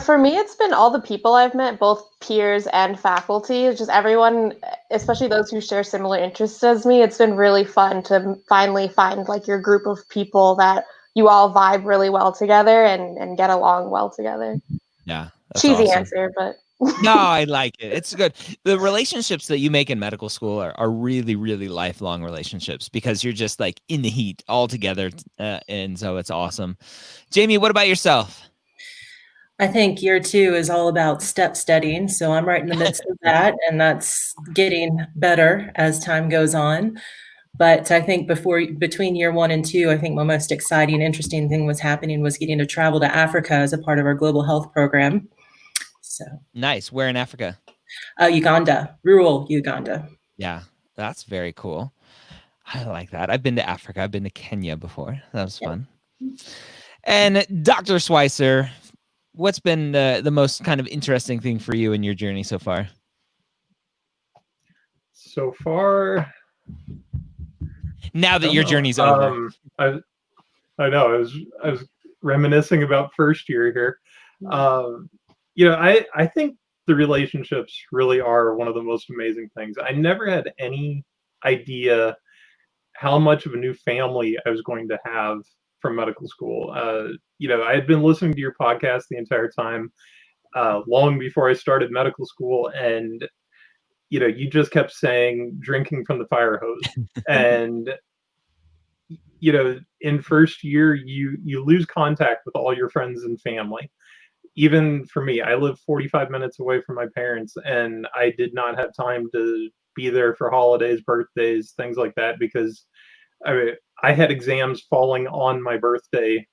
For me, it's been all the people I've met, both peers and faculty. It's just everyone, especially those who share similar interests as me. It's been really fun to finally find like your group of people that you all vibe really well together and get along well together. Yeah. That's cheesy awesome. answer, but No, I like it. It's good. The relationships that you make in medical school are really, really lifelong relationships because you're just like in the heat all together. And so it's awesome. Jamie, what about yourself? I think year 2 is all about step studying. So I'm right in the midst of that, and that's getting better as time goes on. But I think between year 1 and 2, I think my most exciting, interesting thing was getting to travel to Africa as a part of our global health program. So nice. Where in Africa? Uganda, rural Uganda. Yeah, that's very cool. I like that. I've been to Africa. I've been to Kenya before. That was fun. And Dr. Schweitzer, what's been the most kind of interesting thing for you in your journey so far? So far, now that your journey's over. I know. I was reminiscing about first year here. I think the relationships really are one of the most amazing things. I never had any idea how much of a new family I was going to have from medical school. I had been listening to your podcast the entire time, long before I started medical school, and you just kept saying drinking from the fire hose. And in first year you lose contact with all your friends and family. Even for me, I live 45 minutes away from my parents, and I did not have time to be there for holidays, birthdays, things like that, because I had exams falling on my birthday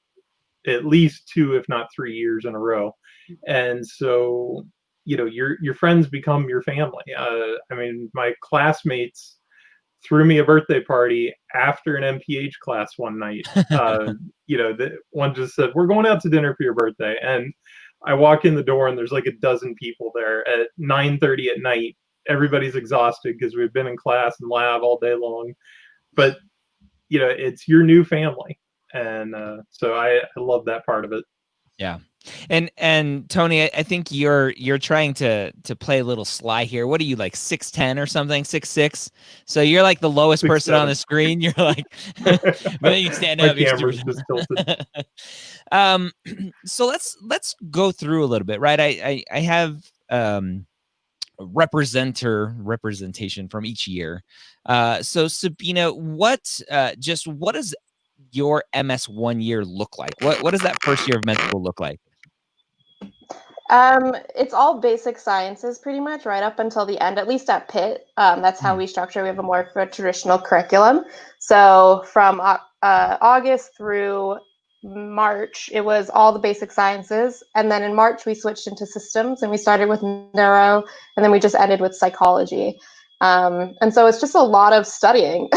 at least 2, if not 3 years in a row. And so, your friends become your family. My classmates threw me a birthday party after an MPH class one night. One just said, "We're going out to dinner for your birthday." And I walk in the door and there's like a dozen people there at 9:30 at night. Everybody's exhausted because we've been in class and lab all day long. But, it's your new family. And so I love that part of it. Yeah. And Tony, I think you're trying to play a little sly here. What are you, like 6'10" or something, 6'6"? So you're like the lowest person on the screen. You're like, but then you stand up. My camera's just tilted. So let's go through a little bit, right? I have representation from each year. So Sabina, what does your MS 1 year look like? What does that first year of med school look like? It's all basic sciences pretty much right up until the end, at least at Pitt. That's how we structure. We have a more of a traditional curriculum. So from August through March, it was all the basic sciences. And then in March, we switched into systems and we started with neuro and then we just ended with psychology. And so it's just a lot of studying.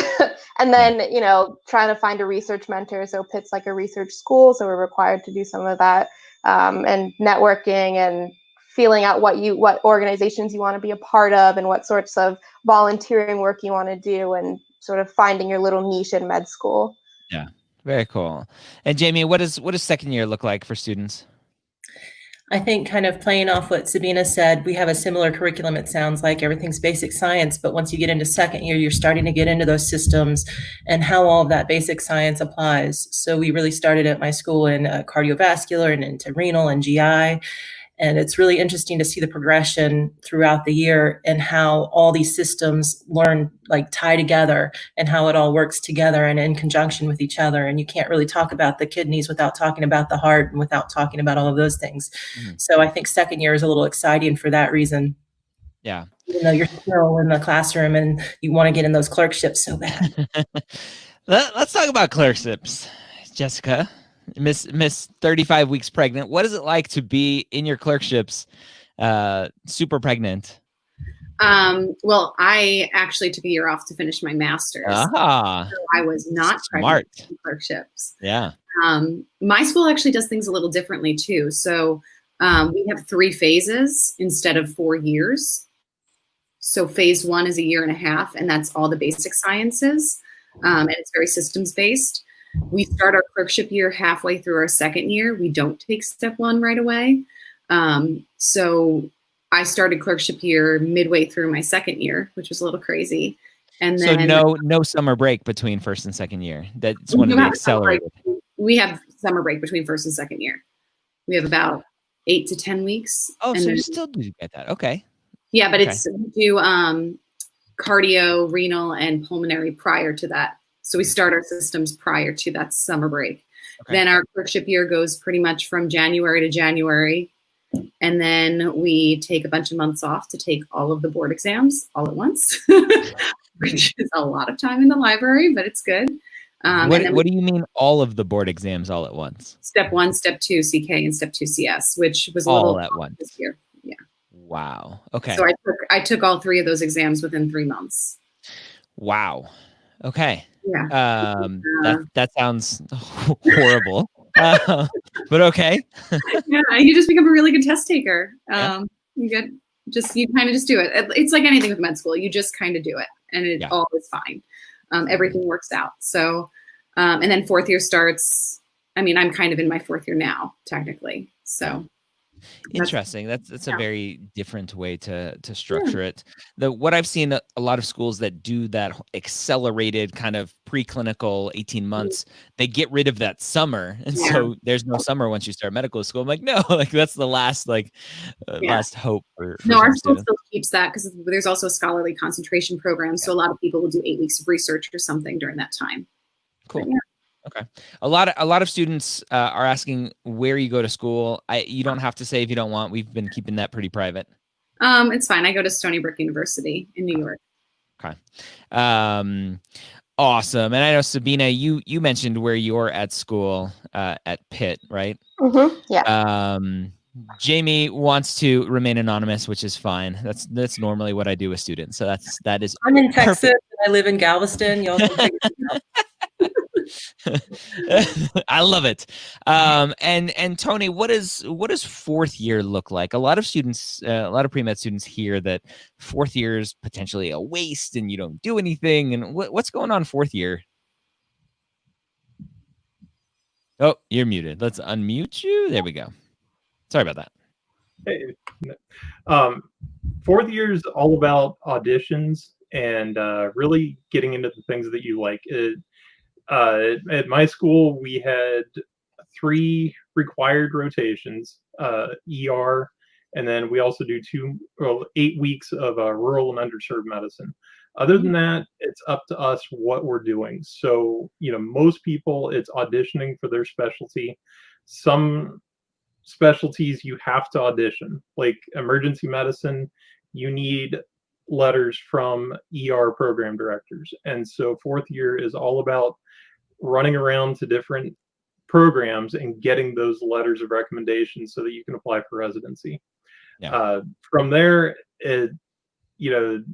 And then, you know, trying to find a research mentor. So Pitt's like a research school. So we're required to do some of that. And networking and feeling out what organizations you want to be a part of and what sorts of volunteering work you want to do and sort of finding your little niche in med school. Yeah, very cool. And Jamie, what does second year look like for students? I think kind of playing off what Sabina said, we have a similar curriculum. It sounds like everything's basic science, but once you get into second year, you're starting to get into those systems and how all of that basic science applies. So we really started at my school in cardiovascular and into renal and GI. And it's really interesting to see the progression throughout the year and how all these systems tie together and how it all works together and in conjunction with each other. And you can't really talk about the kidneys without talking about the heart and without talking about all of those things. So I think second year is a little exciting for that reason. Yeah. Even though you're still in the classroom and you want to get in those clerkships so bad. Let's talk about clerkships, Jessica. Miss 35 weeks pregnant. What is it like to be in your clerkships, super pregnant? Well, I actually took a year off to finish my master's. So I was not smart pregnant in clerkships. Yeah. My school actually does things a little differently too. So we have 3 phases instead of 4 years. So phase 1 is a year and a half, and that's all the basic sciences. And it's very systems based. We start our clerkship year halfway through our second year. We don't take step 1 right away. So I started clerkship year midway through my second year, which was a little crazy. And then no summer break between first and second year. That's one of the accelerated. We have summer break between first and second year. We have about 8 to 10 weeks. Oh, so you still do get that. Okay. Yeah, but it's we do cardio, renal, and pulmonary prior to that. So we start our systems prior to that summer break. Okay. Then our clerkship year goes pretty much from January to January. And then we take a bunch of months off to take all of the board exams all at once, which is a lot of time in the library, but it's good. What do you mean all of the board exams all at once? Step 1, step 2 CK, and step 2 CS, which was all at once this year. Yeah. Wow. Okay. So I took all 3 of those exams within 3 months. Wow. Okay. Yeah. That sounds horrible. But okay. Yeah, you just become a really good test taker. You kind of just do it. It's like anything with med school. You just kind of do it, and it all is fine. Everything works out. So, and then 4th year starts. I mean, I'm kind of in my 4th year now, technically. So. Interesting. That's a very different way to structure it. What I've seen a lot of schools that do that accelerated kind of preclinical 18 months, they get rid of that summer. And so there's no summer once you start medical school. I'm like, no, like that's the last last hope for no, our school students. still keeps that because there's also a scholarly concentration program. So a lot of people will do 8 weeks of research or something during that time. Cool. Okay. A lot of students are asking where you go to school. You don't have to say if you don't want. We've been keeping that pretty private. It's fine. I go to Stony Brook University in New York. Okay. Awesome. And I know Sabina, you mentioned where you're at school at Pitt, right? Mm-hmm. Yeah. Jamie wants to remain anonymous, which is fine. That's normally what I do with students. So that is. I'm in Texas and I live in Galveston. Y'all can figure it out. I love it. And Tony, what does 4th year look like? A lot of students, a lot of pre-med students hear that 4th year is potentially a waste and you don't do anything. And what's going on 4th year? Oh, you're muted. Let's unmute you. There we go. Sorry about that. Hey, 4th year is all about auditions and really getting into the things that you like. At my school, we had 3 required rotations, ER, and then we also do 8 weeks of rural and underserved medicine. Other than that, it's up to us what we're doing. So, most people, it's auditioning for their specialty. Some specialties you have to audition. Like emergency medicine, you need letters from ER program directors. And so 4th year is all about running around to different programs and getting those letters of recommendation so that you can apply for residency. Yeah. From there,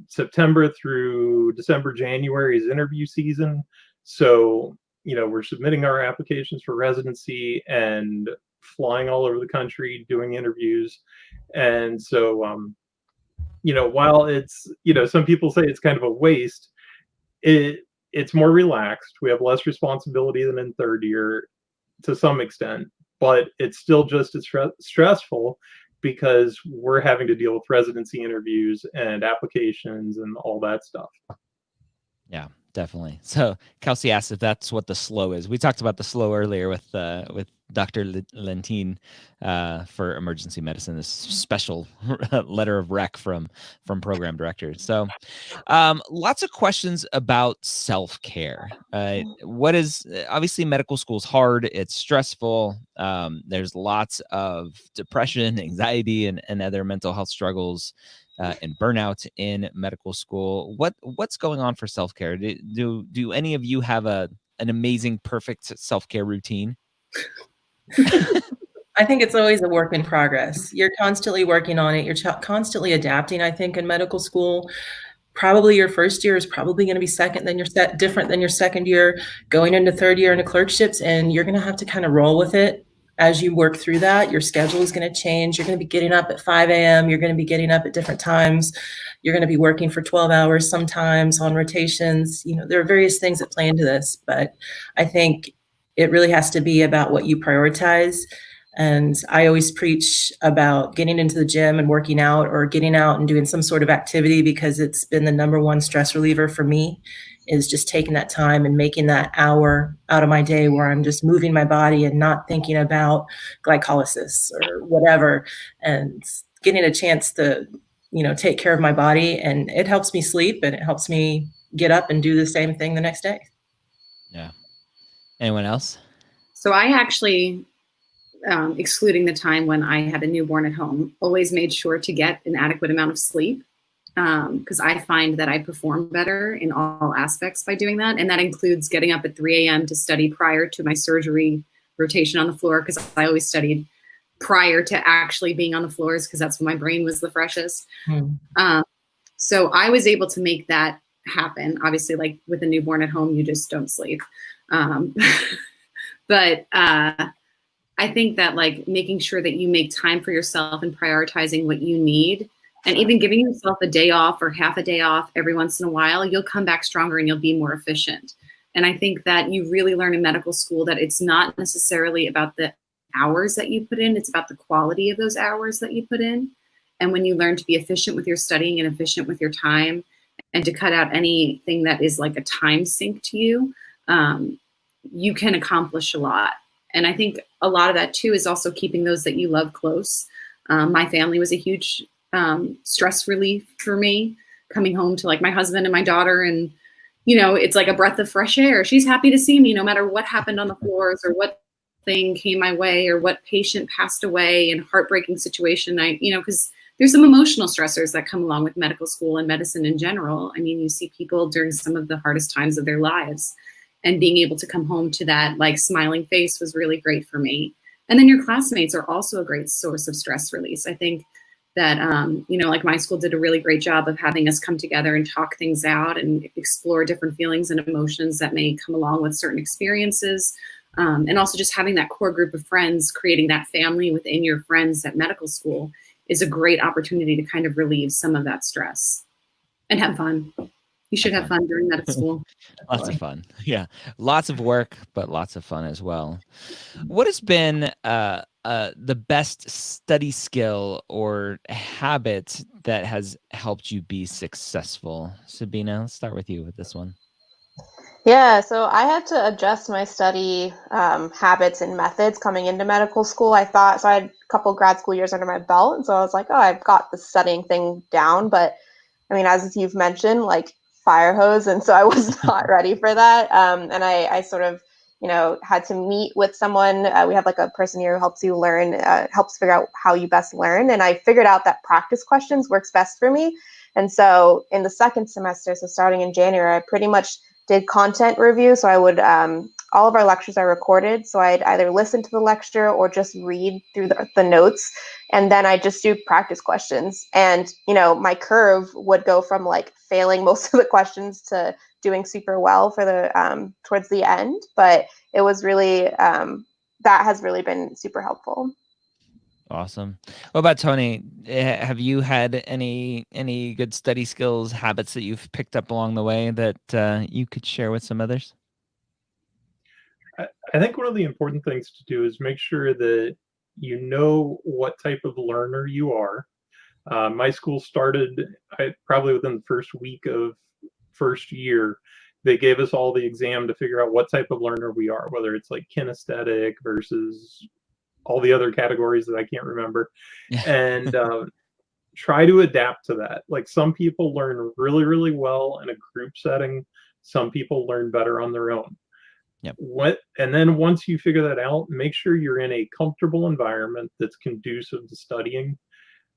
September through December, January is interview season. So, we're submitting our applications for residency and flying all over the country, doing interviews. And so, while it's, some people say it's kind of a waste, it's more relaxed. We have less responsibility than in 3rd year to some extent, but it's still just as stressful because we're having to deal with residency interviews and applications and all that stuff. Yeah, definitely. So Kelsey asked if that's what the slow is. We talked about the slow earlier with Dr. Lentine for emergency medicine, this special letter of rec from program directors. So lots of questions about self-care. What is, obviously medical school is hard. It's stressful. There's lots of depression, anxiety, and other mental health struggles and burnout in medical school. What's going on for self-care? Do any of you have an amazing, perfect self-care routine? I think it's always a work in progress. You're constantly working on it. You're constantly adapting. I think in medical school, probably your first year is probably going to be different than your second year, going into 3rd year into clerkships, and you're going to have to kind of roll with it as you work through that. Your schedule is going to change. You're going to be getting up at 5 a.m. You're going to be getting up at different times. You're going to be working for 12 hours sometimes on rotations. There are various things that play into this, but I think it really has to be about what you prioritize. And I always preach about getting into the gym and working out, or getting out and doing some sort of activity, because it's been the #1 stress reliever for me, is just taking that time and making that hour out of my day where I'm just moving my body and not thinking about glycolysis or whatever, and getting a chance to, take care of my body. And it helps me sleep, and it helps me get up and do the same thing the next day. Yeah. Anyone else? So I actually, excluding the time when I had a newborn at home, always made sure to get an adequate amount of sleep, because I find that I perform better in all aspects by doing that. And that includes getting up at 3 a.m. to study prior to my surgery rotation on the floor, because I always studied prior to actually being on the floors, because that's when my brain was the freshest. So I was able to make that happen. Obviously, like with a newborn at home, you just don't sleep. But I think that like making sure that you make time for yourself and prioritizing what you need, and even giving yourself a day off or half a day off every once in a while, you'll come back stronger and you'll be more efficient. And I think that you really learn in medical school that it's not necessarily about the hours that you put in, it's about the quality of those hours that you put in. And when you learn to be efficient with your studying and efficient with your time, and to cut out anything that is like a time sink to you, you can accomplish a lot. And I think a lot of that too is also keeping those that you love close. My family was a huge stress relief for me, coming home to like my husband and my daughter, and it's like a breath of fresh air. She's happy to see me no matter what happened on the floors, or what thing came my way, or what patient passed away in a heartbreaking situation. Because there's some emotional stressors that come along with medical school and medicine in general. I mean, you see people during some of the hardest times of their lives, and being able to come home to that like smiling face was really great for me. And then your classmates are also a great source of stress release. I think that, like my school did a really great job of having us come together and talk things out and explore different feelings and emotions that may come along with certain experiences. And also just having that core group of friends, creating that family within your friends at medical school is a great opportunity to kind of relieve some of that stress and have fun. You should have fun during medical school. Lots of fun. Yeah. Lots of work, but lots of fun as well. What has been the best study skill or habit that has helped you be successful? Sabina, let's start with you with this one. Yeah, so I had to adjust my study habits and methods coming into medical school. I had a couple grad school years under my belt, and so I was like, oh, I've got the studying thing down. But I mean, as you've mentioned, like fire hose, and so I was not ready for that. And I sort of had to meet with someone. We have like a person here who helps you learn, helps figure out how you best learn. And I figured out that practice questions works best for me. And so in the second semester, so starting in January, I pretty much did content review. So I would, all of our lectures are recorded. So I'd either listen to the lecture or just read through the notes. And then I just do practice questions. And, my curve would go from like failing most of the questions to doing super well for the towards the end. But it was really, that has really been super helpful. Awesome. What about Tony? Have you had any good study skills, habits that you've picked up along the way that you could share with some others? I think one of the important things to do is make sure that you know what type of learner you are. My school started probably within the first week of first year. They gave us all the exam to figure out what type of learner we are, whether it's like kinesthetic versus all the other categories that I can't remember, and try to adapt to that. Like some people learn really, really well in a group setting. Some people learn better on their own. Yep. And then once you figure that out, make sure you're in a comfortable environment that's conducive to studying.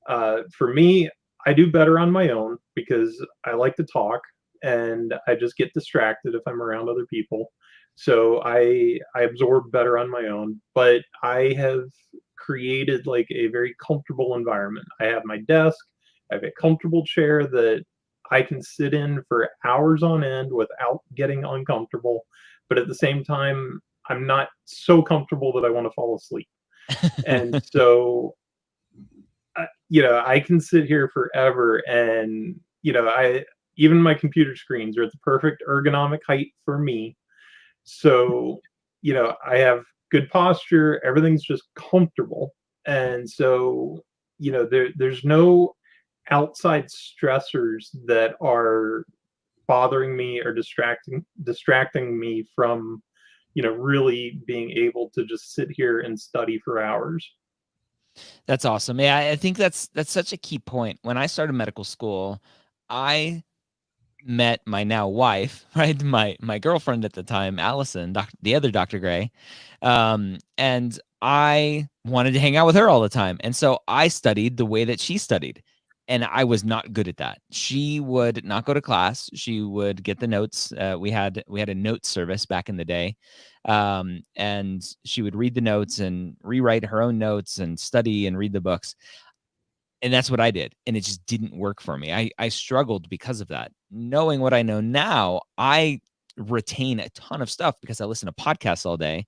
For me, I do better on my own because I like to talk and I just get distracted if I'm around other people. So I absorb better on my own, but I have created like a very comfortable environment. I have my desk, I have a comfortable chair that I can sit in for hours on end without getting uncomfortable. But at the same time, I'm not so comfortable that I want to fall asleep. And so, I can sit here forever and, even my computer screens are at the perfect ergonomic height for me. So, I have good posture, everything's just comfortable. And so, there's no outside stressors that are bothering me or distracting me from, really being able to just sit here and study for hours. That's awesome. Yeah, I think that's such a key point. When I started medical school, I met my now wife, right? My girlfriend at the time, Allison, the other Dr. Gray. And I wanted to hang out with her all the time. And so I studied the way that she studied. And I was not good at that. She would not go to class. She would get the notes. We had a note service back in the day. And she would read the notes and rewrite her own notes and study and read the books. And that's what I did. And it just didn't work for me. I struggled because of that. Knowing what I know now, I retain a ton of stuff because I listen to podcasts all day.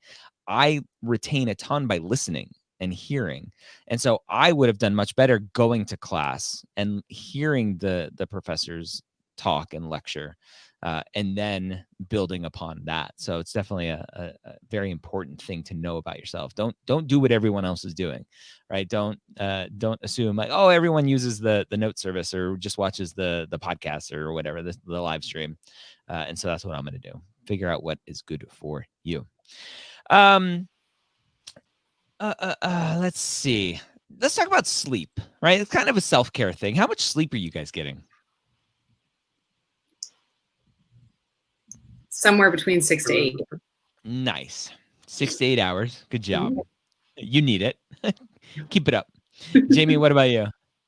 I retain a ton by listening and hearing. And so I would have done much better going to class and hearing the professors talk and lecture, and then building upon that. So it's definitely a very important thing to know about yourself. Don't do what everyone else is doing, right? Don't assume like, oh, everyone uses the note service or just watches the podcast or whatever, the live stream. And so that's what I'm going to do. Figure out what is good for you. Let's see. Let's talk about sleep, right? It's kind of a self-care thing. How much sleep are you guys getting? Somewhere between 6 to 8. Nice. 6 to 8 hours. Good job. You need it. Keep it up. Jamie, what about you?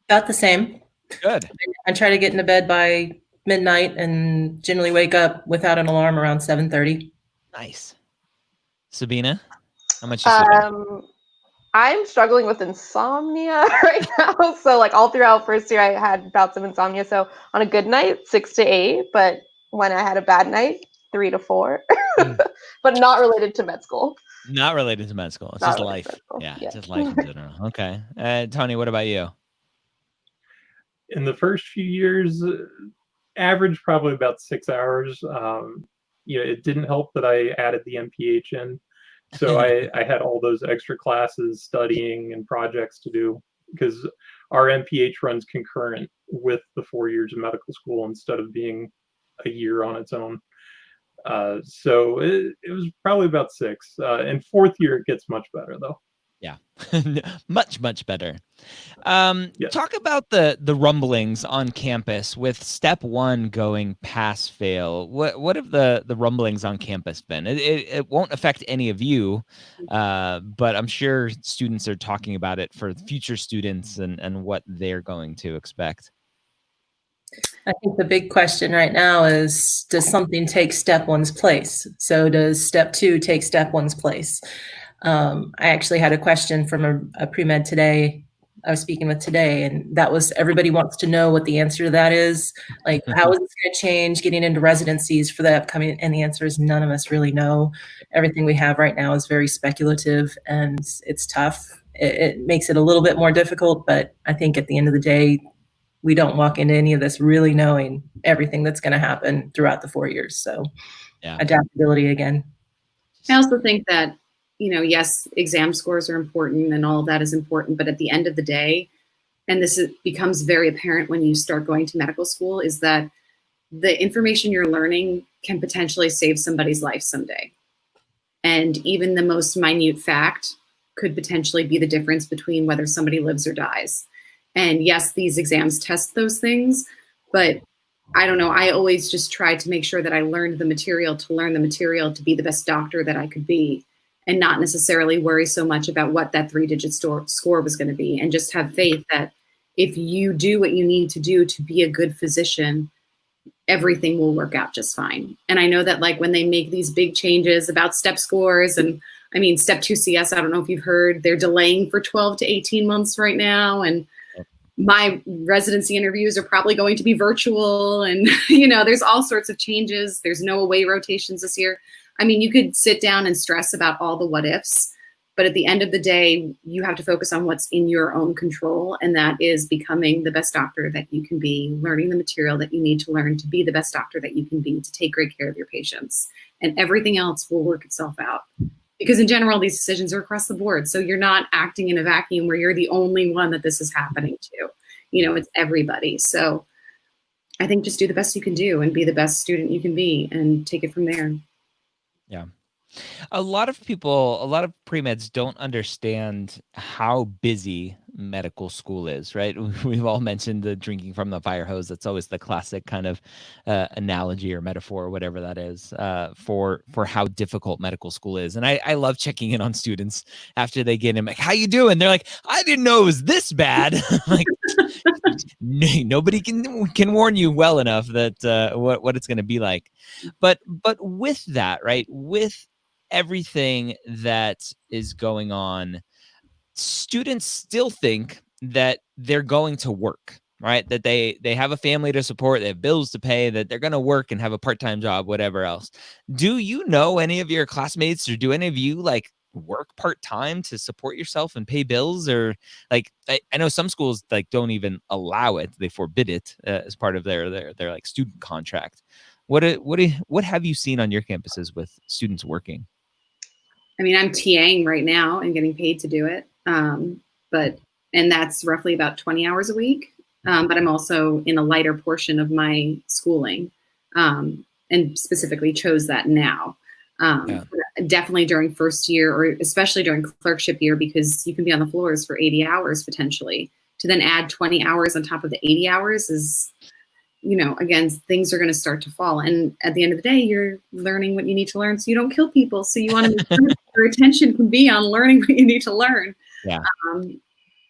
About the same. Good. I try to get into bed by midnight and generally wake up without an alarm around 7:30. Nice. Sabina, how much you sleeping? I'm struggling with insomnia right now. So like all throughout first year, I had bouts of insomnia. So on a good night, 6 to 8, but when I had a bad night, 3 to 4, but not related to med school. Not related to med school. It's Not just related to life. med school. Yeah, Yeah. just life in general. Okay. Tony, what about you? In the first few years, average probably about 6 hours. It didn't help that I added the MPH in. So I had all those extra classes, studying and projects to do because our MPH runs concurrent with the 4 years of medical school instead of being a year on its own. So it was probably about 6. In fourth year, it gets much better though. Yeah, much, much better. Yeah. Talk about the rumblings on campus with step one going pass fail. What have the rumblings on campus been? It won't affect any of you, but I'm sure students are talking about it for future students and what they're going to expect. I think the big question right now is, does something take step one's place? So does step two take step one's place? I actually had a question from a pre-med today, I was speaking with today, and that was, everybody wants to know what the answer to that is. Like, how is this going to change getting into residencies for the upcoming? And the answer is none of us really know. Everything we have right now is very speculative, and it's tough. It makes it a little bit more difficult, but I think at the end of the day, we don't walk into any of this really knowing everything that's going to happen throughout the 4 years. So Yeah. Adaptability again. I also think that, yes, exam scores are important and all of that is important, but at the end of the day, and becomes very apparent when you start going to medical school, is that the information you're learning can potentially save somebody's life someday. And even the most minute fact could potentially be the difference between whether somebody lives or dies. And yes, these exams test those things, but I don't know. I always just tried to make sure that I learned the material to learn the material to be the best doctor that I could be, and not necessarily worry so much about what that 3-digit score was going to be, and just have faith that if you do what you need to do to be a good physician, everything will work out just fine. And I know that like when they make these big changes about step scores, and I mean, step 2 CS, I don't know if you've heard, they're delaying for 12 to 18 months right now. And my residency interviews are probably going to be virtual, and there's all sorts of changes. There's no away rotations this year. I mean, you could sit down and stress about all the what ifs, but at the end of the day, you have to focus on what's in your own control, and that is becoming the best doctor that you can be, learning the material that you need to learn to be the best doctor that you can be, to take great care of your patients, and everything else will work itself out. Because in general, these decisions are across the board. So you're not acting in a vacuum where you're the only one that this is happening to. It's everybody. So I think just do the best you can do and be the best student you can be and take it from there. Yeah. A lot of pre-meds don't understand how busy medical school is, right? We've all mentioned the drinking from the fire hose. That's always the classic kind of analogy or metaphor, or whatever that is, for how difficult medical school is. And I love checking in on students after they get in, like, how you doing? They're like, I didn't know it was this bad. Like, nobody can warn you well enough that what it's going to be like. But with that, right, with everything that is going on, students still think that they're going to work, right? That they have a family to support, they have bills to pay, that they're going to work and have a part-time job, whatever else. Do you know any of your classmates, or do any of you like work part-time to support yourself and pay bills? Or like, I know some schools like don't even allow it, they forbid it as part of their like student contract. What have you seen on your campuses with students working? I mean, I'm TAing right now and getting paid to do it. And that's roughly about 20 hours a week. But I'm also in a lighter portion of my schooling, and specifically chose that now. Definitely during first year, or especially during clerkship year, because you can be on the floors for 80 hours potentially. To then add 20 hours on top of the 80 hours is, again, things are going to start to fall. And at the end of the day, you're learning what you need to learn so you don't kill people. So you want to make sure your attention can be on learning what you need to learn. Yeah.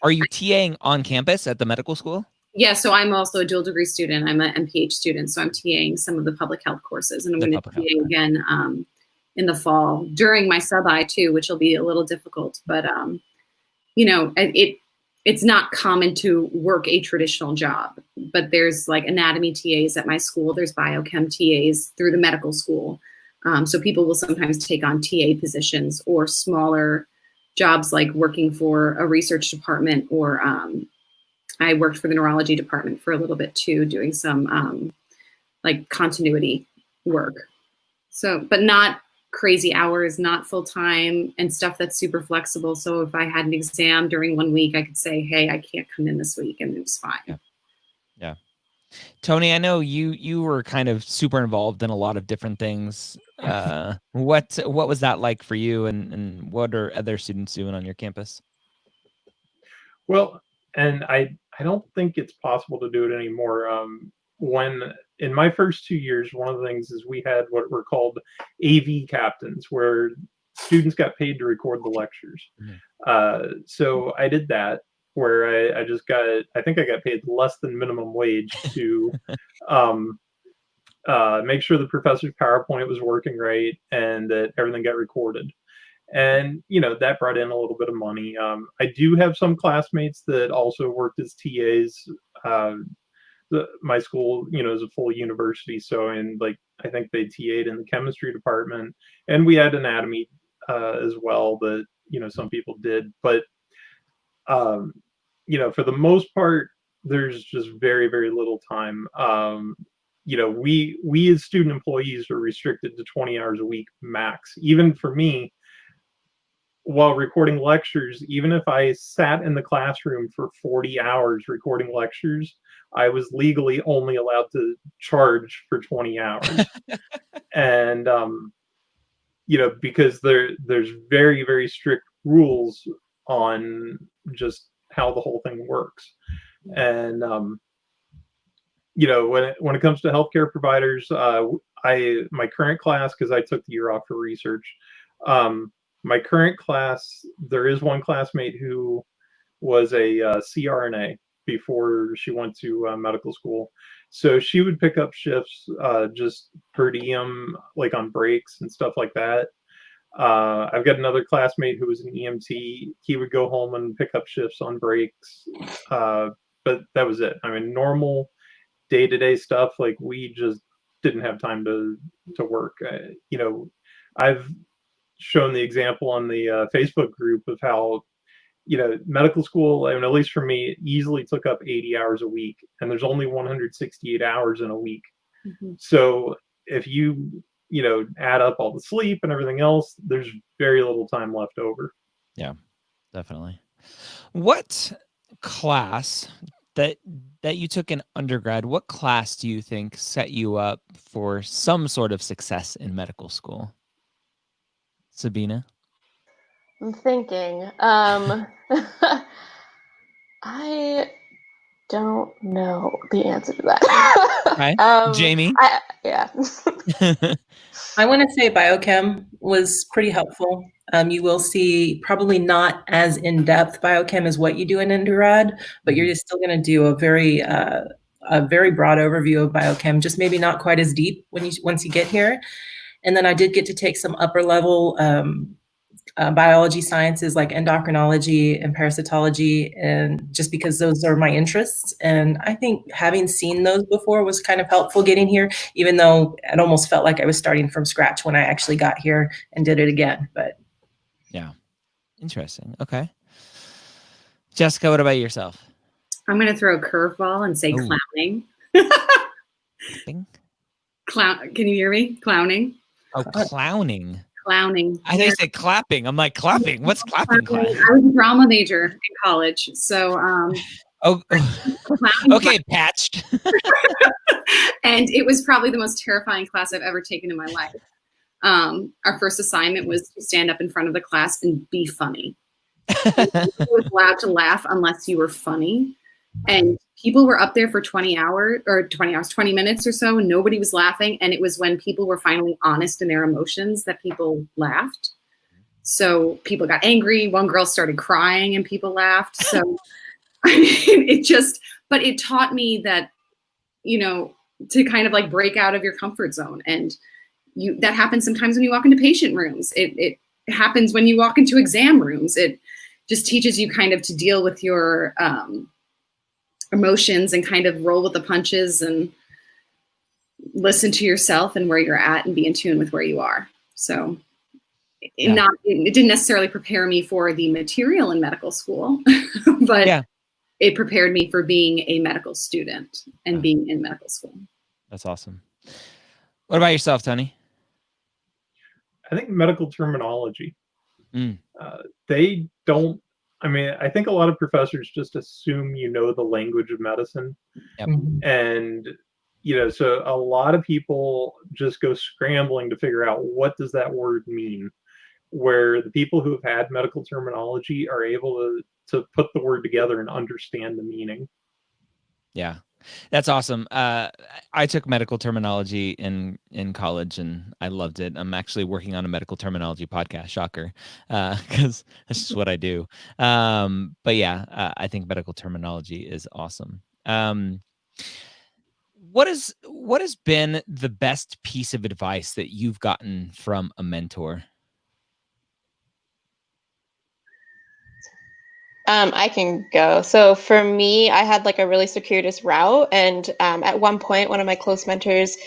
Are you TAing on campus at the medical school? Yeah, so I'm also a dual degree student. I'm an MPH student, so I'm TAing some of the public health courses, and I'm going to TA again in the fall during my sub-I too, which will be a little difficult. But it's not common to work a traditional job, but there's like anatomy TAs at my school. There's biochem TAs through the medical school. So people will sometimes take on TA positions or smaller jobs, like working for a research department, or I worked for the neurology department for a little bit too, doing some like continuity work. So, but not crazy hours, not full time, and stuff that's super flexible. So if I had an exam during one week, I could say, hey, I can't come in this week, and it was fine. Yeah. Tony, I know you were kind of super involved in a lot of different things. What was that like for you, and what are other students doing on your campus? Well, and I don't think it's possible to do it anymore. When in my first 2 years, one of the things is we had what were called AV captains, where students got paid to record the lectures. So I did that, where I just got, I think I got paid less than minimum wage to make sure the professor's PowerPoint was working right and that everything got recorded. And that brought in a little bit of money. I do have some classmates that also worked as TAs. My school, is a full university, so I think they TA'd in the chemistry department, and we had anatomy as well that some people did. But for the most part, there's just very, very little time. We as student employees are restricted to 20 hours a week max. Even for me, while recording lectures, even if I sat in the classroom for 40 hours recording lectures, I was legally only allowed to charge for 20 hours. And, because there's very, very strict rules on just how the whole thing works. And, when it comes to healthcare providers, my current class, because I took the year off for research, my current class, there is one classmate who was a CRNA before she went to medical school. So she would pick up shifts just per diem, like on breaks and stuff like that. I've got another classmate who was an EMT. He would go home and pick up shifts on breaks. But that was it. I mean, normal day-to-day stuff, like we just didn't have time to work. I've shown the example on the Facebook group of how medical school, and at least for me, easily took up 80 hours a week, and there's only 168 hours in a week. So if you add up all the sleep and everything else, there's very little time left over. Yeah, definitely. What class that you took in undergrad, what class do you think set you up for some sort of success in medical school? Sabina? I'm thinking. I don't know the answer to that. Okay. Jamie? Yeah. I want to say biochem was pretty helpful. You will see probably not as in-depth biochem as what you do in undergrad, but you're still going to do a very broad overview of biochem, just maybe not quite as deep once you get here. And then I did get to take some upper level biology sciences like endocrinology and parasitology, and just because those are my interests. And I think having seen those before was kind of helpful getting here, even though it almost felt like I was starting from scratch when I actually got here and did it again. But yeah, interesting. Okay. Jessica, what about yourself? I'm going to throw a curveball and say clowning. Clown. Can you hear me? Clowning. Oh, clowning. Clowning. I think they said clapping. I'm like, clapping? What's clapping class? I was a drama major in college, so okay, patched. And it was probably the most terrifying class I've ever taken in my life. Our first assignment was to stand up in front of the class and be funny. You were allowed to laugh unless you were funny. And people were up there for 20 minutes or so, and nobody was laughing. And it was when people were finally honest in their emotions that people laughed. So people got angry. One girl started crying and people laughed. So I mean, but it taught me that, to kind of like break out of your comfort zone. And that happens sometimes when you walk into patient rooms. It happens when you walk into exam rooms. It just teaches you kind of to deal with your emotions and kind of roll with the punches and listen to yourself and where you're at and be in tune with where you are. So it didn't necessarily prepare me for the material in medical school, but it prepared me for being a medical student and being in medical school. That's awesome. What about yourself, Tony? I think medical terminology. They don't I mean, I think a lot of professors just assume you know the language of medicine. Yep. And, you know, so a lot of people just go scrambling to figure out what does that word mean, where the people who have had medical terminology are able to put the word together and understand the meaning. Yeah, that's awesome. I took medical terminology in college and I loved it. I'm actually working on a medical terminology podcast, shocker, because that's just what I do. But yeah, I think medical terminology is awesome. What has been the best piece of advice that you've gotten from a mentor? I can go. So for me, I had like a really circuitous route. And at one point, one of my close mentors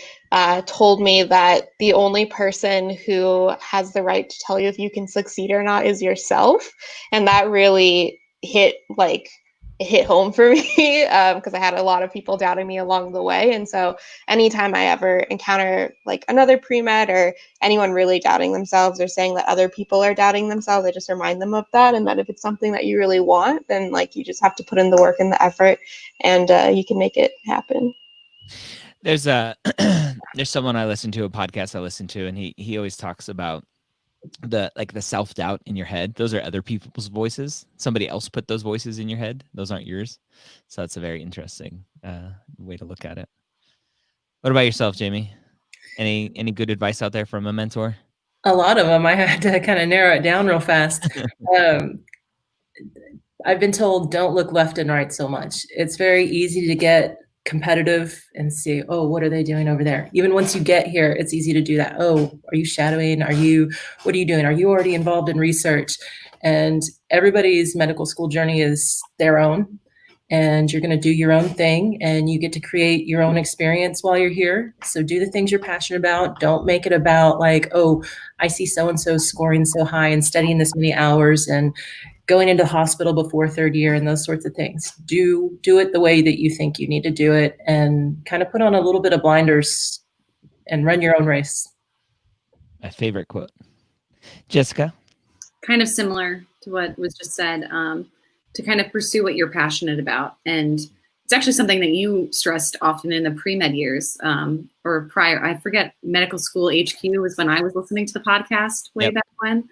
told me that the only person who has the right to tell you if you can succeed or not is yourself. And that really hit home for me because I had a lot of people doubting me along the way. And so anytime I ever encounter like another pre-med or anyone really doubting themselves or saying that other people are doubting themselves, I just remind them of that. And that if it's something that you really want, then like you just have to put in the work and the effort and you can make it happen. There's someone I listen to, a podcast I listen to, and he always talks about the self-doubt in your head. Those are other people's voices. Somebody else put those voices in your head. Those aren't yours. So that's a very interesting way to look at it. What about yourself, Jamie? Any good advice out there from a mentor? A lot of them. I had to kind of narrow it down real fast. I've been told don't look left and right so much. It's very easy to get competitive and see, oh, what are they doing over there? Even once you get here, it's easy to do that. Oh, are you shadowing? What are you doing? Are you already involved in research? And everybody's medical school journey is their own. And you're going to do your own thing and you get to create your own experience while you're here. So do the things you're passionate about. Don't make it about like, oh, I see so-and-so scoring so high and studying this many hours and going into the hospital before third year and those sorts of things. Do it the way that you think you need to do it and kind of put on a little bit of blinders and run your own race. My favorite quote. Jessica? Kind of similar to what was just said, to kind of pursue what you're passionate about. And it's actually something that you stressed often in the pre-med years or prior. I forget, medical school HQ was when I was listening to the podcast way back when.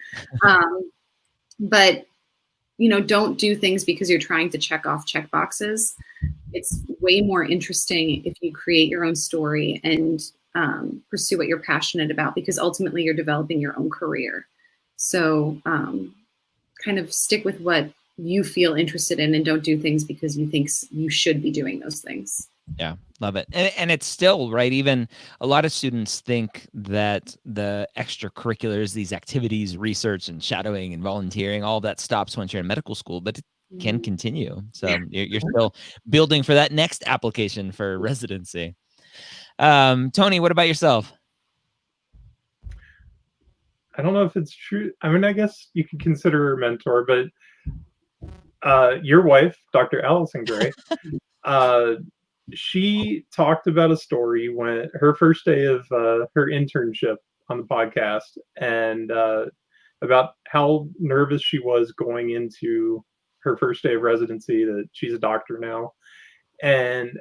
But you know, don't do things because you're trying to check off check boxes. It's way more interesting if you create your own story and pursue what you're passionate about, because ultimately you're developing your own career. So kind of stick with what you feel interested in and don't do things because you think you should be doing those things. Yeah, love it. And it's still, right, even a lot of students think that the extracurriculars, these activities, research and shadowing and volunteering, all that stops once you're in medical school, but it can continue. So you're still building for that next application for residency. Tony, what about yourself? I don't know if it's true. I mean, I guess you could consider her a mentor, but your wife, Dr. Allison Gray, she talked about a story when her first day of her internship on the podcast, and about how nervous she was going into her first day of residency, that she's a doctor now. And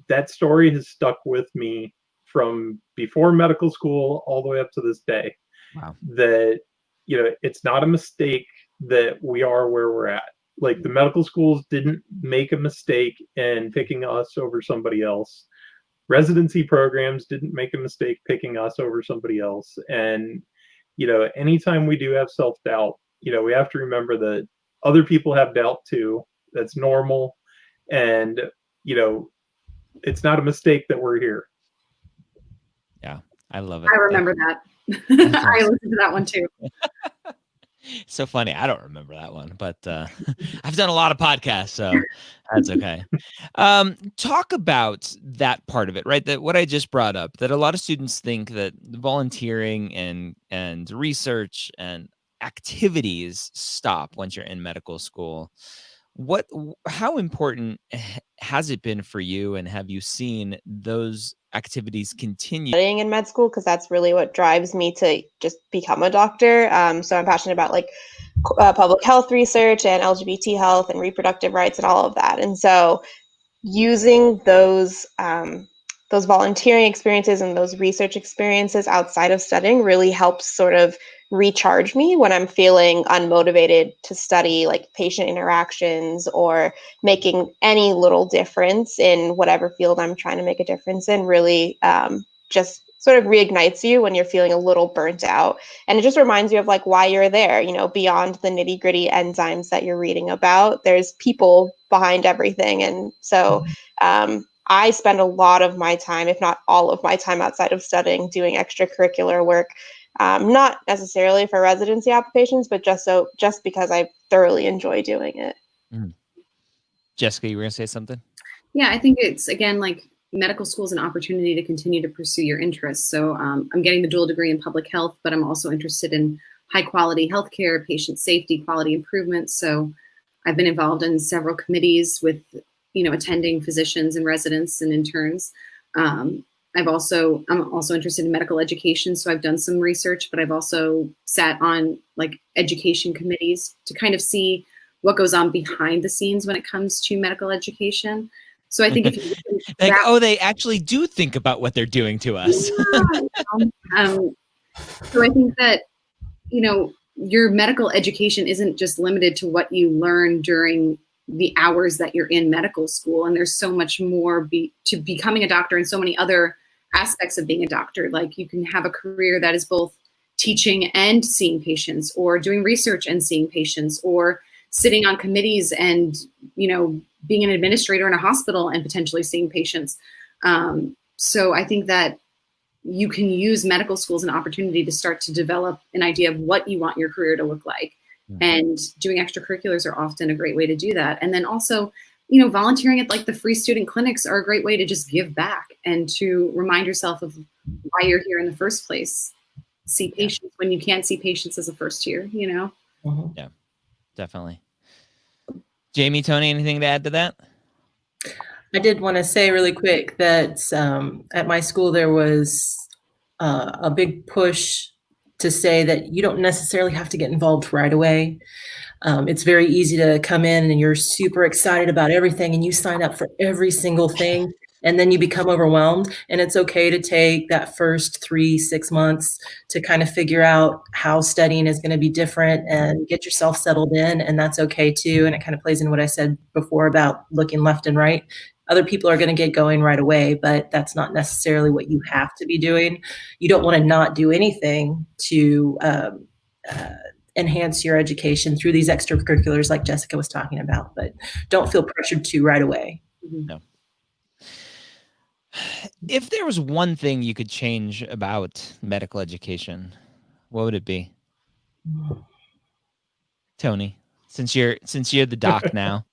that story has stuck with me from before medical school all the way up to this day. Wow. That, you know, it's not a mistake that we are where we're at. Like, the medical schools didn't make a mistake in picking us over somebody else. Residency programs didn't make a mistake picking us over somebody else. And, you know, anytime we do have self-doubt, you know, we have to remember that other people have doubt too. That's normal. And, you know, it's not a mistake that we're here. Yeah, I love it. I remember that. I listened to that one too. So funny. I don't remember that one, but I've done a lot of podcasts, so that's okay. Talk about that part of it, right? That what I just brought up, that a lot of students think that volunteering and research and activities stop once you're in medical school. How important has it been for you, and have you seen those activities continue in med school? Because that's really what drives me to just become a doctor. So I'm passionate about like public health research and LGBT health and reproductive rights and all of that. And so using those volunteering experiences and those research experiences outside of studying really helps sort of recharge me when I'm feeling unmotivated to study like patient interactions or making any little difference in whatever field I'm trying to make a difference in. Really just sort of reignites you when you're feeling a little burnt out. And it just reminds you of like why you're there, you know, beyond the nitty gritty enzymes that you're reading about. There's people behind everything. And so I spend a lot of my time, if not all of my time outside of studying, doing extracurricular work. Not necessarily for residency applications, but just because I thoroughly enjoy doing it. Jessica, you were gonna say something? Yeah, I think it's, again, like medical school is an opportunity to continue to pursue your interests. So I'm getting the dual degree in public health, but I'm also interested in high quality healthcare, patient safety, quality improvement. So I've been involved in several committees with, you know, attending physicians and residents and interns. I'm also interested in medical education. So I've done some research, but I've also sat on like education committees to kind of see what goes on behind the scenes when it comes to medical education. So I think if you like, they actually do think about what they're doing to us. So I think that, you know, your medical education isn't just limited to what you learn during the hours that you're in medical school. And there's so much more to becoming a doctor and so many other aspects of being a doctor. Like you can have a career that is both teaching and seeing patients, or doing research and seeing patients, or sitting on committees and, you know, being an administrator in a hospital and potentially seeing patients. So I think that you can use medical school as an opportunity to start to develop an idea of what you want your career to look like. And doing extracurriculars are often a great way to do that. And then also, you know, volunteering at like the free student clinics are a great way to just give back and to remind yourself of why you're here in the first place. See patients when you can't see patients as a first year, you know? Yeah, definitely. Jamie, Tony, anything to add to that? I did want to say really quick that at my school there was a big push to say that you don't necessarily have to get involved right away. It's very easy to come in and you're super excited about everything and you sign up for every single thing and then you become overwhelmed. And it's okay to take that first 3-6 months to kind of figure out how studying is going to be different and get yourself settled in. And that's okay too. And it kind of plays in what I said before about looking left and right. Other people are going to get going right away, but that's not necessarily what you have to be doing. You don't want to not do anything to enhance your education through these extracurriculars like Jessica was talking about, but don't feel pressured to right away. No. If there was one thing you could change about medical education, what would it be? Tony, since you're the doc now.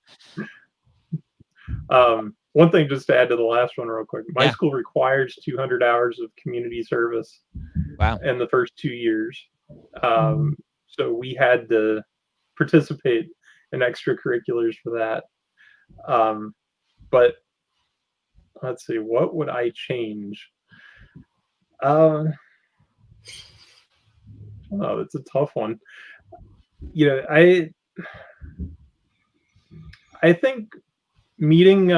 One thing just to add to the last one real quick. My school requires 200 hours of community service in the first 2 years. So we had to participate in extracurriculars for that. But let's see, what would I change? Oh, it's a tough one. You know, I think meeting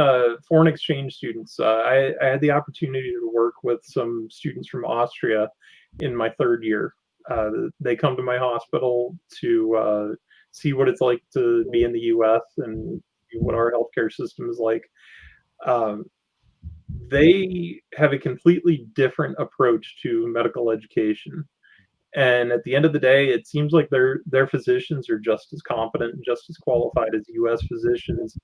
foreign exchange students, I had the opportunity to work with some students from Austria in my third year. They come to my hospital to see what it's like to be in the US and what our healthcare system is like. They have a completely different approach to medical education. And at the end of the day, it seems like their physicians are just as competent and just as qualified as US physicians,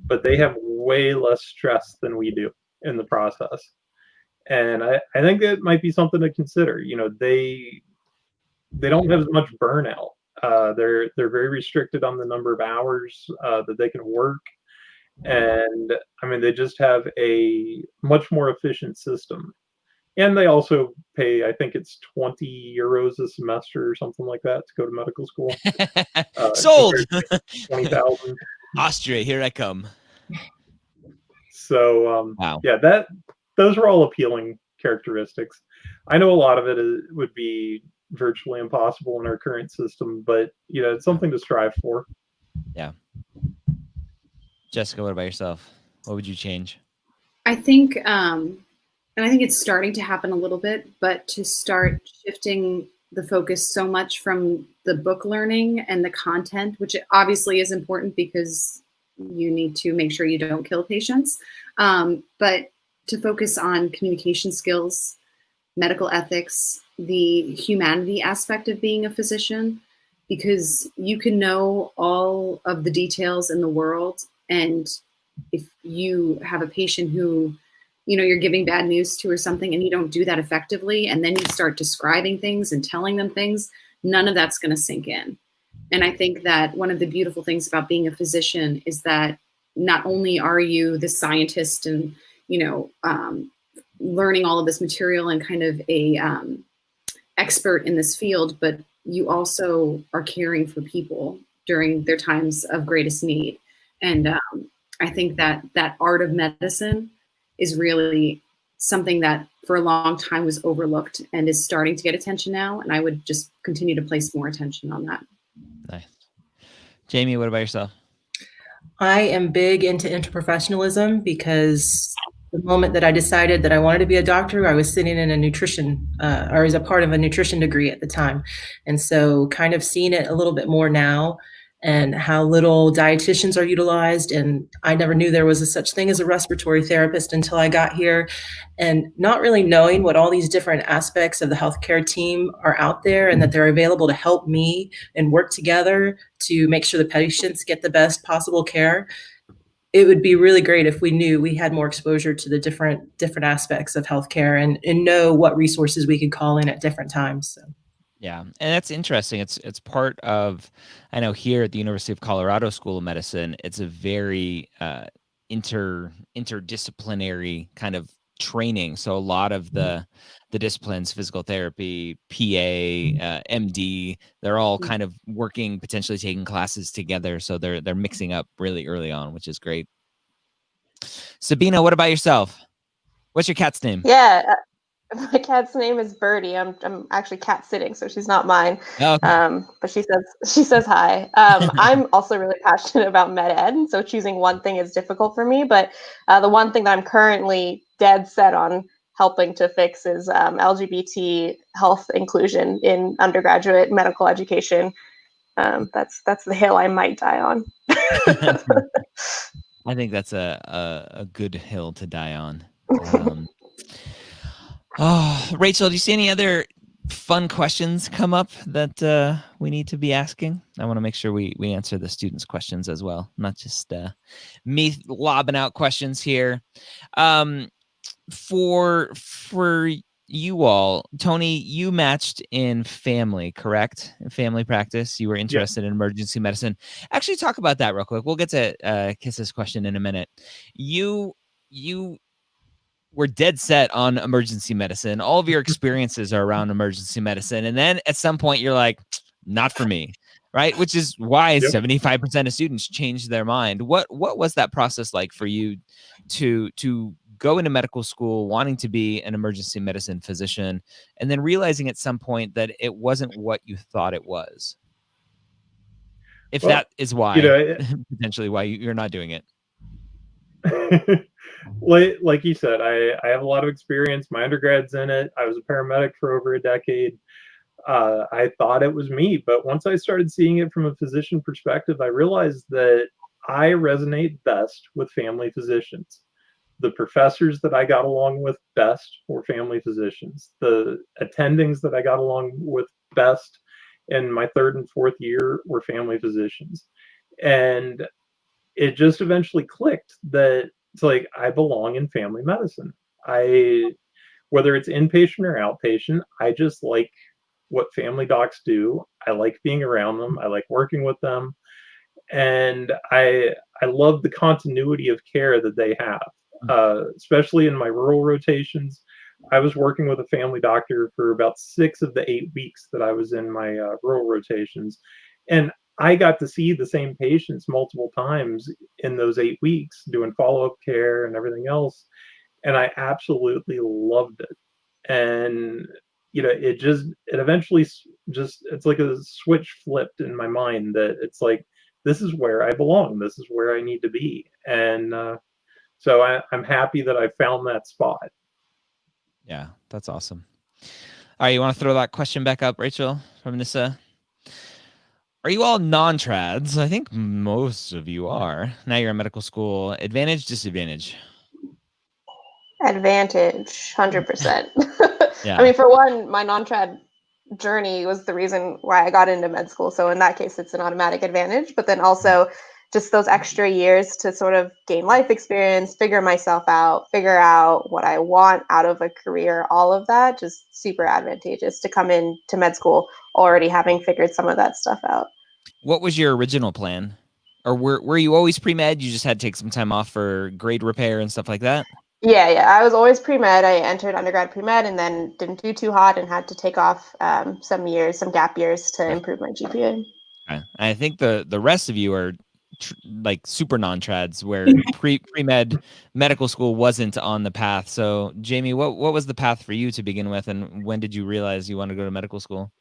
but they have way less stress than we do in the process. And I think that might be something to consider. You know, they don't have as much burnout. They're very restricted on the number of hours that they can work. And I mean, they just have a much more efficient system. And they also pay, I think it's 20 euros a semester or something like that to go to medical school. Sold. 20,000. Austria, here I come. So yeah, those are all appealing characteristics. I know a lot of it would be virtually impossible in our current system, but it's something to strive for. Yeah. Jessica, what about yourself? What would you change? I think, and I think it's starting to happen a little bit, but to start shifting the focus so much from the book learning and the content, which obviously is important because you need to make sure you don't kill patients, but to focus on communication skills, medical ethics, the humanity aspect of being a physician, because you can know all of the details in the world, and if you have a patient who you're giving bad news to or something, and you don't do that effectively, and then you start describing things and telling them things, none of that's going to sink in. And I think that one of the beautiful things about being a physician is that not only are you the scientist and learning all of this material and kind of a expert in this field, but you also are caring for people during their times of greatest need. And I think that that art of medicine is really something that for a long time was overlooked and is starting to get attention now. And I would just continue to place more attention on that. Nice. Jamie, what about yourself? I am big into interprofessionalism because the moment that I decided that I wanted to be a doctor, I was sitting in a nutrition, or as a part of a nutrition degree at the time. And so kind of seeing it a little bit more now and how little dietitians are utilized. And I never knew there was a such thing as a respiratory therapist until I got here, and not really knowing what all these different aspects of the healthcare team are out there and that they're available to help me and work together to make sure the patients get the best possible care. It would be really great if we knew we had more exposure to the different aspects of healthcare and know what resources we could call in at different times. So. Yeah, and that's interesting. It's part of, I know here at the University of Colorado School of Medicine, it's a very interdisciplinary kind of training. So a lot of the disciplines, physical therapy, PA, MD, they're all kind of working, potentially taking classes together. So they're mixing up really early on, which is great. Sabina, what about yourself? What's your cat's name? Yeah, my cat's name is Birdie. I'm actually cat sitting, so she's not mine. Oh, okay. But she says hi. I'm also really passionate about med ed, so choosing one thing is difficult for me. But the one thing that I'm currently dead set on helping to fix is LGBT health inclusion in undergraduate medical education. That's the hill I might die on. I think that's a good hill to die on. Rachel, do you see any other fun questions come up that we need to be asking? I want to make sure we answer the students' questions as well, not just me lobbing out questions here. For you all, Tony, you matched in family, correct? In family practice, you were interested in emergency medicine. Actually, talk about that real quick. We'll get to Kiss's question in a minute. You were dead set on emergency medicine. All of your experiences are around emergency medicine, and then at some point, you're like, not for me, right? Which is why 75% of students change their mind. What was that process like for you to go into medical school wanting to be an emergency medicine physician and then realizing at some point that it wasn't what you thought it was? If that is why, potentially why you're not doing it. Like you said, I have a lot of experience. My undergrad's in it. I was a paramedic for over a decade. I thought it was me, but once I started seeing it from a physician perspective, I realized that I resonate best with family physicians. The professors that I got along with best were family physicians. The attendings that I got along with best in my third and fourth year were family physicians. And it just eventually clicked that it's like I belong in family medicine. Whether it's inpatient or outpatient, I just like what family docs do. I like being around them. I like working with them. And I love the continuity of care that they have. Especially in my rural rotations. I was working with a family doctor for about 6 of the 8 weeks that I was in my rural rotations. And I got to see the same patients multiple times in those 8 weeks doing follow-up care and everything else. And I absolutely loved it. And it eventually it's like a switch flipped in my mind that it's like, this is where I belong. This is where I need to be. And so I'm happy that I found that spot. Yeah, that's awesome. All right, you want to throw that question back up, Rachel, from Nissa? Are you all non-trads? I think most of you are. Now you're in medical school. Advantage, disadvantage? Advantage, 100%. Yeah. I mean, for one, my non-trad journey was the reason why I got into med school. So in that case, it's an automatic advantage. But then also just those extra years to sort of gain life experience, figure myself out, figure out what I want out of a career, all of that, just super advantageous to come into med school already having figured some of that stuff out. What was your original plan? Or were you always pre-med? You just had to take some time off for grade repair and stuff like that? Yeah. I was always pre-med. I entered undergrad pre-med and then didn't do too hot and had to take off some gap years to improve my GPA. Okay. I think the rest of you are like super non-trads where pre-med medical school wasn't on the path. So Jamie, what was the path for you to begin with, and when did you realize you wanted to go to medical school?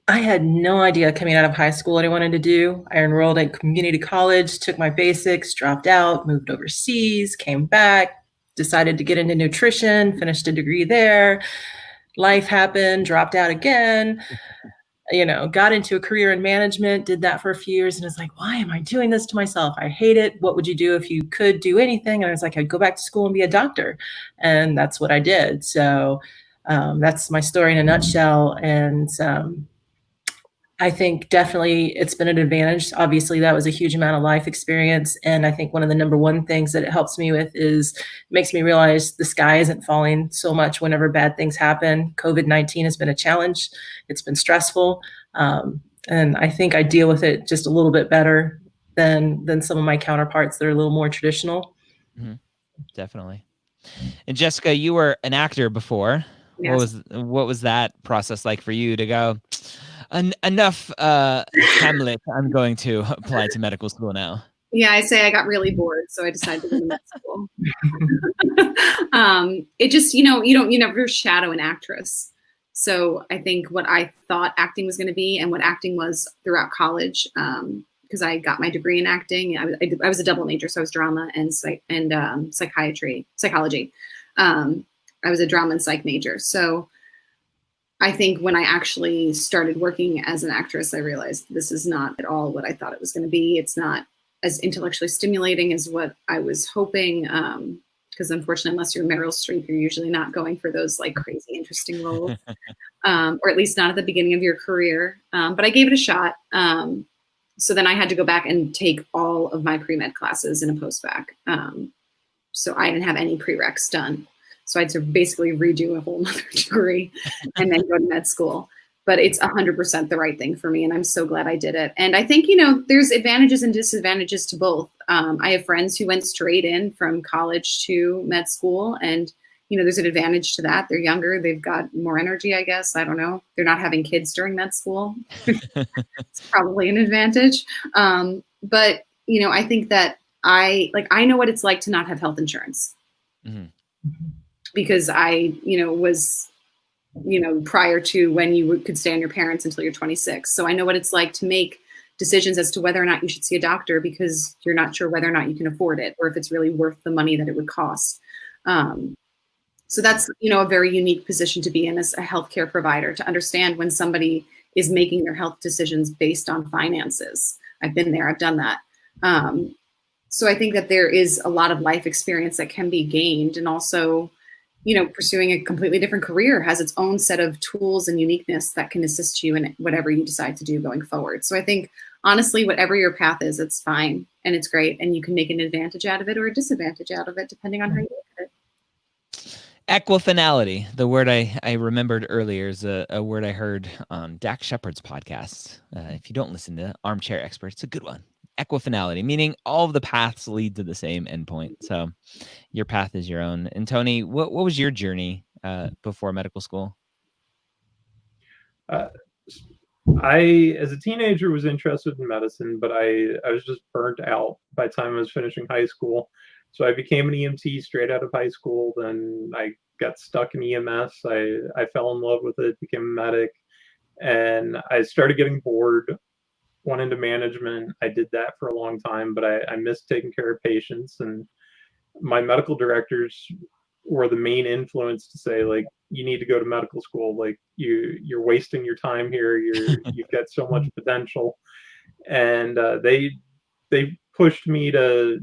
I had no idea coming out of high school what I wanted to do. I enrolled at community college, took my basics, dropped out, moved overseas, came back, decided to get into nutrition, finished a degree there. Life happened, dropped out again, got into a career in management, did that for a few years, and was like, why am I doing this to myself? I hate it. What would you do if you could do anything? And I was like, I'd go back to school and be a doctor. And that's what I did. So that's my story in a nutshell. And I think definitely it's been an advantage. Obviously, that was a huge amount of life experience. And I think one of the number one things that it helps me with is it makes me realize the sky isn't falling so much whenever bad things happen. COVID-19 has been a challenge. It's been stressful. And I think I deal with it just a little bit better than some of my counterparts that are a little more traditional. Mm-hmm. Definitely. And Jessica, you were an actor before. Yes. What was that process like for you to go, enough Hamlet, I'm going to apply to medical school now? Yeah, I say I got really bored, so I decided to go to med school. It just, you never shadow an actress. So I think what I thought acting was going to be and what acting was throughout college, because I got my degree in acting. I was a double major, so I was drama and psychology. I was a drama and psych major. So I think when I actually started working as an actress, I realized this is not at all what I thought it was going to be. It's not as intellectually stimulating as what I was hoping. Because unfortunately, unless you're Meryl Streep, you're usually not going for those like crazy, interesting roles, or at least not at the beginning of your career. But I gave it a shot. So then I had to go back and take all of my pre-med classes in a post-bac. So I didn't have any prereqs done. So I had to basically redo a whole other degree and then go to med school. But it's 100% the right thing for me. And I'm so glad I did it. And I think, there's advantages and disadvantages to both. I have friends who went straight in from college to med school. And, there's an advantage to that. They're younger. They've got more energy, I guess. I don't know. They're not having kids during med school. It's probably an advantage. But, I think that I know what it's like to not have health insurance. Mm-hmm. Because I, was, prior to when you could stay on your parents until you're 26. So I know what it's like to make decisions as to whether or not you should see a doctor because you're not sure whether or not you can afford it or if it's really worth the money that it would cost. So that's, a very unique position to be in as a healthcare provider, to understand when somebody is making their health decisions based on finances. I've been there, I've done that. So I think that there is a lot of life experience that can be gained, and also, pursuing a completely different career has its own set of tools and uniqueness that can assist you in whatever you decide to do going forward. So I think, honestly, whatever your path is, it's fine and it's great. And you can make an advantage out of it or a disadvantage out of it, depending on how you look at it. Equifinality, the word I remembered earlier, is a word I heard on Dak Shepard's podcast. If you don't listen to Armchair Expert, it's a good one. Equifinality, meaning all of the paths lead to the same endpoint. So your path is your own. And Tony, what was your journey before medical school? I, as a teenager, was interested in medicine, but I was just burnt out by the time I was finishing high school. So I became an EMT straight out of high school. Then I got stuck in EMS. I fell in love with it, became a medic, and I started getting bored, went into management. I did that for a long time, but I missed taking care of patients. And my medical directors were the main influence to say, like, you need to go to medical school. Like, you're wasting your time here. You've got so much potential. And they pushed me to,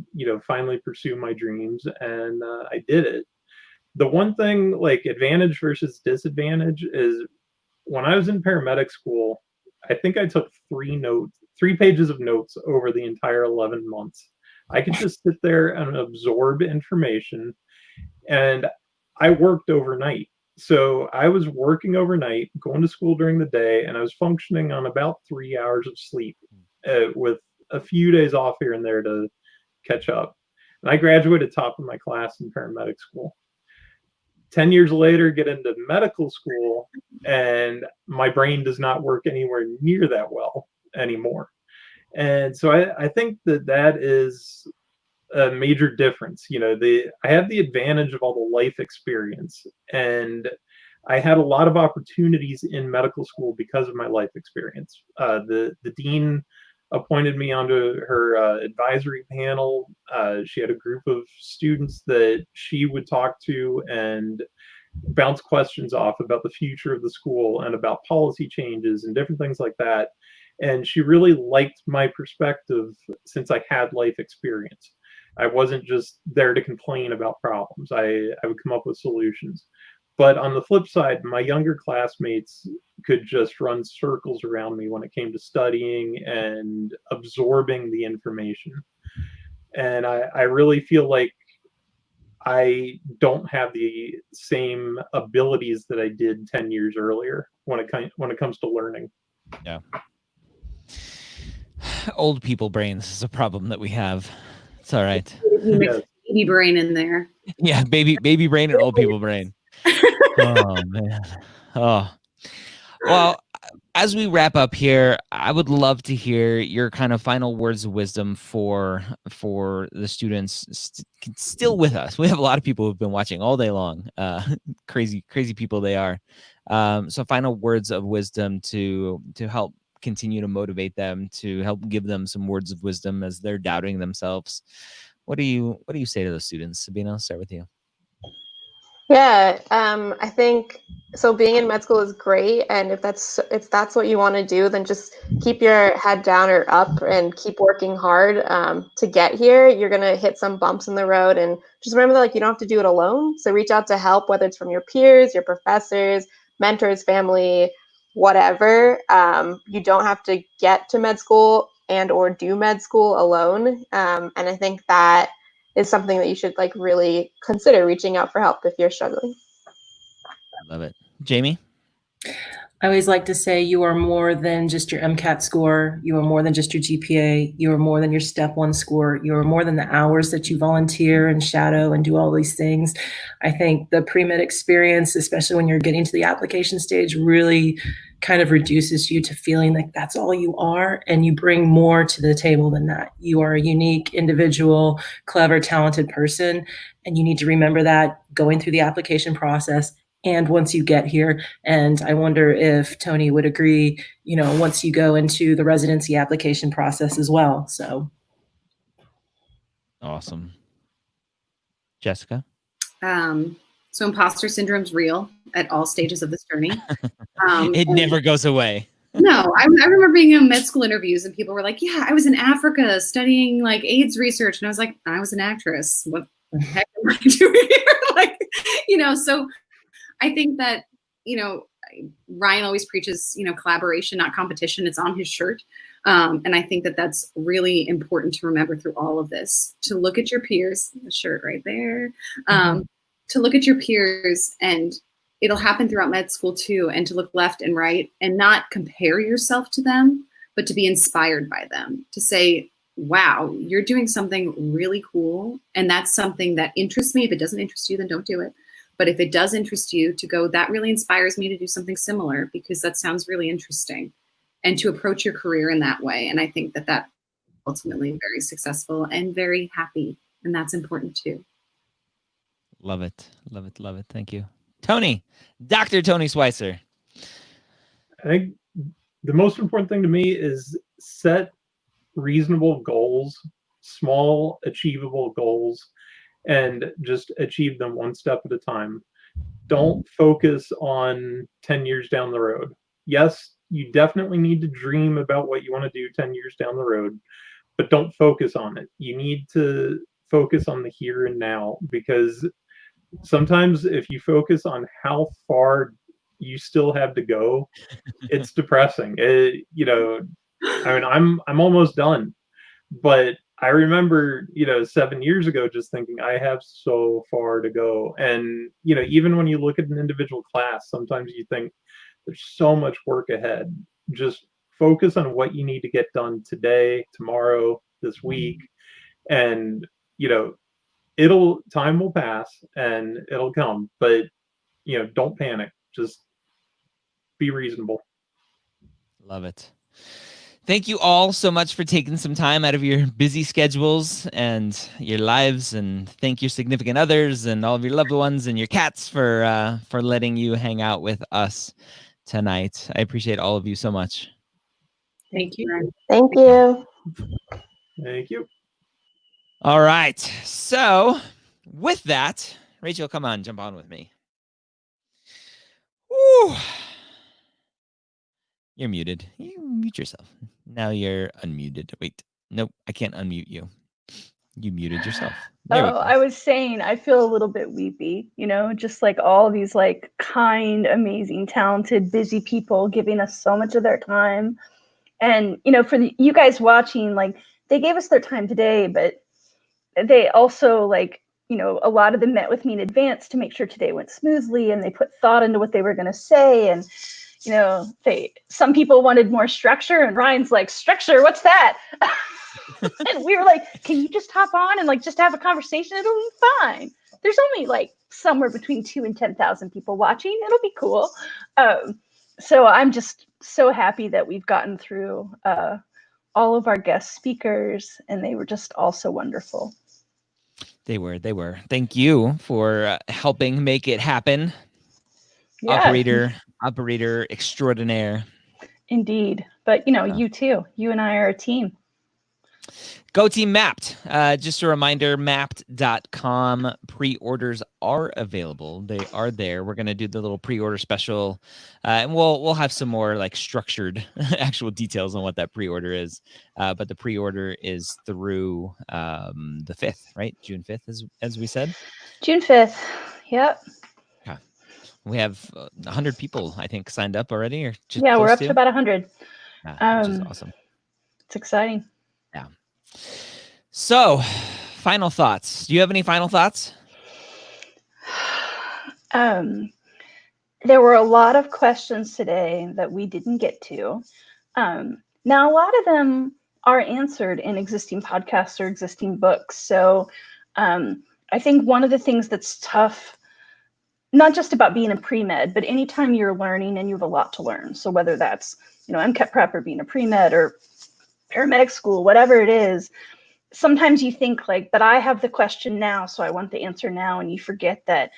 finally pursue my dreams, and I did it. The one thing, like, advantage versus disadvantage is when I was in paramedic school, I think I took 3 pages of notes over the entire 11 months. I could just sit there and absorb information, and I worked overnight. So I was working overnight, going to school during the day, and I was functioning on about 3 hours of sleep, with a few days off here and there to catch up. And I graduated top of my class in paramedic school. 10 years later, get into medical school, and my brain does not work anywhere near that well anymore. And so I think that is a major difference. I have the advantage of all the life experience, and I had a lot of opportunities in medical school because of my life experience. The dean appointed me onto her advisory panel. She had a group of students that she would talk to and bounce questions off about the future of the school and about policy changes and different things like that. And she really liked my perspective since I had life experience. I wasn't just there to complain about problems. I would come up with solutions. But on the flip side, my younger classmates could just run circles around me when it came to studying and absorbing the information. And I really feel like I don't have the same abilities that I did 10 years earlier when it comes to learning. Yeah. Old people brains is a problem that we have. It's all right. You mix baby brain in there. Yeah, baby brain and old people brain. Oh man. Oh. Well, as we wrap up here, I would love to hear your kind of final words of wisdom for the students still with us. We have a lot of people who've been watching all day long. Crazy people they are. So final words of wisdom to help continue to motivate them, to help give them some words of wisdom as they're doubting themselves. What do you say to those students? Sabina, I'll start with you. Yeah, I think so. Being in med school is great, and if that's what you want to do, then just keep your head down or up and keep working hard to get here. You're gonna hit some bumps in the road, and just remember that, like, you don't have to do it alone. So reach out to help, whether it's from your peers, your professors, mentors, family, whatever. You don't have to get to med school and or do med school alone, and I think that is something that you should, like, really consider reaching out for help if you're struggling. Love it. Jamie? I always like to say you are more than just your MCAT score. You are more than just your GPA. You are more than your step 1 score. You are more than the hours that you volunteer and shadow and do all these things. I think the pre-med experience, especially when you're getting to the application stage, really kind of reduces you to feeling like that's all you are, and you bring more to the table than that. You are a unique individual, clever, talented person, and you need to remember that going through the application process and once you get here. And I wonder if Tony would agree, once you go into the residency application process as well. So awesome. Jessica? So imposter syndrome is real at all stages of this journey. It never goes away. No, I remember being in med school interviews and people were like, yeah, I was in Africa studying like AIDS research. And I was like, I was an actress. What the heck am I doing here? So I think that, Ryan always preaches, collaboration, not competition. It's on his shirt. And I think that that's really important to remember through all of this, to look at your peers, the shirt right there, to look at your peers, and it'll happen throughout med school too, and to look left and right and not compare yourself to them, but to be inspired by them, to say, wow, you're doing something really cool. And that's something that interests me. If it doesn't interest you, then don't do it. But if it does interest you, to go, that really inspires me to do something similar because that sounds really interesting, and to approach your career in that way. And I think that ultimately very successful and very happy And that's important too. Love it. Love it. Love it. Thank you. Tony, Dr. Tony Schweitzer. I think the most important thing to me is set reasonable goals, small achievable goals, and just achieve them one step at a time. Don't focus on 10 years down the road. Yes, you definitely need to dream about what you want to do 10 years down the road, but don't focus on it. You need to focus on the here and now, because sometimes if you focus on how far you still have to go, it's depressing. I mean, I'm almost done, but I remember, 7 years ago, just thinking I have so far to go. And, even when you look at an individual class, sometimes you think there's so much work ahead. Just focus on what you need to get done today, tomorrow, this week. And, time will pass and it'll come, but, don't panic. Just be reasonable. Love it. Thank you all so much for taking some time out of your busy schedules and your lives, and thank your significant others and all of your loved ones and your cats for letting you hang out with us tonight. I appreciate all of you so much. Thank you. Thank you. Thank you. All right. So with that, Rachel, come on, jump on with me. Woo. You're muted. You mute yourself. Now you're unmuted. Wait, nope, I can't unmute you. You muted yourself. There we go. I was saying, I feel a little bit weepy, just like all these like kind, amazing, talented, busy people giving us so much of their time. And, for you guys watching, like they gave us their time today, but they also like, a lot of them met with me in advance to make sure today went smoothly, and they put thought into what they were going to say. And some people wanted more structure, and Ryan's like, structure, what's that? And we were like, can you just hop on and like just have a conversation? It'll be fine. There's only like somewhere between 2,000 and 10,000 people watching. It'll be cool. So I'm just so happy that we've gotten through all of our guest speakers, and they were just all so wonderful. They were. Thank you for helping make it happen. Yeah. Operator extraordinaire. Indeed. But you too. You and I are a team. Go Team Mapped. Just a reminder, mapped.com pre-orders are available. They are there. We're going to do the little pre-order special, and we'll have some more like structured actual details on what that pre-order is. But the pre-order is through the 5th, right? June 5th, as we said. June 5th. Yep. Yeah. We have 100 people, I think, signed up already, or just we're up to about 100. Which is awesome. It's exciting. Yeah. So, final thoughts. Do you have any final thoughts? There were a lot of questions today that we didn't get to. Now, a lot of them are answered in existing podcasts or existing books. So I think one of the things that's tough, not just about being a pre-med, but anytime you're learning and you have a lot to learn. So whether that's, MCAT prep or being a pre-med or paramedic school, whatever it is, sometimes you think like, but I have the question now, so I want the answer now. And you forget that,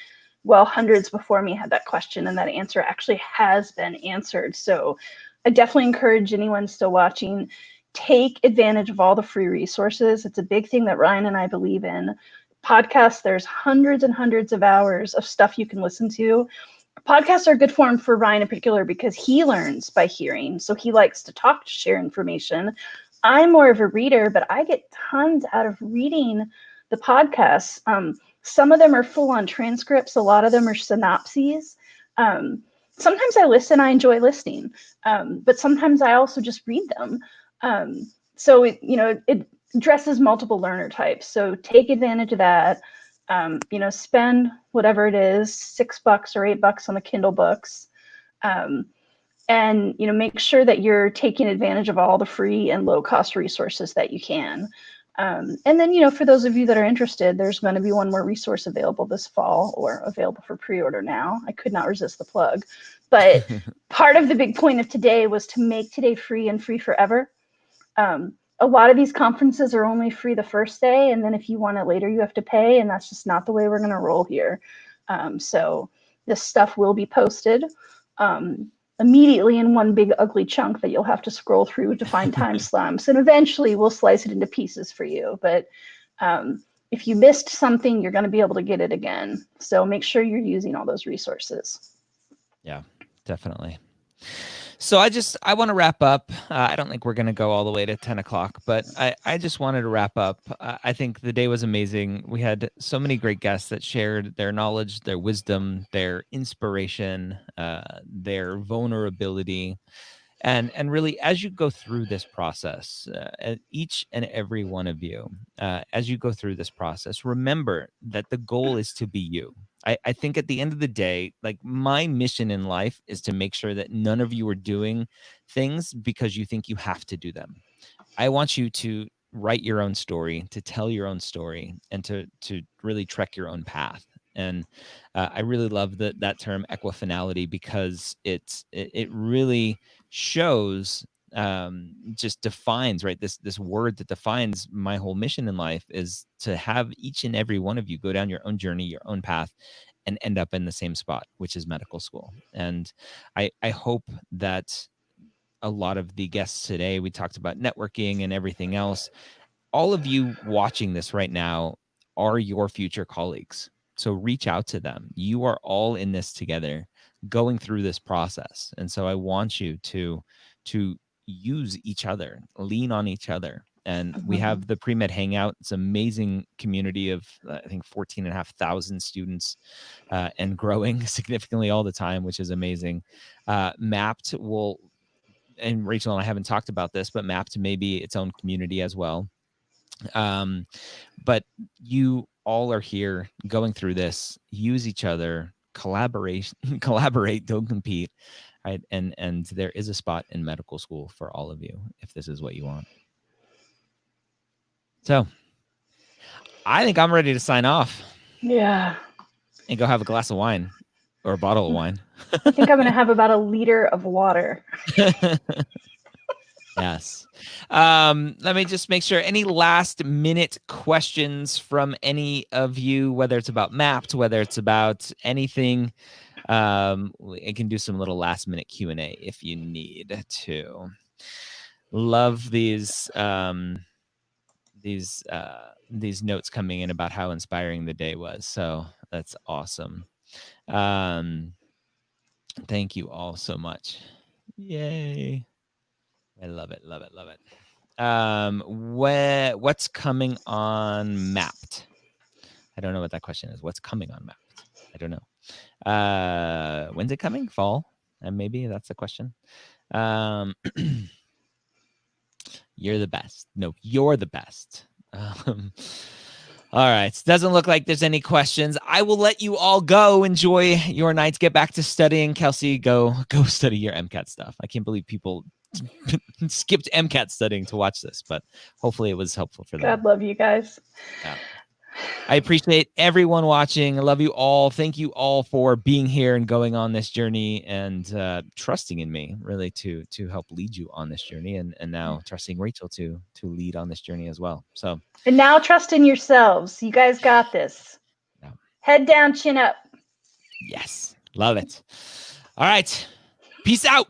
well, hundreds before me had that question, and that answer actually has been answered. So I definitely encourage anyone still watching, take advantage of all the free resources. It's a big thing that Ryan and I believe in. Podcasts, there's hundreds and hundreds of hours of stuff you can listen to. Podcasts are a good form for Ryan in particular because he learns by hearing. So he likes to talk, to share information. I'm more of a reader, but I get tons out of reading the podcasts. Some of them are full-on transcripts. A lot of them are synopses. Sometimes I listen. I enjoy listening, but sometimes I also just read them. So it addresses multiple learner types. So take advantage of that. Spend whatever it is, $6 or $8 on the Kindle books. And make sure that you're taking advantage of all the free and low cost resources that you can. And then, for those of you that are interested, there's going to be one more resource available this fall, or available for pre-order now. I could not resist the plug. But part of the big point of today was to make today free and free forever. a lot of these conferences are only free the first day, and then if you want it later, you have to pay, and that's just not the way we're going to roll here. So this stuff will be posted immediately in one big ugly chunk that you'll have to scroll through to find time slumps, and eventually we'll slice it into pieces for you. But if you missed something, you're going to be able to get it again. So make sure you're using all those resources. Yeah, definitely. So I want to wrap up. I don't think we're going to go all the way to 10 o'clock, but I just wanted to wrap up. I think the day was amazing. We had so many great guests that shared their knowledge, their wisdom, their inspiration, their vulnerability. And really, as you go through this process, each and every one of you, as you go through this process, remember that the goal is to be you. I think at the end of the day, like, my mission in life is to make sure that none of you are doing things because you think you have to do them. I want you to write your own story, to tell your own story, and to really trek your own path. And I really love that term equifinality, because it really shows, just defines, right, this word that defines my whole mission in life, is to have each and every one of you go down your own journey, your own path, and end up in the same spot, which is medical school. And I hope that a lot of the guests today, we talked about networking and everything else. All of you watching this right now are your future colleagues. So reach out to them. You are all in this together, going through this process. And so I want you to use each other, lean on each other. And we have the Premed Hangout. It's an amazing community of, I think, 14,500 students, and growing significantly all the time, which is amazing. Mapped will, and Rachel and I haven't talked about this, but Mapped may be its own community as well. But you all are here going through this. Use each other, collaborate, don't compete. Right. And there is a spot in medical school for all of you if this is what you want. So I think I'm ready to sign off. Yeah. And go have a glass of wine or a bottle of wine. I think I'm going to have about a liter of water. Yes. Let me just make sure. Any last minute questions from any of you, whether it's about Mapped, whether it's about anything. I can do some little last minute Q&A if you need to. Love these notes coming in about how inspiring the day was. So that's awesome. Thank you all so much. Yay. I love it, love it, love it. What's coming on Mapped? I don't know what that question is. What's coming on Mapped? I don't know. When's it coming? Fall? Maybe that's the question. You're the best. No, you're the best. All right. Doesn't look like there's any questions. I will let you all go. Enjoy your nights. Get back to studying. Kelsey, go study your MCAT stuff. I can't believe people skipped MCAT studying to watch this, but hopefully it was helpful for them. God love you guys. Yeah. I appreciate everyone watching. I love you all. Thank you all for being here and going on this journey and trusting in me, really, to help lead you on this journey, and now trusting Rachel to lead on this journey as well. So, and now trust in yourselves. You guys got this. Yeah. Head down, chin up. Yes. Love it. All right. Peace out.